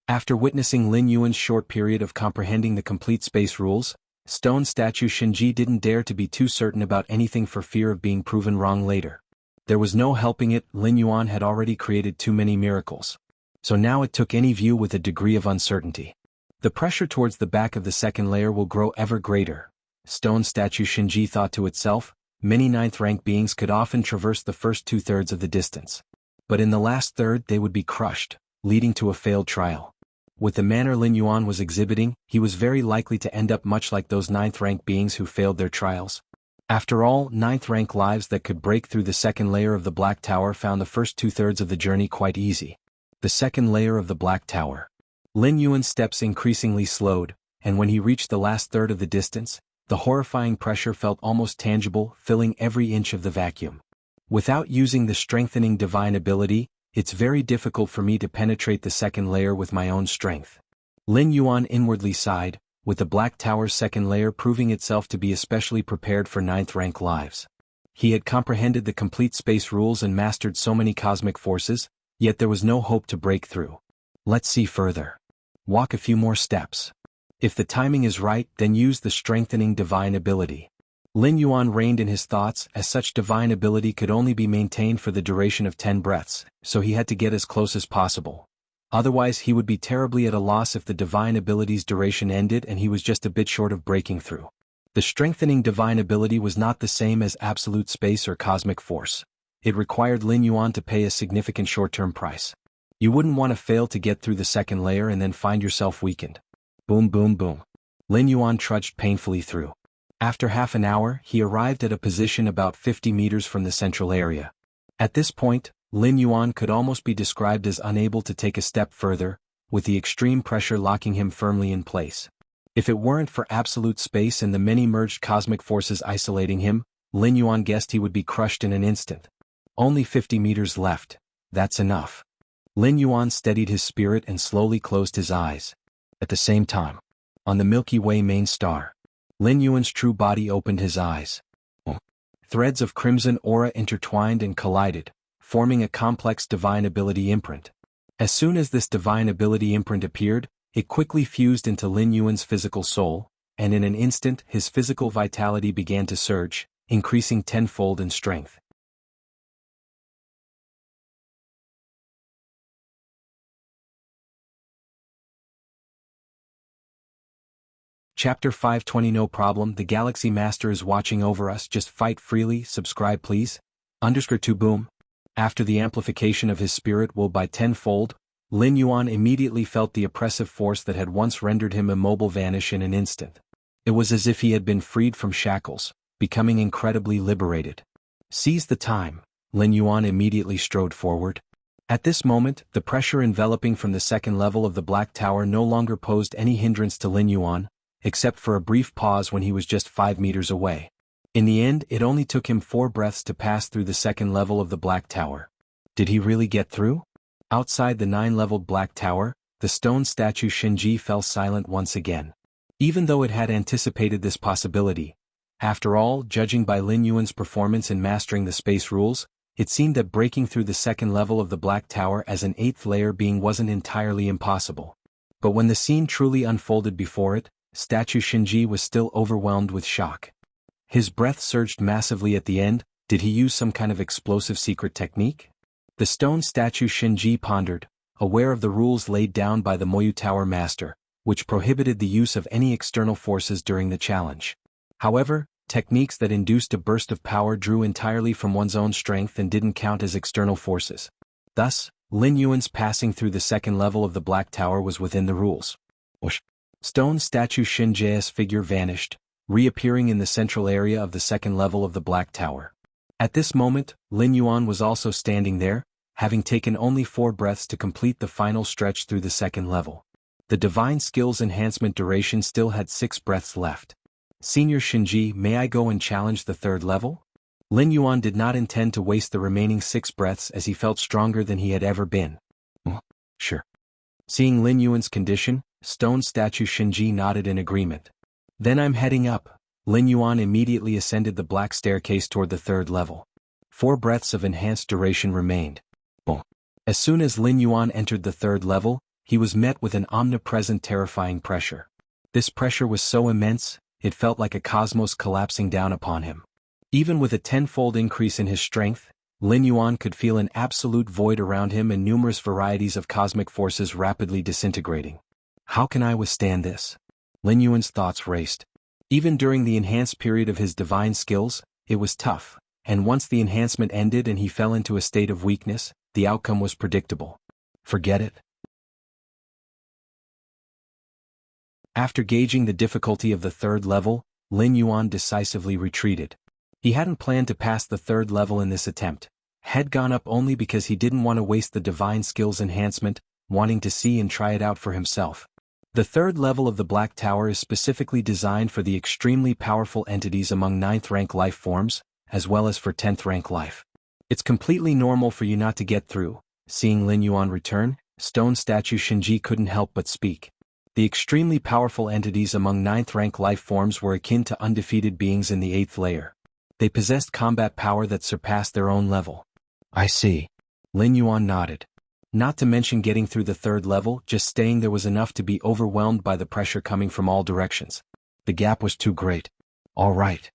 After witnessing Lin Yuan's short period of comprehending the complete space rules, stone statue Shinji didn't dare to be too certain about anything for fear of being proven wrong later. There was no helping it, Lin Yuan had already created too many miracles. So now it took any view with a degree of uncertainty. The pressure towards the back of the second layer will grow ever greater. Stone statue Shinji thought to itself, many ninth-rank beings could often traverse the first two-thirds of the distance. But in the last third they would be crushed, leading to a failed trial. With the manner Lin Yuan was exhibiting, he was very likely to end up much like those ninth-rank beings who failed their trials. After all, ninth-rank lives that could break through the second layer of the Black Tower found the first two-thirds of the journey quite easy. The second layer of the Black Tower. Lin Yuan's steps increasingly slowed, and when he reached the last third of the distance, the horrifying pressure felt almost tangible, filling every inch of the vacuum. Without using the strengthening divine ability, it's very difficult for me to penetrate the second layer with my own strength. Lin Yuan inwardly sighed, with the Black Tower's second layer proving itself to be especially prepared for ninth-rank lives. He had comprehended the complete space rules and mastered so many cosmic forces, yet there was no hope to break through. Let's see further. Walk a few more steps. If the timing is right, then use the strengthening divine ability. Lin Yuan reined in his thoughts, as such divine ability could only be maintained for the duration of 10 breaths, so he had to get as close as possible. Otherwise he would be terribly at a loss if the divine ability's duration ended and he was just a bit short of breaking through. The strengthening divine ability was not the same as absolute space or cosmic force. It required Lin Yuan to pay a significant short-term price. You wouldn't want to fail to get through the second layer and then find yourself weakened. Boom boom boom. Lin Yuan trudged painfully through. After half an hour, he arrived at a position about 50 meters from the central area. At this point, Lin Yuan could almost be described as unable to take a step further, with the extreme pressure locking him firmly in place. If it weren't for absolute space and the many merged cosmic forces isolating him, Lin Yuan guessed he would be crushed in an instant. Only 50 meters left. That's enough. Lin Yuan steadied his spirit and slowly closed his eyes. At the same time, on the Milky Way main star, Lin Yuan's true body opened his eyes. Threads of crimson aura intertwined and collided, forming a complex divine ability imprint. As soon as this divine ability imprint appeared, it quickly fused into Lin Yuan's physical soul, and in an instant his physical vitality began to surge, increasing tenfold in strength. Chapter 520 No problem, the Galaxy Master is watching over us, just fight freely, subscribe please. _2 boom. After the amplification of his spirit will by tenfold, Lin Yuan immediately felt the oppressive force that had once rendered him immobile vanish in an instant. It was as if he had been freed from shackles, becoming incredibly liberated. Seize the time, Lin Yuan immediately strode forward. At this moment, the pressure enveloping from the second level of the Black Tower no longer posed any hindrance to Lin Yuan, except for a brief pause when he was just 5 meters away. In the end, it only took him 4 breaths to pass through the second level of the Black Tower. Did he really get through? Outside the 9-leveled Black Tower, the stone statue Shinji fell silent once again. Even though it had anticipated this possibility, after all, judging by Lin Yuan's performance in mastering the space rules, it seemed that breaking through the second level of the Black Tower as an 8th layer being wasn't entirely impossible. But when the scene truly unfolded before it, statue Shinji was still overwhelmed with shock. His breath surged massively at the end. Did he use some kind of explosive secret technique? The stone statue Shinji pondered, aware of the rules laid down by the Moyu Tower Master, which prohibited the use of any external forces during the challenge. However, techniques that induced a burst of power drew entirely from one's own strength and didn't count as external forces. Thus, Lin Yuan's passing through the second level of the Black Tower was within the rules. Whoosh. Stone statue Shinji's figure vanished, reappearing in the central area of the second level of the Black Tower. At this moment, Lin Yuan was also standing there, having taken only 4 breaths to complete the final stretch through the second level. The Divine Skills Enhancement duration still had 6 breaths left. Senior Shinji, may I go and challenge the 3rd level? Lin Yuan did not intend to waste the remaining 6 breaths as he felt stronger than he had ever been. Sure. Seeing Lin Yuan's condition, stone statue Shinji nodded in agreement. Then I'm heading up, Lin Yuan immediately ascended the black staircase toward the third level. 4 breaths of enhanced duration remained. Boom. As soon as Lin Yuan entered the third level, he was met with an omnipresent terrifying pressure. This pressure was so immense, it felt like a cosmos collapsing down upon him. Even with a 10-fold increase in his strength, Lin Yuan could feel an absolute void around him and numerous varieties of cosmic forces rapidly disintegrating. How can I withstand this? Lin Yuan's thoughts raced. Even during the enhanced period of his divine skills, it was tough, and once the enhancement ended and he fell into a state of weakness, the outcome was predictable. Forget it. After gauging the difficulty of the third level, Lin Yuan decisively retreated. He hadn't planned to pass the third level in this attempt. Had gone up only because he didn't want to waste the divine skills enhancement, wanting to see and try it out for himself. The third level of the Black Tower is specifically designed for the extremely powerful entities among 9th rank life forms, as well as for 10th rank life. It's completely normal for you not to get through. Seeing Lin Yuan return, stone statue Shinji couldn't help but speak. The extremely powerful entities among 9th rank life forms were akin to undefeated beings in the 8th layer. They possessed combat power that surpassed their own level. I see. Lin Yuan nodded. Not to mention getting through the third level, just staying there was enough to be overwhelmed by the pressure coming from all directions. The gap was too great. All right.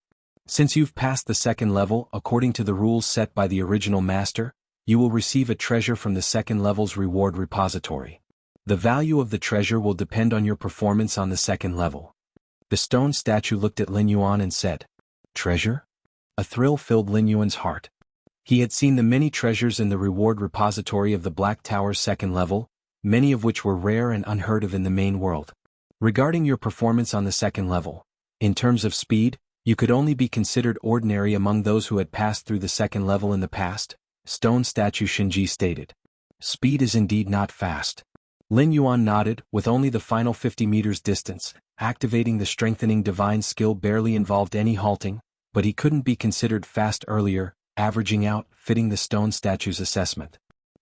Since you've passed the second level, according to the rules set by the original master, you will receive a treasure from the second level's reward repository. The value of the treasure will depend on your performance on the second level. The stone statue looked at Lin Yuan and said, "Treasure?" A thrill filled Lin Yuan's heart. He had seen the many treasures in the reward repository of the Black Tower's second level, many of which were rare and unheard of in the main world. Regarding your performance on the second level, in terms of speed, you could only be considered ordinary among those who had passed through the second level in the past, stone statue Shinji stated. Speed is indeed not fast. Lin Yuan nodded. With only the final 50 meters distance, activating the strengthening divine skill barely involved any halting, but he couldn't be considered fast earlier, averaging out, fitting the stone statue's assessment.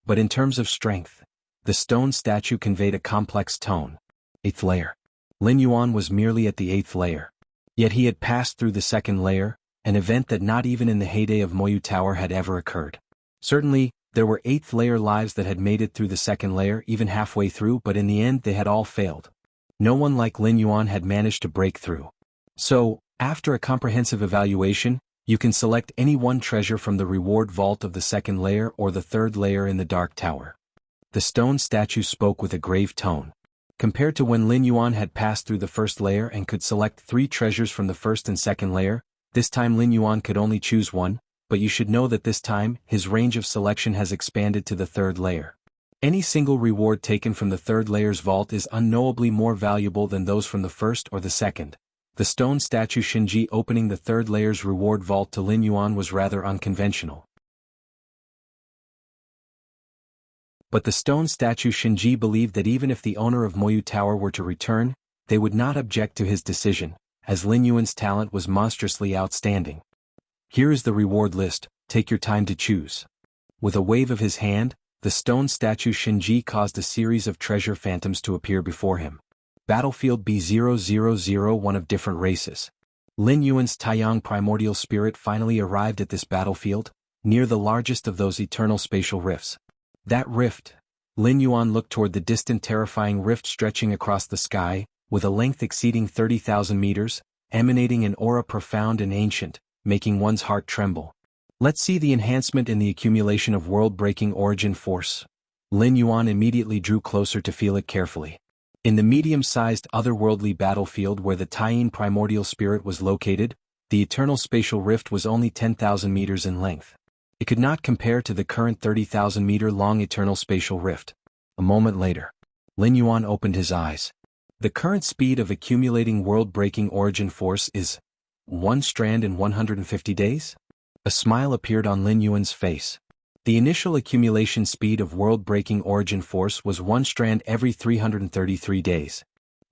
But in terms of strength, the stone statue conveyed a complex tone. 8th layer. Lin Yuan was merely at the 8th layer. Yet he had passed through the second layer, an event that not even in the heyday of Moyu Tower had ever occurred. Certainly, there were 8th layer lives that had made it through the second layer even halfway through, but in the end they had all failed. No one like Lin Yuan had managed to break through. So, after a comprehensive evaluation, you can select any one treasure from the reward vault of the second layer or the third layer in the Dark Tower. The stone statue spoke with a grave tone. Compared to when Lin Yuan had passed through the first layer and could select 3 treasures from the first and second layer, this time Lin Yuan could only choose one, but you should know that this time, his range of selection has expanded to the third layer. Any single reward taken from the third layer's vault is unknowably more valuable than those from the first or the second. The stone statue Shinji opening the third layer's reward vault to Lin Yuan was rather unconventional. But the stone statue Shinji believed that even if the owner of Moyu Tower were to return, they would not object to his decision, as Lin Yuan's talent was monstrously outstanding. Here is the reward list, take your time to choose. With a wave of his hand, the stone statue Shinji caused a series of treasure phantoms to appear before him. Battlefield B0001 of different races. Lin Yuan's Taiyang primordial spirit finally arrived at this battlefield, near the largest of those eternal spatial rifts. That rift. Lin Yuan looked toward the distant terrifying rift stretching across the sky, with a length exceeding 30,000 meters, emanating an aura profound and ancient, making one's heart tremble. Let's see the enhancement in the accumulation of world-breaking origin force. Lin Yuan immediately drew closer to feel it carefully. In the medium-sized otherworldly battlefield where the Taiyang primordial spirit was located, the eternal spatial rift was only 10,000 meters in length. It could not compare to the current 30,000-meter-long eternal spatial rift. A moment later, Lin Yuan opened his eyes. The current speed of accumulating world-breaking origin force is 1 strand in 150 days? A smile appeared on Lin Yuan's face. The initial accumulation speed of world-breaking origin force was 1 strand every 333 days.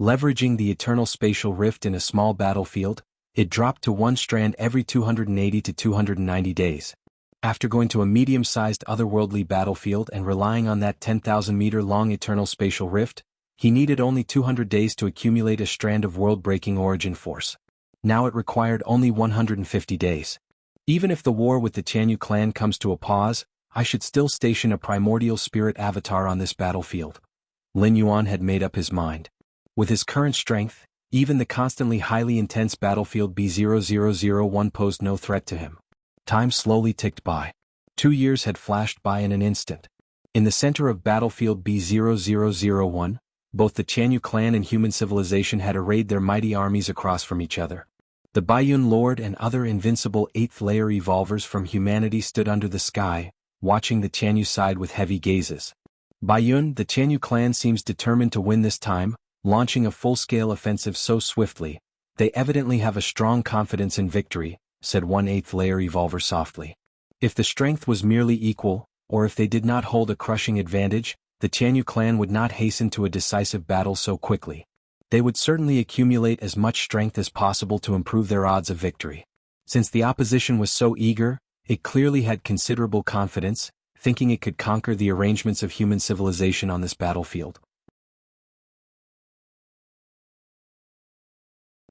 Leveraging the eternal spatial rift in a small battlefield, it dropped to 1 strand every 280 to 290 days. After going to a medium-sized otherworldly battlefield and relying on that 10,000-meter-long eternal spatial rift, he needed only 200 days to accumulate a strand of world-breaking origin force. Now it required only 150 days. Even if the war with the Tianyu clan comes to a pause, I should still station a primordial spirit avatar on this battlefield. Lin Yuan had made up his mind. With his current strength, even the constantly highly intense battlefield B0001 posed no threat to him. Time slowly ticked by. 2 years had flashed by in an instant. In the center of battlefield B0001, both the Tianyu clan and human civilization had arrayed their mighty armies across from each other. The Baiyun Lord and other invincible 8th layer evolvers from humanity stood under the sky, watching the Tianyu side with heavy gazes. Baiyun, the Tianyu clan seems determined to win this time, launching a full-scale offensive so swiftly. They evidently have a strong confidence in victory, said one 8th layer evolver softly. If the strength was merely equal, or if they did not hold a crushing advantage, the Tianyu clan would not hasten to a decisive battle so quickly. They would certainly accumulate as much strength as possible to improve their odds of victory. Since the opposition was so eager, it clearly had considerable confidence, thinking it could conquer the arrangements of human civilization on this battlefield.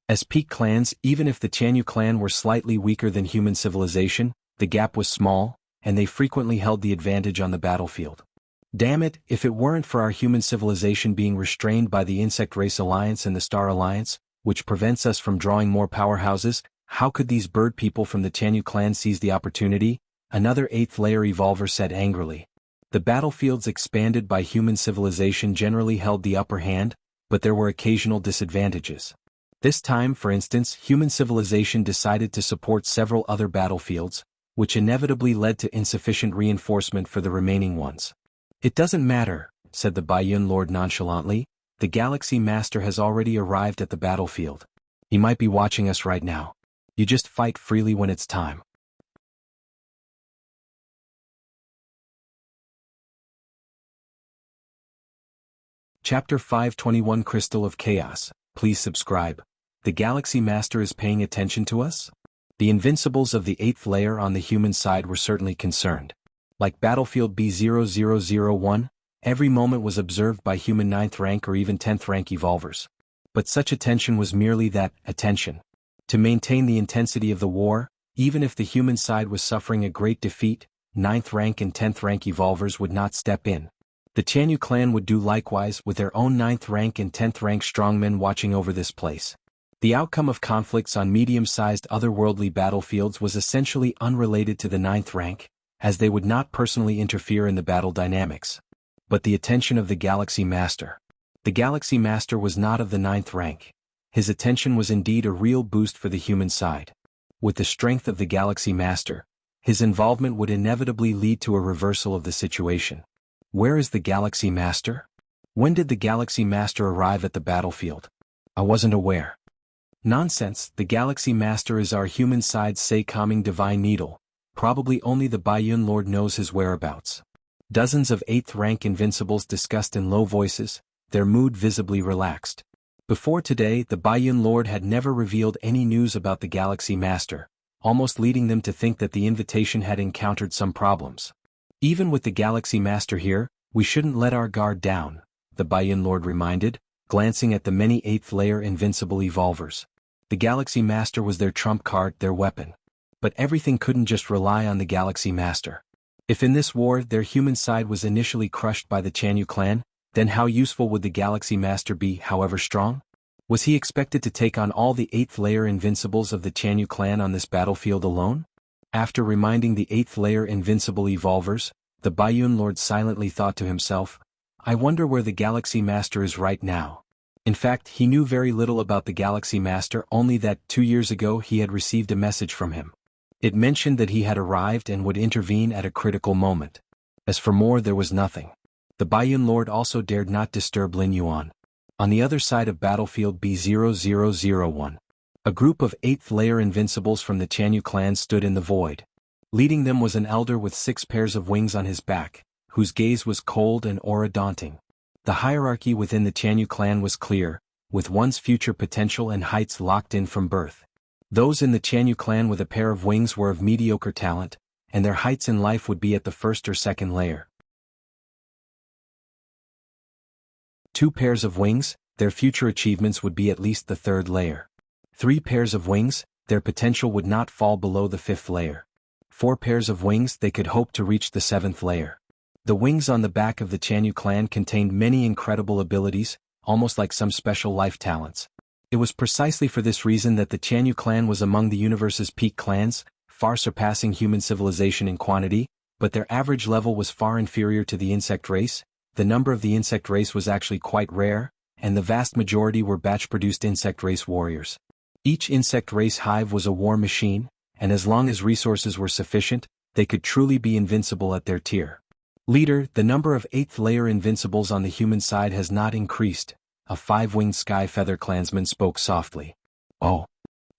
As peak clans, even if the Tianyu clan were slightly weaker than human civilization, the gap was small, and they frequently held the advantage on the battlefield. Damn it, if it weren't for our human civilization being restrained by the Insect Race Alliance and the Star Alliance, which prevents us from drawing more powerhouses, how could these bird people from the Tianyu clan seize the opportunity? Another 8th layer evolver said angrily. The battlefields expanded by human civilization generally held the upper hand, but there were occasional disadvantages. This time, for instance, human civilization decided to support several other battlefields, which inevitably led to insufficient reinforcement for the remaining ones. It doesn't matter, said the Baiyun Lord nonchalantly. The Galaxy Master has already arrived at the battlefield. He might be watching us right now. You just fight freely when it's time. Chapter 521 Crystal of Chaos. Please subscribe. The Galaxy Master is paying attention to us? The Invincibles of the 8th layer on the human side were certainly concerned. Like Battlefield B0001, every moment was observed by human 9th rank or even 10th rank evolvers. But such attention was merely that, attention. To maintain the intensity of the war, even if the human side was suffering a great defeat, 9th rank and 10th rank evolvers would not step in. The Tianyu clan would do likewise with their own 9th rank and 10th rank strongmen watching over this place. The outcome of conflicts on medium-sized otherworldly battlefields was essentially unrelated to the 9th rank, as they would not personally interfere in the battle dynamics. But the attention of the Galaxy Master. The Galaxy Master was not of the 9th rank. His attention was indeed a real boost for the human side. With the strength of the Galaxy Master, his involvement would inevitably lead to a reversal of the situation. Where is the Galaxy Master? When did the Galaxy Master arrive at the battlefield? I wasn't aware. Nonsense, the Galaxy Master is our human side's calming divine needle. Probably only the Baiyun Lord knows his whereabouts. Dozens of 8th rank invincibles discussed in low voices, their mood visibly relaxed. Before today, the Baiyun Lord had never revealed any news about the Galaxy Master, almost leading them to think that the invitation had encountered some problems. Even with the Galaxy Master here, we shouldn't let our guard down, the Baiyun Lord reminded, glancing at the many 8th layer invincible evolvers. The Galaxy Master was their trump card, their weapon. But everything couldn't just rely on the Galaxy Master. If in this war their human side was initially crushed by the Tianyu clan, then how useful would the Galaxy Master be, however strong? Was he expected to take on all the 8th layer invincibles of the Tianyu clan on this battlefield alone? After reminding the 8th layer invincible evolvers, the Baiyun Lord silently thought to himself, I wonder where the Galaxy Master is right now. In fact, he knew very little about the Galaxy Master, only that 2 years ago he had received a message from him. It mentioned that he had arrived and would intervene at a critical moment. As for more, there was nothing. The Baiyun Lord also dared not disturb Lin Yuan. On the other side of battlefield B0001, a group of 8th layer invincibles from the Tianyu clan stood in the void. Leading them was an elder with 6 pairs of wings on his back, whose gaze was cold and aura daunting. The hierarchy within the Tianyu clan was clear, with one's future potential and heights locked in from birth. Those in the Tianyu clan with a pair of wings were of mediocre talent, and their heights in life would be at the 1st or 2nd layer. 2 pairs of wings, their future achievements would be at least the 3rd layer. 3 pairs of wings, their potential would not fall below the 5th layer. 4 pairs of wings, they could hope to reach the 7th layer. The wings on the back of the Chanyu clan contained many incredible abilities, almost like some special life talents. It was precisely for this reason that the Chanyu clan was among the universe's peak clans, far surpassing human civilization in quantity, but their average level was far inferior to the insect race. The number of the insect race was actually quite rare, and the vast majority were batch-produced insect race warriors. Each insect race hive was a war machine, and as long as resources were sufficient, they could truly be invincible at their tier. Leader, the number of 8th layer invincibles on the human side has not increased, a 5-winged sky feather clansman spoke softly. Oh.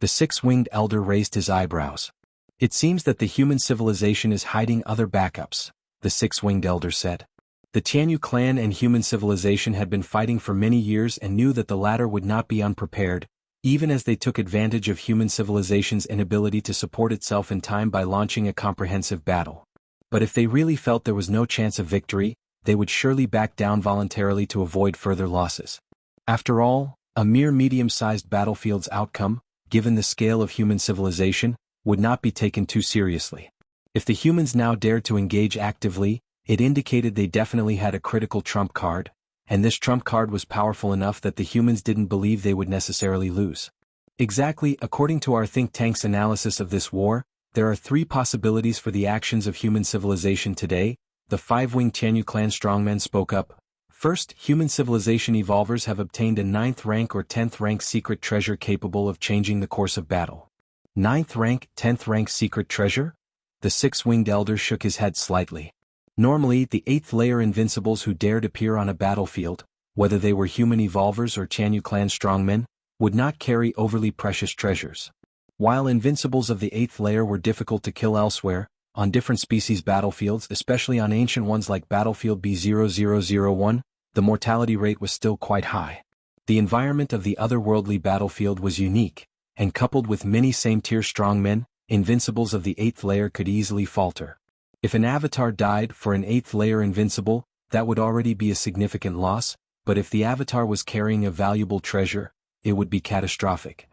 The 6-winged elder raised his eyebrows. It seems that the human civilization is hiding other backups, the 6-winged elder said. The Chanyu clan and human civilization had been fighting for many years and knew that the latter would not be unprepared, even as they took advantage of human civilization's inability to support itself in time by launching a comprehensive battle. But if they really felt there was no chance of victory, they would surely back down voluntarily to avoid further losses. After all, a mere medium-sized battlefield's outcome, given the scale of human civilization, would not be taken too seriously. If the humans now dared to engage actively, it indicated they definitely had a critical trump card, and this trump card was powerful enough that the humans didn't believe they would necessarily lose. Exactly, according to our think tank's analysis of this war, there are 3 possibilities for the actions of human civilization today, the 5-winged Chanyu clan strongmen spoke up. First, human civilization evolvers have obtained a 9th rank or 10th rank secret treasure capable of changing the course of battle. 9th rank, 10th rank secret treasure? The 6-winged elder shook his head slightly. Normally, the 8th layer invincibles who dared appear on a battlefield, whether they were human evolvers or Chanyu clan strongmen, would not carry overly precious treasures. While invincibles of the 8th layer were difficult to kill elsewhere, on different species battlefields, especially on ancient ones like Battlefield B0001, the mortality rate was still quite high. The environment of the otherworldly battlefield was unique, and coupled with many same-tier strongmen, invincibles of the 8th layer could easily falter. If an avatar died for an 8th layer invincible, that would already be a significant loss, but if the avatar was carrying a valuable treasure, it would be catastrophic.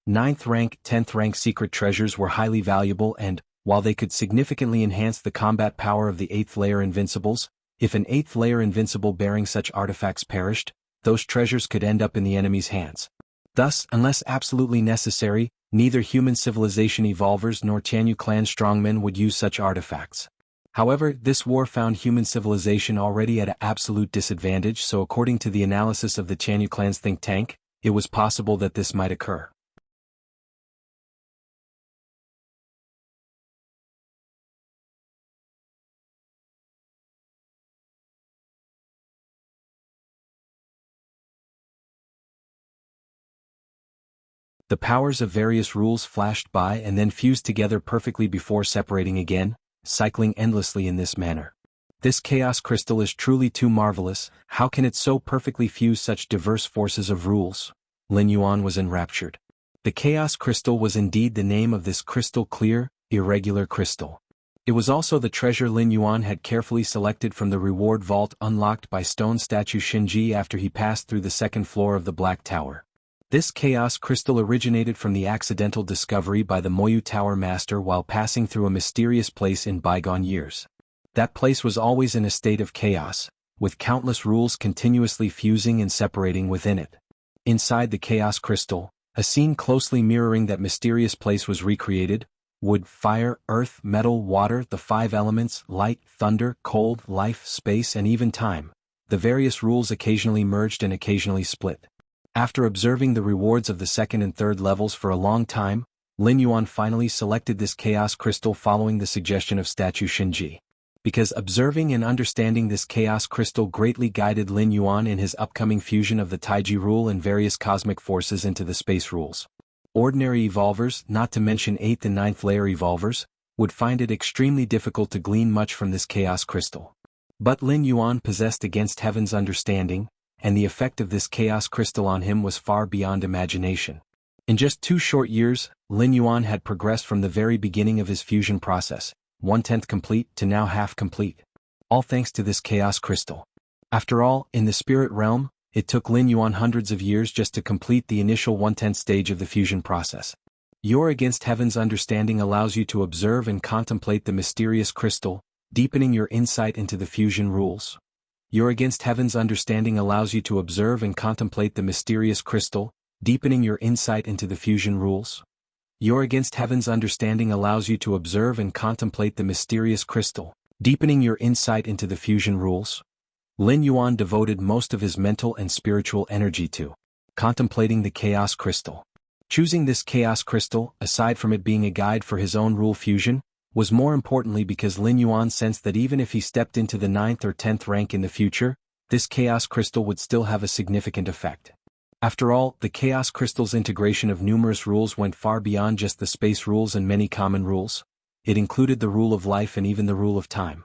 9th rank, 10th rank secret treasures were highly valuable and, while they could significantly enhance the combat power of the 8th layer invincibles, if an 8th layer invincible bearing such artifacts perished, those treasures could end up in the enemy's hands. Thus, unless absolutely necessary, neither human civilization evolvers nor Chanyu clan strongmen would use such artifacts. However, this war found human civilization already at an absolute disadvantage, so according to the analysis of the Chanyu clan's think tank, it was possible that this might occur. The powers of various rules flashed by and then fused together perfectly before separating again, cycling endlessly in this manner. This chaos crystal is truly too marvelous. How can it so perfectly fuse such diverse forces of rules? Lin Yuan was enraptured. The chaos crystal was indeed the name of this crystal clear, irregular crystal. It was also the treasure Lin Yuan had carefully selected from the reward vault unlocked by stone statue Shinji after he passed through the 2nd floor of the Black Tower. This chaos crystal originated from the accidental discovery by the Moyu Tower Master while passing through a mysterious place in bygone years. That place was always in a state of chaos, with countless rules continuously fusing and separating within it. Inside the chaos crystal, a scene closely mirroring that mysterious place was recreated: wood, fire, earth, metal, water, the 5 elements, light, thunder, cold, life, space, and even time. The various rules occasionally merged and occasionally split. After observing the rewards of the 2nd and 3rd levels for a long time, Lin Yuan finally selected this chaos crystal following the suggestion of statue Shinji. Because observing and understanding this chaos crystal greatly guided Lin Yuan in his upcoming fusion of the Taiji rule and various cosmic forces into the space rules. Ordinary evolvers, not to mention 8th and 9th layer evolvers, would find it extremely difficult to glean much from this chaos crystal. But Lin Yuan possessed against heaven's understanding, and the effect of this chaos crystal on him was far beyond imagination. In just 2 short years, Lin Yuan had progressed from the very beginning of his fusion process, 1/10 complete to now half complete. All thanks to this chaos crystal. After all, in the spirit realm, it took Lin Yuan hundreds of years just to complete the initial 1/10th stage of the fusion process. Your Against Heaven's understanding allows you to observe and contemplate the mysterious crystal, deepening your insight into the fusion rules. Your Against Heaven's understanding allows you to observe and contemplate the mysterious crystal, deepening your insight into the fusion rules. Your Against Heaven's understanding allows you to observe and contemplate the mysterious crystal, deepening your insight into the fusion rules. Lin Yuan devoted most of his mental and spiritual energy to contemplating the chaos crystal. Choosing this chaos crystal, aside from it being a guide for his own rule fusion, was more importantly because Lin Yuan sensed that even if he stepped into the 9th or 10th rank in the future, this chaos crystal would still have a significant effect. After all, the chaos crystal's integration of numerous rules went far beyond just the space rules and many common rules. It included the rule of life and even the rule of time.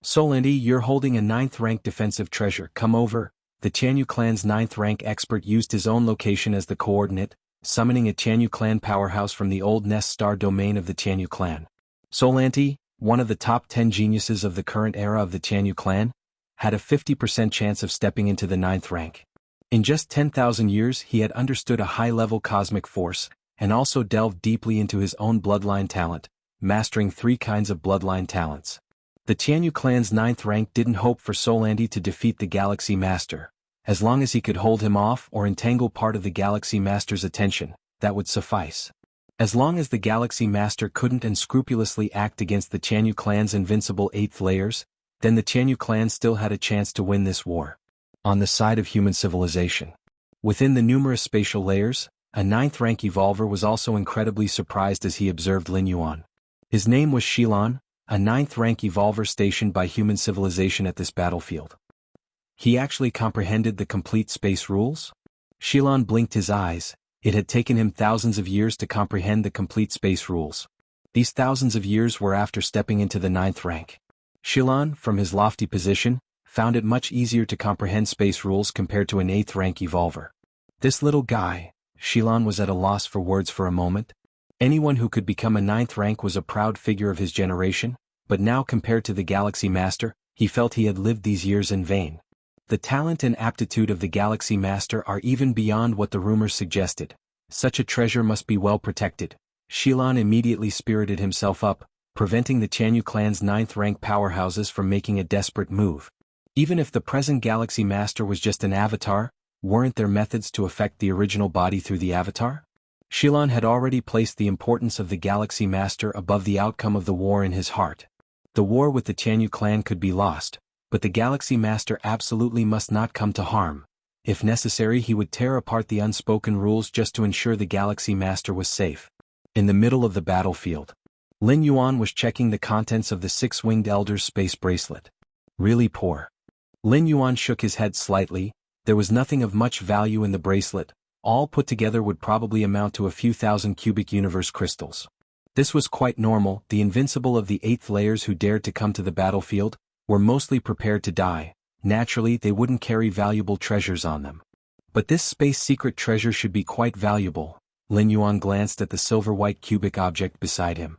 Solanti, you're holding a 9th rank defensive treasure. Come over. The Chanyu clan's 9th rank expert used his own location as the coordinate, summoning a Chanyu clan powerhouse from the old Nest Star domain of the Chanyu clan. Solanti, one of the top 10 geniuses of the current era of the Chanyu clan, had a 50% chance of stepping into the 9th rank. In just 10,000 years he had understood a high-level cosmic force, and also delved deeply into his own bloodline talent, mastering 3 kinds of bloodline talents. The Tianyu clan's 9th rank didn't hope for Solanti to defeat the Galaxy Master. As long as he could hold him off or entangle part of the Galaxy Master's attention, that would suffice. As long as the Galaxy Master couldn't unscrupulously act against the Tianyu clan's invincible 8th layers, then the Tianyu clan still had a chance to win this war. On the side of human civilization. Within the numerous spatial layers, a 9th rank evolver was also incredibly surprised as he observed Lin Yuan. His name was Shilan, a 9th rank evolver stationed by human civilization at this battlefield. He actually comprehended the complete space rules? Shilan blinked his eyes. It had taken him thousands of years to comprehend the complete space rules. These thousands of years were after stepping into the 9th rank. Shilan, from his lofty position, found it much easier to comprehend space rules compared to an 8th rank evolver. This little guy, Shilan was at a loss for words for a moment. Anyone who could become a 9th rank was a proud figure of his generation, but now compared to the Galaxy Master, he felt he had lived these years in vain. The talent and aptitude of the Galaxy Master are even beyond what the rumors suggested. Such a treasure must be well protected. Shilan immediately spirited himself up, preventing the Chanyu clan's 9th rank powerhouses from making a desperate move. Even if the present Galaxy Master was just an avatar, weren't there methods to affect the original body through the avatar? Shilan had already placed the importance of the Galaxy Master above the outcome of the war in his heart. The war with the Chanyu clan could be lost, but the Galaxy Master absolutely must not come to harm. If necessary, he would tear apart the unspoken rules just to ensure the Galaxy Master was safe. In the middle of the battlefield, Lin Yuan was checking the contents of the 6-winged Elder's space bracelet. Really poor. Lin Yuan shook his head slightly. There was nothing of much value in the bracelet. All put together would probably amount to a few thousand cubic universe crystals. This was quite normal. The invincible of the 8th layers who dared to come to the battlefield were mostly prepared to die. Naturally, they wouldn't carry valuable treasures on them. But this space secret treasure should be quite valuable. Lin Yuan glanced at the silver-white cubic object beside him.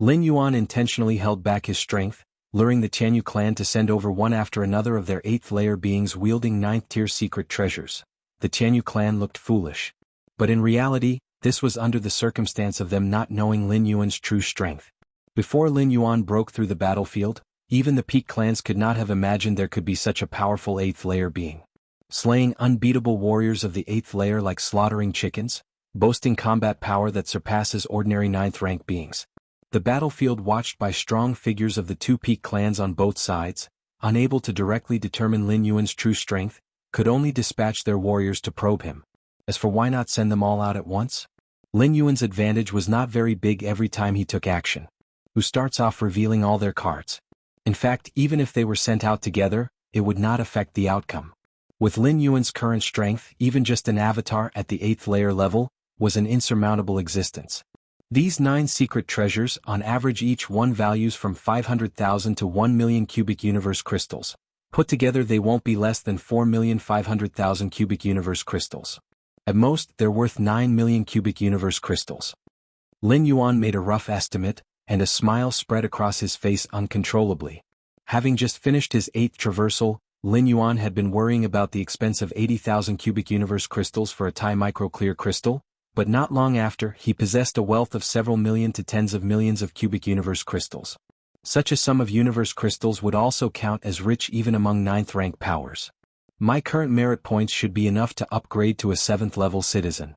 Lin Yuan intentionally held back his strength, luring the Tianyu clan to send over one after another of their 8th-layer beings wielding 9th-tier secret treasures. The Tianyu clan looked foolish. But in reality, this was under the circumstance of them not knowing Lin Yuan's true strength. Before Lin Yuan broke through the battlefield, even the peak clans could not have imagined there could be such a powerful 8th-layer being. Slaying unbeatable warriors of the 8th layer like slaughtering chickens, boasting combat power that surpasses ordinary 9th-rank beings. The battlefield watched by strong figures of the two peak clans on both sides, unable to directly determine Lin Yuan's true strength, could only dispatch their warriors to probe him. As for why not send them all out at once? Lin Yuan's advantage was not very big every time he took action. Who starts off revealing all their cards. In fact, even if they were sent out together, it would not affect the outcome. With Lin Yuan's current strength, even just an avatar at the 8th layer level was an insurmountable existence. These 9 secret treasures on average each one values from 500,000 to 1 million cubic universe crystals. Put together they won't be less than 4,500,000 cubic universe crystals. At most, they're worth 9 million cubic universe crystals. Lin Yuan made a rough estimate, and a smile spread across his face uncontrollably. Having just finished his 8th traversal, Lin Yuan had been worrying about the expense of 80,000 cubic universe crystals for a Tai micro-clear crystal, but not long after, he possessed a wealth of several million to tens of millions of cubic universe crystals. Such a sum of universe crystals would also count as rich even among 9th-rank powers. My current merit points should be enough to upgrade to a 7th-level citizen.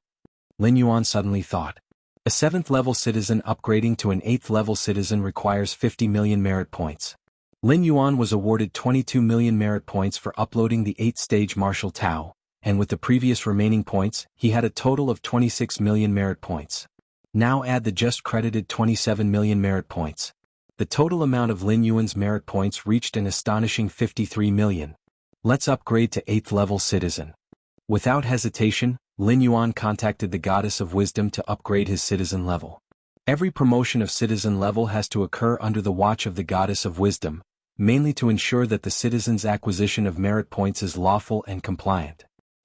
Lin Yuan suddenly thought. A 7th-level citizen upgrading to an 8th-level citizen requires 50 million merit points. Lin Yuan was awarded 22 million merit points for uploading the 8th-stage martial Tao, and with the previous remaining points, he had a total of 26 million merit points. Now add the just credited 27 million merit points. The total amount of Lin Yuan's merit points reached an astonishing 53 million. Let's upgrade to 8th-level citizen. Without hesitation, Lin Yuan contacted the Goddess of Wisdom to upgrade his citizen level. Every promotion of citizen level has to occur under the watch of the Goddess of Wisdom, mainly to ensure that the citizen's acquisition of merit points is lawful and compliant.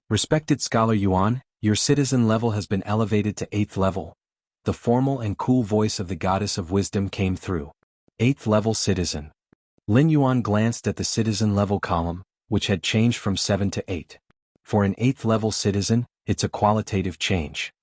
Respected Scholar Yuan, your citizen level has been elevated to 8th level. The formal and cool voice of the Goddess of Wisdom came through. 8th level citizen. Lin Yuan glanced at the citizen level column, which had changed from 7 to 8. For an 8th level citizen, it's a qualitative change.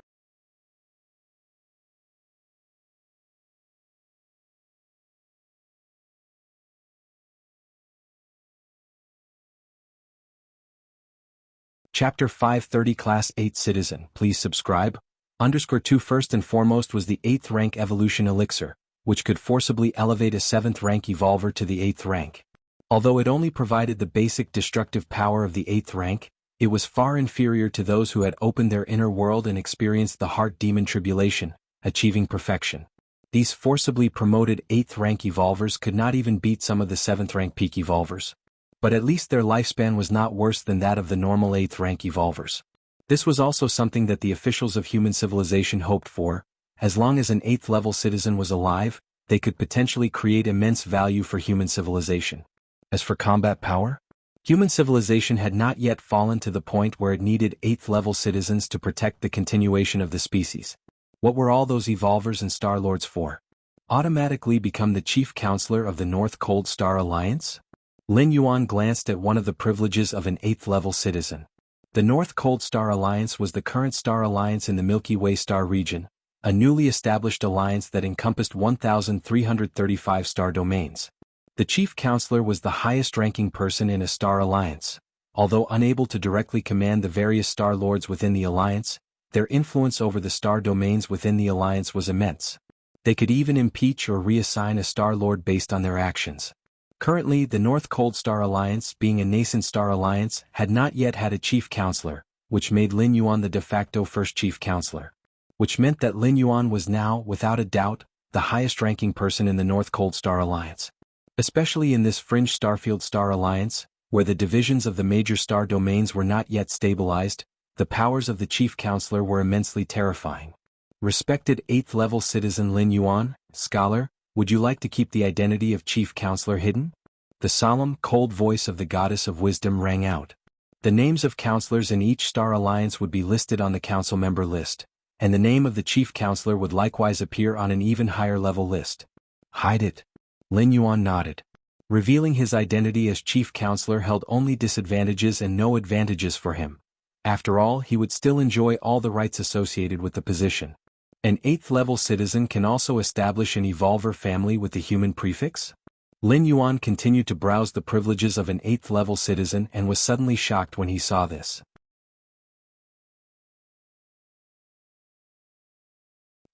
Chapter 530 Class 8 Citizen. Please subscribe. _2 First and foremost was the 8th rank evolution elixir, which could forcibly elevate a 7th rank evolver to the 8th rank. Although it only provided the basic destructive power of the 8th rank, it was far inferior to those who had opened their inner world and experienced the heart demon tribulation, achieving perfection. These forcibly promoted 8th rank evolvers could not even beat some of the 7th rank peak evolvers. But at least their lifespan was not worse than that of the normal 8th rank evolvers. This was also something that the officials of human civilization hoped for. As long as an 8th level citizen was alive, they could potentially create immense value for human civilization. As for combat power, human civilization had not yet fallen to the point where it needed 8th level citizens to protect the continuation of the species. What were all those evolvers and Star Lords for? Automatically become the chief counselor of the North Cold Star Alliance? Lin Yuan glanced at one of the privileges of an 8th level citizen. The North Cold Star Alliance was the current star alliance in the Milky Way star region, a newly established alliance that encompassed 1,335 star domains. The chief counselor was the highest-ranking person in a star alliance. Although unable to directly command the various star lords within the alliance, their influence over the star domains within the alliance was immense. They could even impeach or reassign a star lord based on their actions. Currently, the North Cold Star Alliance, being a nascent star alliance, had not yet had a chief counselor, which made Lin Yuan the de facto first chief counselor. Which meant that Lin Yuan was now, without a doubt, the highest-ranking person in the North Cold Star Alliance. Especially in this fringe Starfield Star Alliance, where the divisions of the major star domains were not yet stabilized, the powers of the chief counselor were immensely terrifying. Respected 8th level citizen Lin Yuan, scholar, would you like to keep the identity of chief counselor hidden? The solemn, cold voice of the Goddess of Wisdom rang out. The names of counselors in each star alliance would be listed on the council member list, and the name of the chief counselor would likewise appear on an even higher level list. Hide it. Lin Yuan nodded. Revealing his identity as chief counselor held only disadvantages and no advantages for him. After all, he would still enjoy all the rights associated with the position. An 8th-level citizen can also establish an evolver family with the human prefix? Lin Yuan continued to browse the privileges of an 8th-level citizen and was suddenly shocked when he saw this.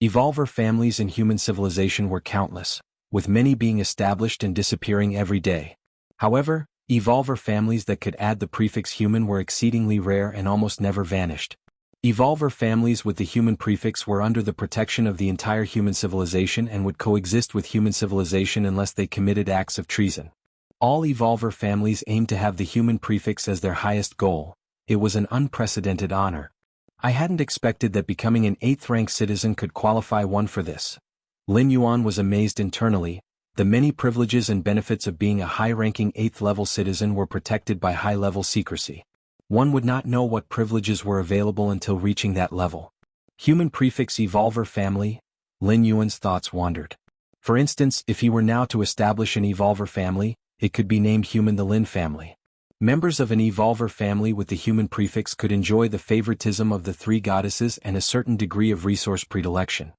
Evolver families in human civilization were countless, with many being established and disappearing every day. However, evolver families that could add the prefix human were exceedingly rare and almost never vanished. Evolver families with the human prefix were under the protection of the entire human civilization and would coexist with human civilization unless they committed acts of treason. All evolver families aimed to have the human prefix as their highest goal. It was an unprecedented honor. I hadn't expected that becoming an 8th-rank citizen could qualify one for this. Lin Yuan was amazed internally. The many privileges and benefits of being a high-ranking 8th-level citizen were protected by high-level secrecy. One would not know what privileges were available until reaching that level. Human prefix evolver family? Lin Yuan's thoughts wandered. For instance, if he were now to establish an evolver family, it could be named Human the Lin family. Members of an evolver family with the human prefix could enjoy the favoritism of the 3 goddesses and a certain degree of resource predilection.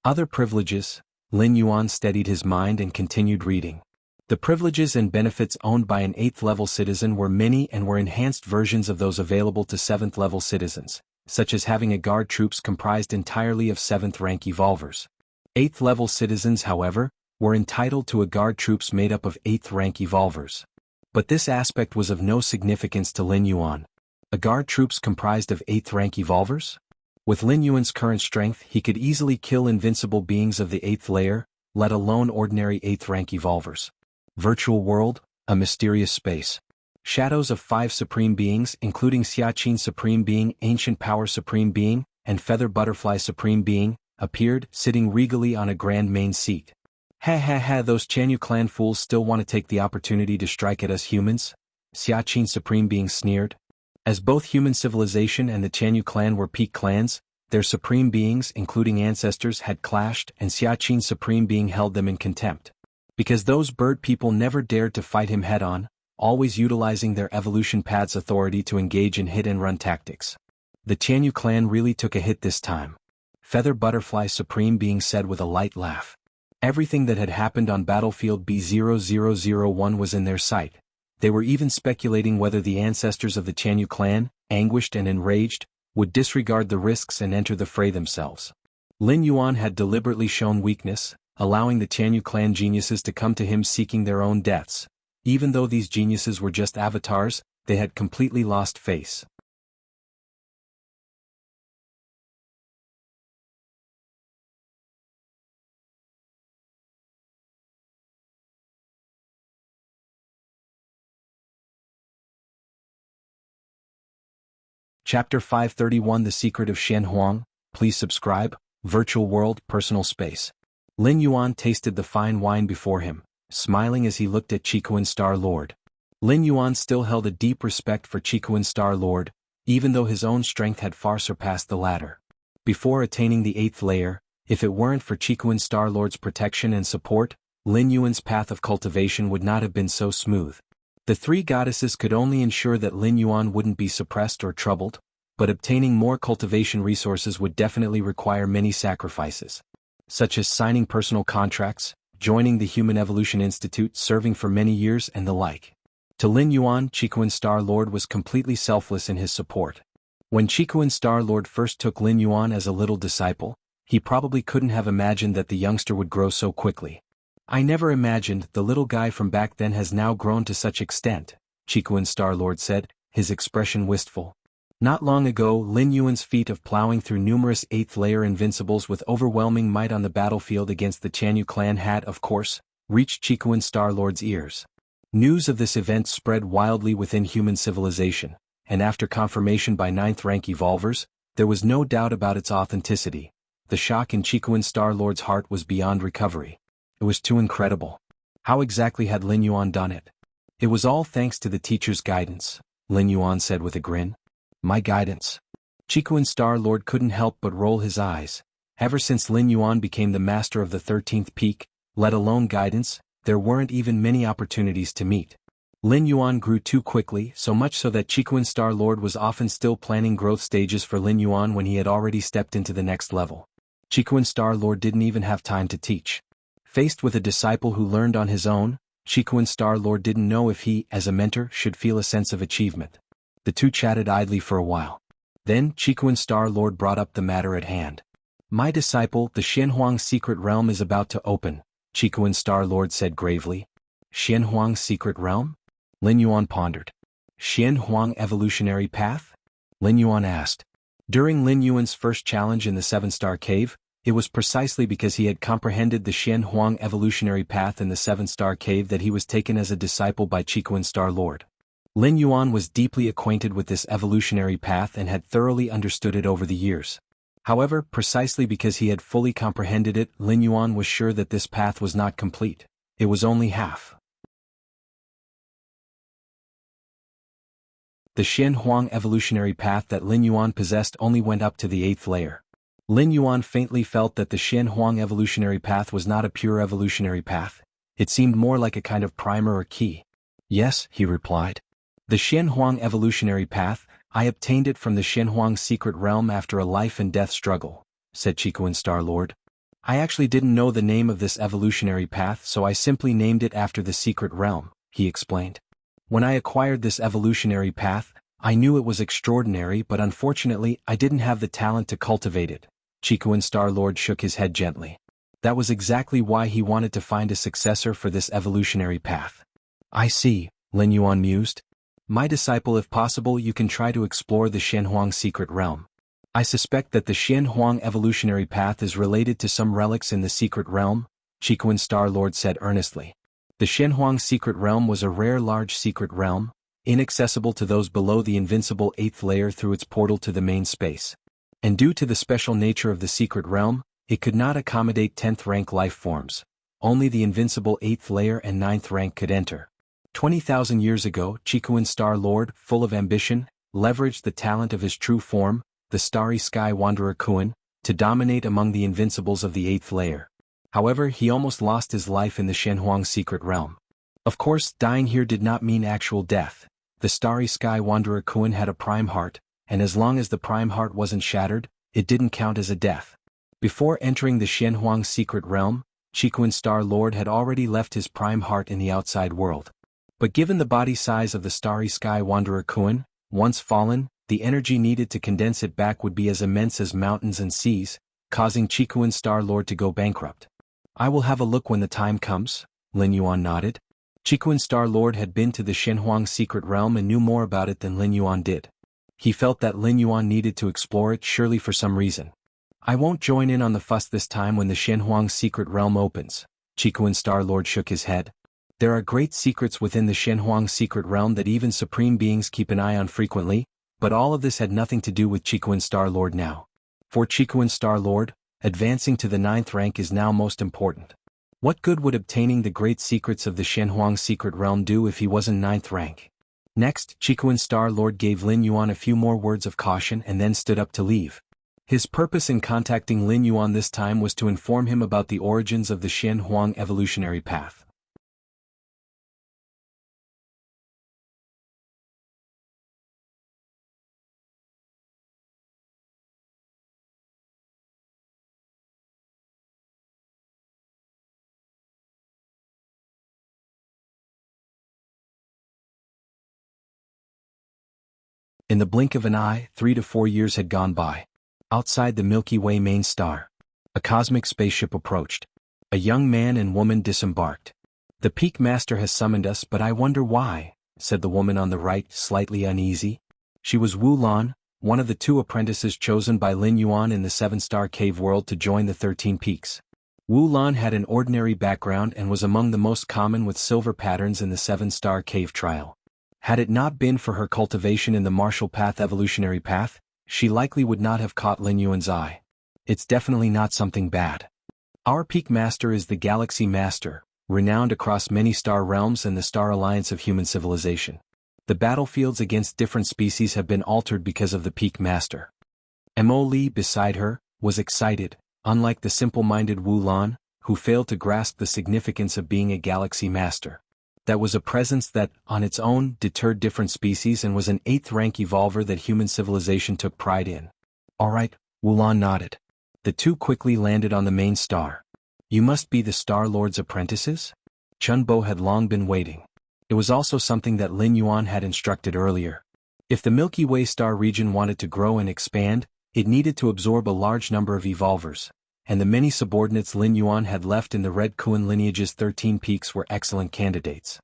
Other privileges? Lin Yuan steadied his mind and continued reading. The privileges and benefits owned by an 8th-level citizen were many and were enhanced versions of those available to 7th-level citizens, such as having a guard troops comprised entirely of 7th-rank evolvers. 8th-level citizens, however, were entitled to a guard troops made up of 8th-rank evolvers. But this aspect was of no significance to Lin Yuan. A guard troops comprised of 8th-rank evolvers? With Lin Yuan's current strength, he could easily kill invincible beings of the 8th layer, let alone ordinary 8th-rank evolvers. Virtual world, a mysterious space. Shadows of 5 supreme beings, including Xiaqin Supreme Being, Ancient Power Supreme Being, and Feather Butterfly Supreme Being, appeared, sitting regally on a grand main seat. Ha ha ha, those Chanyu clan fools still want to take the opportunity to strike at us humans? Xiaqin Supreme Being sneered. As both human civilization and the Chanyu clan were peak clans, their supreme beings, including ancestors, had clashed, and Xiaqin Supreme Being held them in contempt. Because those bird people never dared to fight him head-on, always utilizing their evolution pad's authority to engage in hit-and-run tactics. The Chanyu clan really took a hit this time. Feather Butterfly Supreme Being said with a light laugh. Everything that had happened on battlefield B0001 was in their sight. They were even speculating whether the ancestors of the Chanyu clan, anguished and enraged, would disregard the risks and enter the fray themselves. Lin Yuan had deliberately shown weakness, allowing the Chanyu clan geniuses to come to him seeking their own deaths. Even though these geniuses were just avatars, they had completely lost face. Chapter 531 The Secret of Shen Huang. Please subscribe. Virtual World, Personal Space. Lin Yuan tasted the fine wine before him, smiling as he looked at Qikuan Star Lord. Lin Yuan still held a deep respect for Qikuan Star Lord, even though his own strength had far surpassed the latter. Before attaining the 8th layer, if it weren't for Qikuan Star Lord's protection and support, Lin Yuan's path of cultivation would not have been so smooth. The 3 goddesses could only ensure that Lin Yuan wouldn't be suppressed or troubled, but obtaining more cultivation resources would definitely require many sacrifices, such as signing personal contracts, joining the Human Evolution Institute, serving for many years, and the like. To Lin Yuan, Qikuan Star Lord was completely selfless in his support. When Qikuan Star Lord first took Lin Yuan as a little disciple, he probably couldn't have imagined that the youngster would grow so quickly. I never imagined the little guy from back then has now grown to such extent, Qikuan Star Lord said, his expression wistful. Not long ago, Lin Yuan's feat of plowing through numerous 8th-layer invincibles with overwhelming might on the battlefield against the Chanyu clan had, of course, reached Qikuan Star Lord's ears. News of this event spread wildly within human civilization, and after confirmation by 9th-rank evolvers, there was no doubt about its authenticity. The shock in Qikuan Star Lord's heart was beyond recovery. It was too incredible. How exactly had Lin Yuan done it? It was all thanks to the teacher's guidance, Lin Yuan said with a grin. My guidance. Qikuan Star Lord couldn't help but roll his eyes. Ever since Lin Yuan became the master of the 13th peak, Let alone guidance, there weren't even many opportunities to meet. Lin Yuan grew too quickly, so much so that Qikuan Star-Lord was often still planning growth stages for Lin Yuan when he had already stepped into the next level. Qikuan Star-Lord didn't even have time to teach. Faced with a disciple who learned on his own, Qikuan Star-Lord didn't know if he, as a mentor, should feel a sense of achievement. The two chatted idly for a while. Then, Qikuan Star-Lord brought up the matter at hand. "My disciple, the Xianhuang secret realm is about to open," Qikuan Star-Lord said gravely. "Xianhuang secret realm?" Lin Yuan pondered. "Xianhuang evolutionary path?" Lin Yuan asked. During Lin Yuan's first challenge in the Seven-Star Cave, it was precisely because he had comprehended the Xianhuang evolutionary path in the Seven-Star Cave that he was taken as a disciple by Qikuan Star-Lord. Lin Yuan was deeply acquainted with this evolutionary path and had thoroughly understood it over the years. However, precisely because he had fully comprehended it, Lin Yuan was sure that this path was not complete. It was only half. The Xianhuang evolutionary path that Lin Yuan possessed only went up to the 8th layer. Lin Yuan faintly felt that the Xianhuang evolutionary path was not a pure evolutionary path. It seemed more like a kind of primer or key. "Yes," he replied. "The Xianhuang evolutionary path, I obtained it from the Xianhuang secret realm after a life and death struggle," said Qikuan Star-Lord. "I actually didn't know the name of this evolutionary path, so I simply named it after the secret realm," he explained. "When I acquired this evolutionary path, I knew it was extraordinary, but unfortunately I didn't have the talent to cultivate it." Qikuan Star-Lord shook his head gently. That was exactly why he wanted to find a successor for this evolutionary path. "I see," Lin Yuan mused. "My disciple, if possible, you can try to explore the Xianhuang secret realm. I suspect that the Xianhuang evolutionary path is related to some relics in the secret realm," Qikuan Star-Lord said earnestly. The Xianhuang secret realm was a rare large secret realm, inaccessible to those below the invincible 8th layer through its portal to the main space. And due to the special nature of the secret realm, it could not accommodate 10th rank life forms. Only the invincible 8th layer and 9th rank could enter. 20,000 years ago, Qikuan Star-Lord, full of ambition, leveraged the talent of his true form, the Starry Sky Wanderer Kuan, to dominate among the invincibles of the 8th layer. However, he almost lost his life in the Xianhuang secret realm. Of course, dying here did not mean actual death. The Starry Sky Wanderer Kuan had a prime heart, and as long as the prime heart wasn't shattered, it didn't count as a death. Before entering the Xianhuang secret realm, Qikuan Star-Lord had already left his prime heart in the outside world. But given the body size of the Starry Sky Wanderer Kuan, once fallen, the energy needed to condense it back would be as immense as mountains and seas, causing Qikuan Star-Lord to go bankrupt. "I will have a look when the time comes," Lin Yuan nodded. Qikuan Star-Lord had been to the Xianhuang secret realm and knew more about it than Lin Yuan did. He felt that Lin Yuan needed to explore it, surely for some reason. "I won't join in on the fuss this time when the Xianhuang secret realm opens," Qikuan Star-Lord shook his head. "There are great secrets within the Xianhuang secret realm that even supreme beings keep an eye on frequently, but all of this had nothing to do with Qikuan Star-Lord now. For Qikuan Star-Lord, advancing to the 9th rank is now most important. What good would obtaining the great secrets of the Xianhuang secret realm do if he wasn't 9th rank?" Next, Qikuan Star-Lord gave Lin Yuan a few more words of caution and then stood up to leave. His purpose in contacting Lin Yuan this time was to inform him about the origins of the Xianhuang evolutionary path. In the blink of an eye, 3 to 4 years had gone by. Outside the Milky Way main star, a cosmic spaceship approached. A young man and woman disembarked. "The Peak Master has summoned us, but I wonder why," said the woman on the right, slightly uneasy. She was Wu Lan, one of the 2 apprentices chosen by Lin Yuan in the 7-star cave world to join the 13 peaks. Wu Lan had an ordinary background and was among the most common with silver patterns in the 7-star cave trial. Had it not been for her cultivation in the martial path evolutionary path, she likely would not have caught Lin Yuan's eye. "It's definitely not something bad. Our Peak Master is the Galaxy Master, renowned across many star realms and the Star Alliance of human civilization. The battlefields against different species have been altered because of the Peak Master." Mo Li, beside her, was excited, unlike the simple-minded Wu Lan, who failed to grasp the significance of being a galaxy master. That was a presence that, on its own, deterred different species and was an 8th-rank evolver that human civilization took pride in. All right, Wulan nodded. The two quickly landed on the main star. You must be the Star Lord's apprentices? Chunbo had long been waiting. It was also something that Lin Yuan had instructed earlier. If the Milky Way star region wanted to grow and expand, it needed to absorb a large number of evolvers, and the many subordinates Lin Yuan had left in the Red Kuan lineage's 13 peaks were excellent candidates.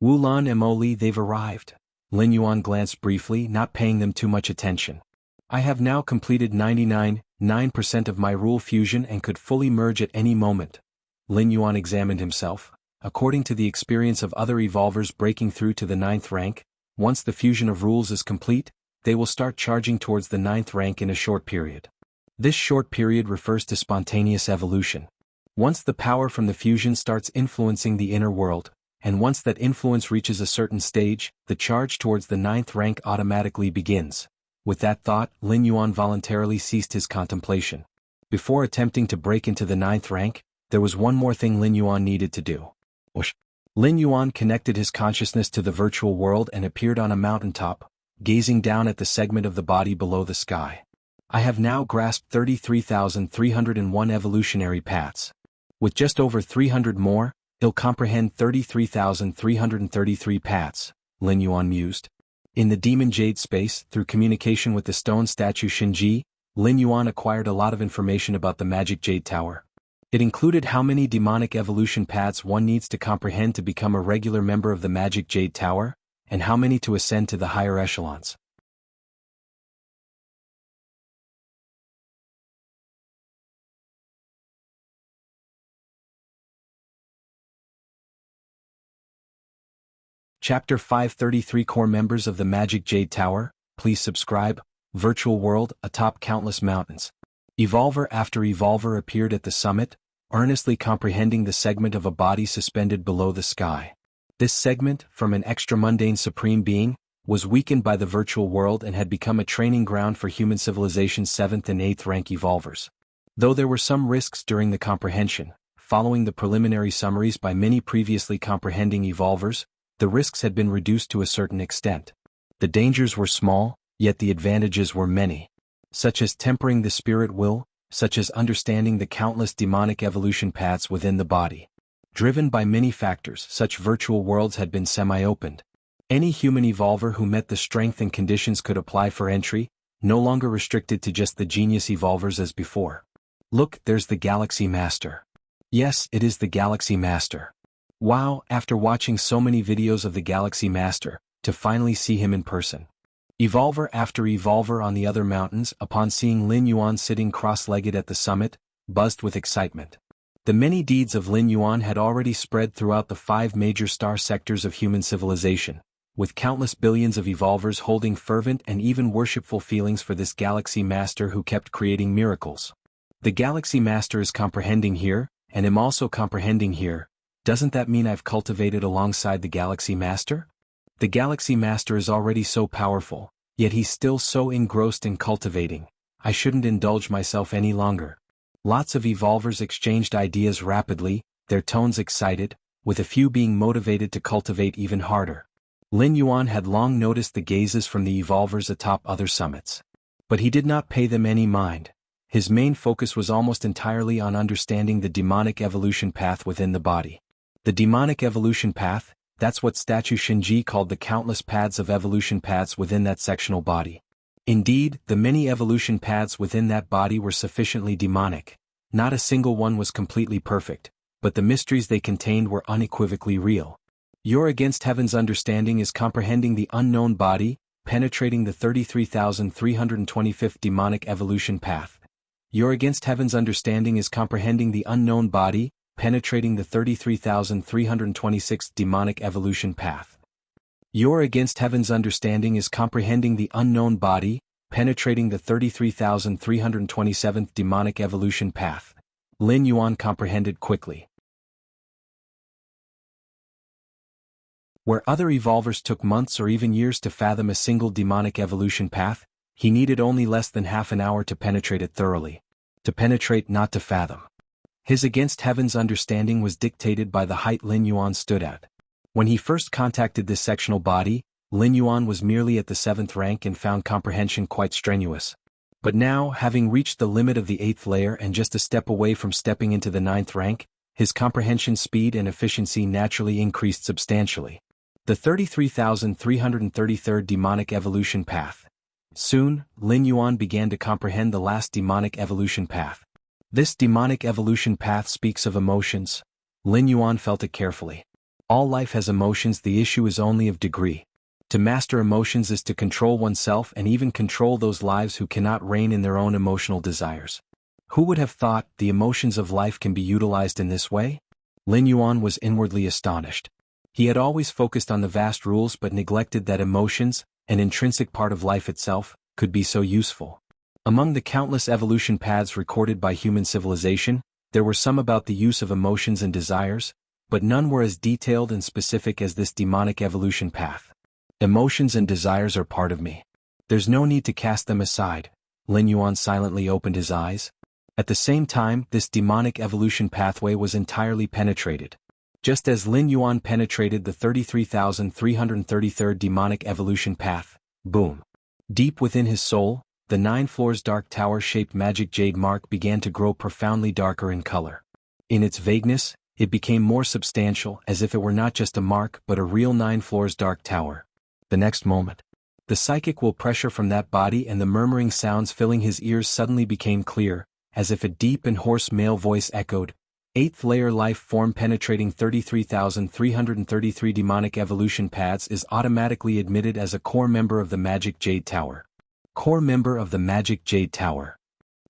Wulan and Mo Li, they've arrived. Lin Yuan glanced briefly, not paying them too much attention. I have now completed 99.9% of my rule fusion and could fully merge at any moment. Lin Yuan examined himself. According to the experience of other evolvers breaking through to the 9th rank, once the fusion of rules is complete, they will start charging towards the 9th rank in a short period. This short period refers to spontaneous evolution. Once the power from the fusion starts influencing the inner world, and once that influence reaches a certain stage, the charge towards the 9th rank automatically begins. With that thought, Lin Yuan voluntarily ceased his contemplation. Before attempting to break into the 9th rank, there was one more thing Lin Yuan needed to do. Whoosh. Lin Yuan connected his consciousness to the virtual world and appeared on a mountaintop, gazing down at the segment of the body below the sky. I have now grasped 33,301 evolutionary paths. With just over 300 more, he'll comprehend 33,333 paths, Lin Yuan mused. In the Demon Jade space, through communication with the stone statue Shinji, Lin Yuan acquired a lot of information about the Magic Jade Tower. It included how many demonic evolution paths one needs to comprehend to become a regular member of the Magic Jade Tower, and how many to ascend to the higher echelons. Chapter 533 Core Members of the Magic Jade Tower, please subscribe. Virtual world, atop countless mountains. Evolver after evolver appeared at the summit, earnestly comprehending the segment of a body suspended below the sky. This segment, from an extra-mundane supreme being, was weakened by the virtual world and had become a training ground for human civilization's 7th and 8th rank evolvers. Though there were some risks during the comprehension, following the preliminary summaries by many previously comprehending evolvers, the risks had been reduced to a certain extent. The dangers were small, yet the advantages were many. Such as tempering the spirit will, such as understanding the countless demonic evolution paths within the body. Driven by many factors, such virtual worlds had been semi-opened. Any human evolver who met the strength and conditions could apply for entry, no longer restricted to just the genius evolvers as before. Look, there's the Galaxy Master. Yes, it is the Galaxy Master. Wow, after watching so many videos of the Galaxy Master, to finally see him in person. Evolver after evolver on the other mountains, upon seeing Lin Yuan sitting cross-legged at the summit, buzzed with excitement. The many deeds of Lin Yuan had already spread throughout the 5 major star sectors of human civilization, with countless billions of evolvers holding fervent and even worshipful feelings for this Galaxy Master who kept creating miracles. The Galaxy Master is comprehending here, and am also comprehending here. Doesn't that mean I've cultivated alongside the Galaxy Master? The Galaxy Master is already so powerful, yet he's still so engrossed in cultivating. I shouldn't indulge myself any longer. Lots of evolvers exchanged ideas rapidly, their tones excited, with a few being motivated to cultivate even harder. Lin Yuan had long noticed the gazes from the evolvers atop other summits. But he did not pay them any mind. His main focus was almost entirely on understanding the demonic evolution path within the body. The demonic evolution path, that's what statue Shinji called the countless paths of evolution paths within that sectional body. Indeed, the many evolution paths within that body were sufficiently demonic. Not a single one was completely perfect, but the mysteries they contained were unequivocally real. Your against heaven's understanding is comprehending the unknown body, penetrating the 33,325th demonic evolution path. Your against heaven's understanding is comprehending the unknown body, penetrating the 33,326th demonic evolution path. Your against heaven's understanding is comprehending the unknown body, penetrating the 33,327th demonic evolution path. Lin Yuan comprehended quickly. Where other evolvers took months or even years to fathom a single demonic evolution path, he needed only less than half an hour to penetrate it thoroughly. To penetrate, not to fathom. His against heaven's understanding was dictated by the height Lin Yuan stood at. When he first contacted this sectional body, Lin Yuan was merely at the 7th rank and found comprehension quite strenuous. But now, having reached the limit of the 8th layer and just a step away from stepping into the 9th rank, his comprehension speed and efficiency naturally increased substantially. The 33,333rd Demonic Evolution Path. Soon, Lin Yuan began to comprehend the last demonic evolution path. This demonic evolution path speaks of emotions. Lin Yuan felt it carefully. All life has emotions, the issue is only of degree. To master emotions is to control oneself and even control those lives who cannot reign in their own emotional desires. Who would have thought the emotions of life can be utilized in this way? Lin Yuan was inwardly astonished. He had always focused on the vast rules but neglected that emotions, an intrinsic part of life itself, could be so useful. Among the countless evolution paths recorded by human civilization, there were some about the use of emotions and desires, but none were as detailed and specific as this demonic evolution path. Emotions and desires are part of me. There's no need to cast them aside. Lin Yuan silently opened his eyes. At the same time, this demonic evolution pathway was entirely penetrated. Just as Lin Yuan penetrated the 33,333rd demonic evolution path, boom. Deep within his soul, the 9 floors dark tower-shaped magic jade mark began to grow profoundly darker in color. In its vagueness, it became more substantial, as if it were not just a mark but a real 9 floors dark tower. The next moment, the psychic will pressure from that body and the murmuring sounds filling his ears suddenly became clear, as if a deep and hoarse male voice echoed. 8th layer life form penetrating 33,333 demonic evolution paths is automatically admitted as a core member of the Magic Jade Tower. Core member of the Magic Jade Tower.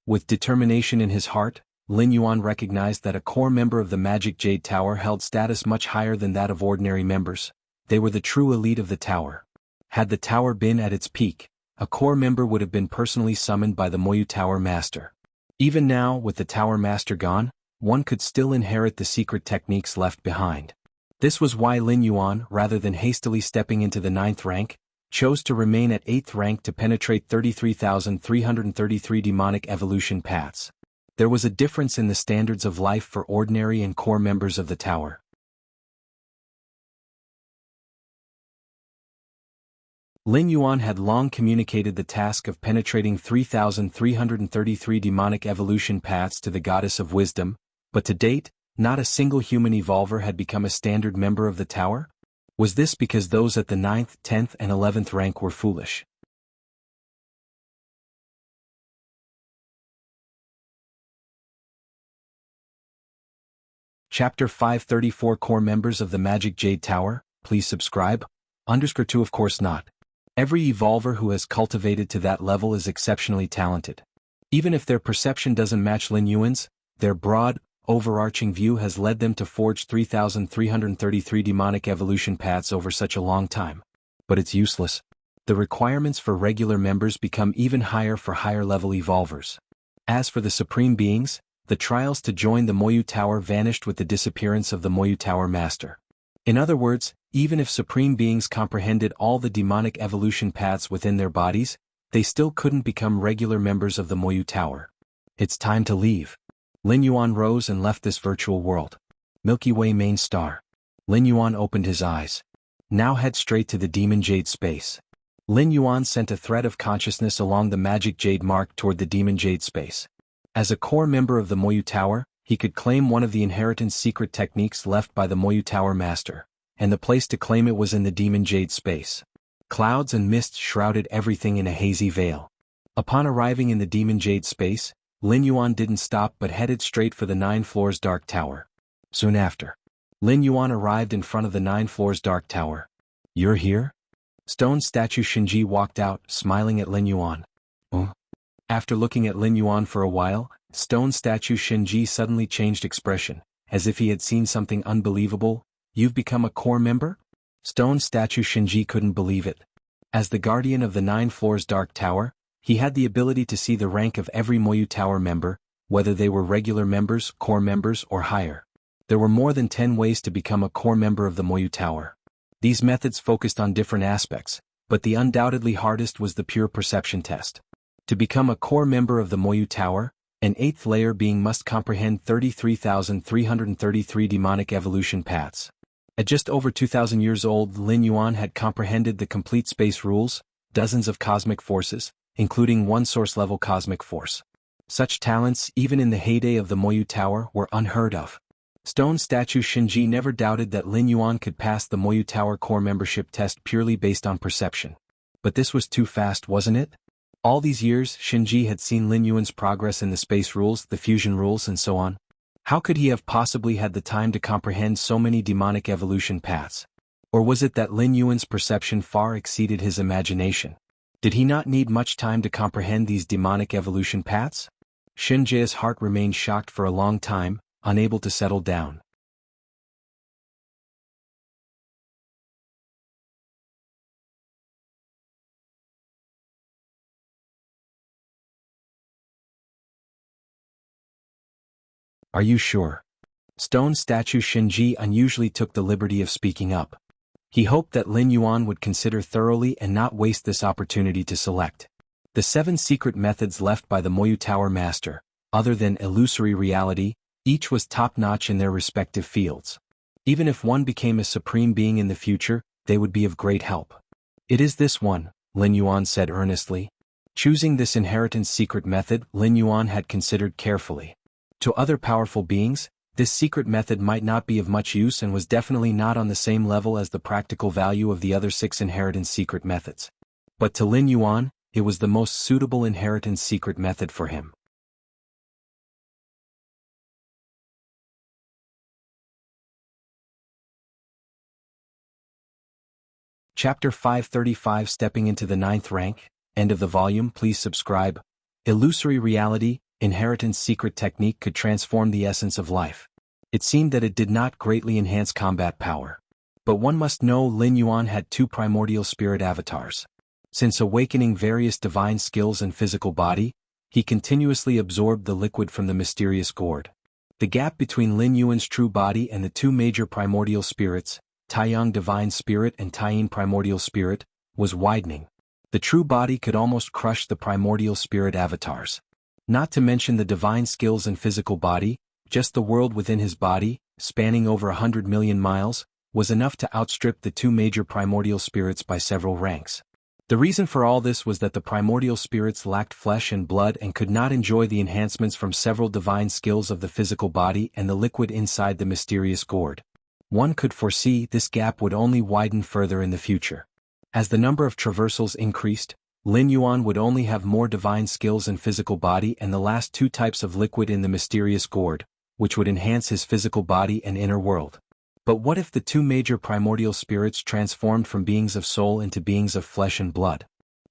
With determination in his heart, Lin Yuan recognized that a core member of the Magic Jade Tower held status much higher than that of ordinary members. They were the true elite of the tower. Had the tower been at its peak, a core member would have been personally summoned by the Moyu Tower Master. Even now, with the Tower Master gone, one could still inherit the secret techniques left behind. This was why Lin Yuan, rather than hastily stepping into the 9th rank, chose to remain at 8th rank to penetrate 33,333 demonic evolution paths. There was a difference in the standards of life for ordinary and core members of the tower. Lin Yuan had long communicated the task of penetrating 3,333 demonic evolution paths to the Goddess of Wisdom, but to date, not a single human evolver had become a standard member of the tower? Was this because those at the 9th, 10th and 11th rank were foolish? Chapter 534 Core Members of the Magic Jade Tower, please subscribe. _2 Of course not. Every evolver who has cultivated to that level is exceptionally talented. Even if their perception doesn't match Lin Yuan's, their broad, overarching view has led them to forge 3,333 demonic evolution paths over such a long time. But it's useless. The requirements for regular members become even higher for higher-level evolvers. As for the Supreme Beings, the trials to join the Moyu Tower vanished with the disappearance of the Moyu Tower Master. In other words, even if Supreme Beings comprehended all the demonic evolution paths within their bodies, they still couldn't become regular members of the Moyu Tower. It's time to leave. Lin Yuan rose and left this virtual world. Milky Way main star. Lin Yuan opened his eyes. Now head straight to the Demon Jade space. Lin Yuan sent a thread of consciousness along the Magic Jade mark toward the Demon Jade space. As a core member of the Moyu Tower, he could claim one of the inheritance secret techniques left by the Moyu Tower Master, and the place to claim it was in the Demon Jade space. Clouds and mist shrouded everything in a hazy veil. Upon arriving in the Demon Jade space, Lin Yuan didn't stop but headed straight for the 9 floors dark tower. Soon after, Lin Yuan arrived in front of the 9 floors dark tower. "You're here?" Stone statue Shinji walked out, smiling at Lin Yuan. "Oh?" After looking at Lin Yuan for a while, stone statue Shinji suddenly changed expression, as if he had seen something unbelievable. "You've become a core member?" Stone statue Shinji couldn't believe it. As the guardian of the 9 floors dark tower, he had the ability to see the rank of every Moyu Tower member, whether they were regular members, core members, or higher. There were more than 10 ways to become a core member of the Moyu Tower. These methods focused on different aspects, but the undoubtedly hardest was the pure perception test. To become a core member of the Moyu Tower, An eighth layer being must comprehend 33,333 demonic evolution paths. At just over 2,000 years old, Lin Yuan had comprehended the complete space rules, dozens of cosmic forces, including one source-level cosmic force. Such talents, even in the heyday of the Moyu Tower, were unheard of. Stone statue Shinji never doubted that Lin Yuan could pass the Moyu Tower core membership test purely based on perception. But this was too fast, wasn't it? All these years, Shinji had seen Lin Yuan's progress in the space rules, the fusion rules, and so on. How could he have possibly had the time to comprehend so many demonic evolution paths? Or was it that Lin Yuan's perception far exceeded his imagination? Did he not need much time to comprehend these demonic evolution paths? Shinji's heart remained shocked for a long time, unable to settle down. Are you sure? Stone statue Shinji unusually took the liberty of speaking up. He hoped that Lin Yuan would consider thoroughly and not waste this opportunity to select the 7 secret methods left by the Moyu Tower Master. Other than illusory reality, each was top-notch in their respective fields. Even if one became a supreme being in the future, they would be of great help. It is this one, Lin Yuan said earnestly. Choosing this inheritance secret method, Lin Yuan had considered carefully. To other powerful beings, this secret method might not be of much use and was definitely not on the same level as the practical value of the other 6 inheritance secret methods. But to Lin Yuan, it was the most suitable inheritance secret method for him. Chapter 535 Stepping into the 9th rank, end of the volume. Please subscribe. Illusory reality, inheritance secret technique could transform the essence of life. It seemed that it did not greatly enhance combat power. But one must know Lin Yuan had 2 primordial spirit avatars. Since awakening various divine skills and physical body, he continuously absorbed the liquid from the mysterious gourd. The gap between Lin Yuan's true body and the 2 major primordial spirits, Taiyang Divine Spirit and Taiyin Primordial Spirit, was widening. The true body could almost crush the primordial spirit avatars. Not to mention the divine skills and physical body, just the world within his body, spanning over 100 million miles, was enough to outstrip the 2 major primordial spirits by several ranks. The reason for all this was that the primordial spirits lacked flesh and blood and could not enjoy the enhancements from several divine skills of the physical body and the liquid inside the mysterious gourd. One could foresee this gap would only widen further in the future. As the number of traversals increased, Lin Yuan would only have more divine skills and physical body and the last 2 types of liquid in the mysterious gourd, which would enhance his physical body and inner world. But what if the 2 major primordial spirits transformed from beings of soul into beings of flesh and blood?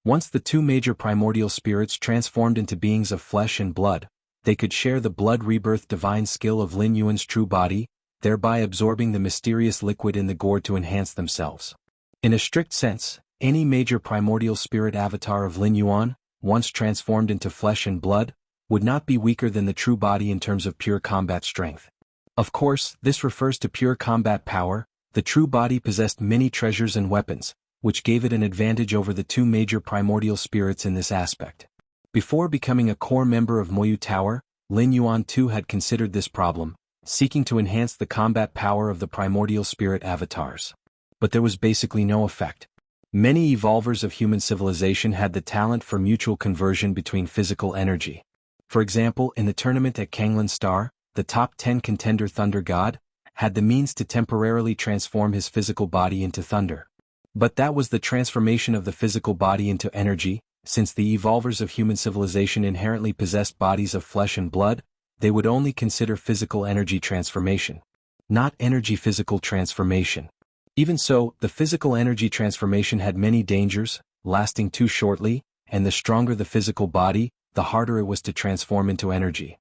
Once the 2 major primordial spirits transformed into beings of flesh and blood, they could share the blood rebirth divine skill of Lin Yuan's true body, thereby absorbing the mysterious liquid in the gourd to enhance themselves. In a strict sense, any major primordial spirit avatar of Lin Yuan, once transformed into flesh and blood, would not be weaker than the true body in terms of pure combat strength. Of course, this refers to pure combat power. The true body possessed many treasures and weapons, which gave it an advantage over the 2 major primordial spirits in this aspect. Before becoming a core member of Moyu Tower, Lin Yuan too had considered this problem, seeking to enhance the combat power of the primordial spirit avatars. But there was basically no effect. Many evolvers of human civilization had the talent for mutual conversion between physical energy. For example, in the tournament at Kanglan Star, the top 10 contender Thunder God had the means to temporarily transform his physical body into thunder. But that was the transformation of the physical body into energy. Since the evolvers of human civilization inherently possessed bodies of flesh and blood, they would only consider physical energy transformation, not energy physical transformation. Even so, the physical energy transformation had many dangers, lasting too shortly, and the stronger the physical body, the harder it was to transform into energy.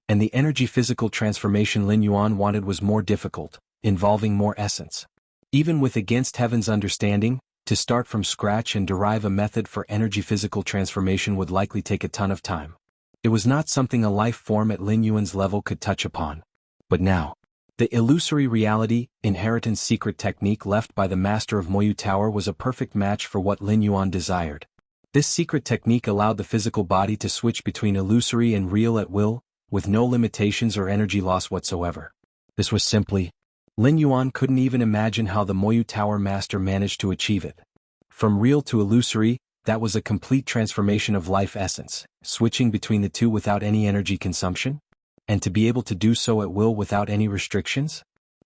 And the energy physical transformation Lin Yuan wanted was more difficult, involving more essence. Even with Against Heaven's understanding, to start from scratch and derive a method for energy physical transformation would likely take a ton of time. It was not something a life form at Lin Yuan's level could touch upon. But now, The illusory reality, inheritance secret technique left by the master of Moyu Tower was a perfect match for what Lin Yuan desired. This secret technique allowed the physical body to switch between illusory and real at will, with no limitations or energy loss whatsoever. This was simply, Lin Yuan couldn't even imagine how the Moyu Tower master managed to achieve it. From real to illusory, that was a complete transformation of life essence, switching between the two without any energy consumption? And to be able to do so at will without any restrictions?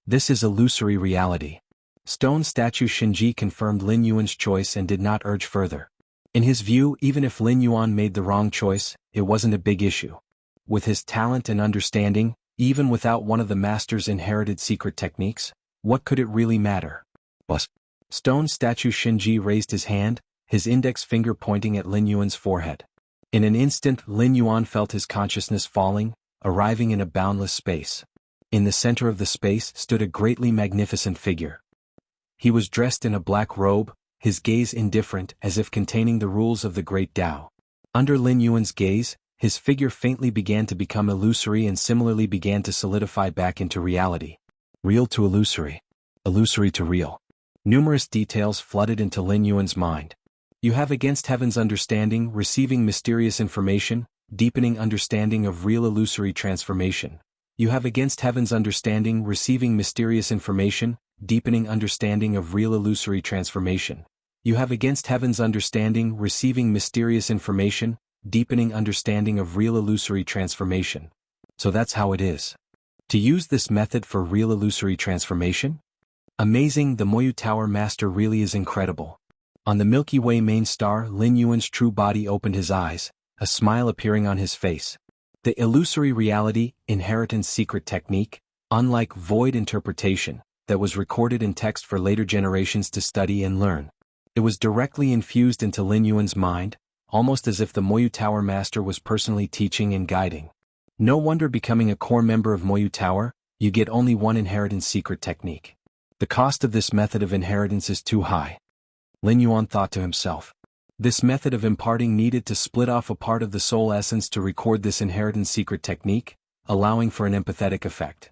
This is illusory reality. Stone statue Shinji confirmed Lin Yuan's choice and did not urge further. In his view, even if Lin Yuan made the wrong choice, it wasn't a big issue. With his talent and understanding, even without one of the master's inherited secret techniques, what could it really matter? Stone statue Shinji raised his hand, his index finger pointing at Lin Yuan's forehead. In an instant, Lin Yuan felt his consciousness falling, arriving in a boundless space. In the center of the space stood a greatly magnificent figure. He was dressed in a black robe, his gaze indifferent as if containing the rules of the great Tao. Under Lin Yuan's gaze, his figure faintly began to become illusory and similarly began to solidify back into reality. Real to illusory. Illusory to real. Numerous details flooded into Lin Yuan's mind. You have against heaven's understanding, receiving mysterious information, deepening understanding of real illusory transformation. You have against heaven's understanding, receiving mysterious information, deepening understanding of real illusory transformation. You have against heaven's understanding, receiving mysterious information, deepening understanding of real illusory transformation. So that's how it is. To use this method for real illusory transformation? Amazing, the Moyu Tower master really is incredible. On the Milky Way main star, Lin Yuan's true body opened his eyes, a smile appearing on his face. The illusory reality, inheritance secret technique, unlike void interpretation, that was recorded in text for later generations to study and learn. It was directly infused into Lin Yuan's mind, almost as if the Moyu Tower master was personally teaching and guiding. No wonder becoming a core member of Moyu Tower, you get only one inheritance secret technique. The cost of this method of inheritance is too high. Lin Yuan thought to himself. This method of imparting needed to split off a part of the soul essence to record this inheritance secret technique, allowing for an empathetic effect.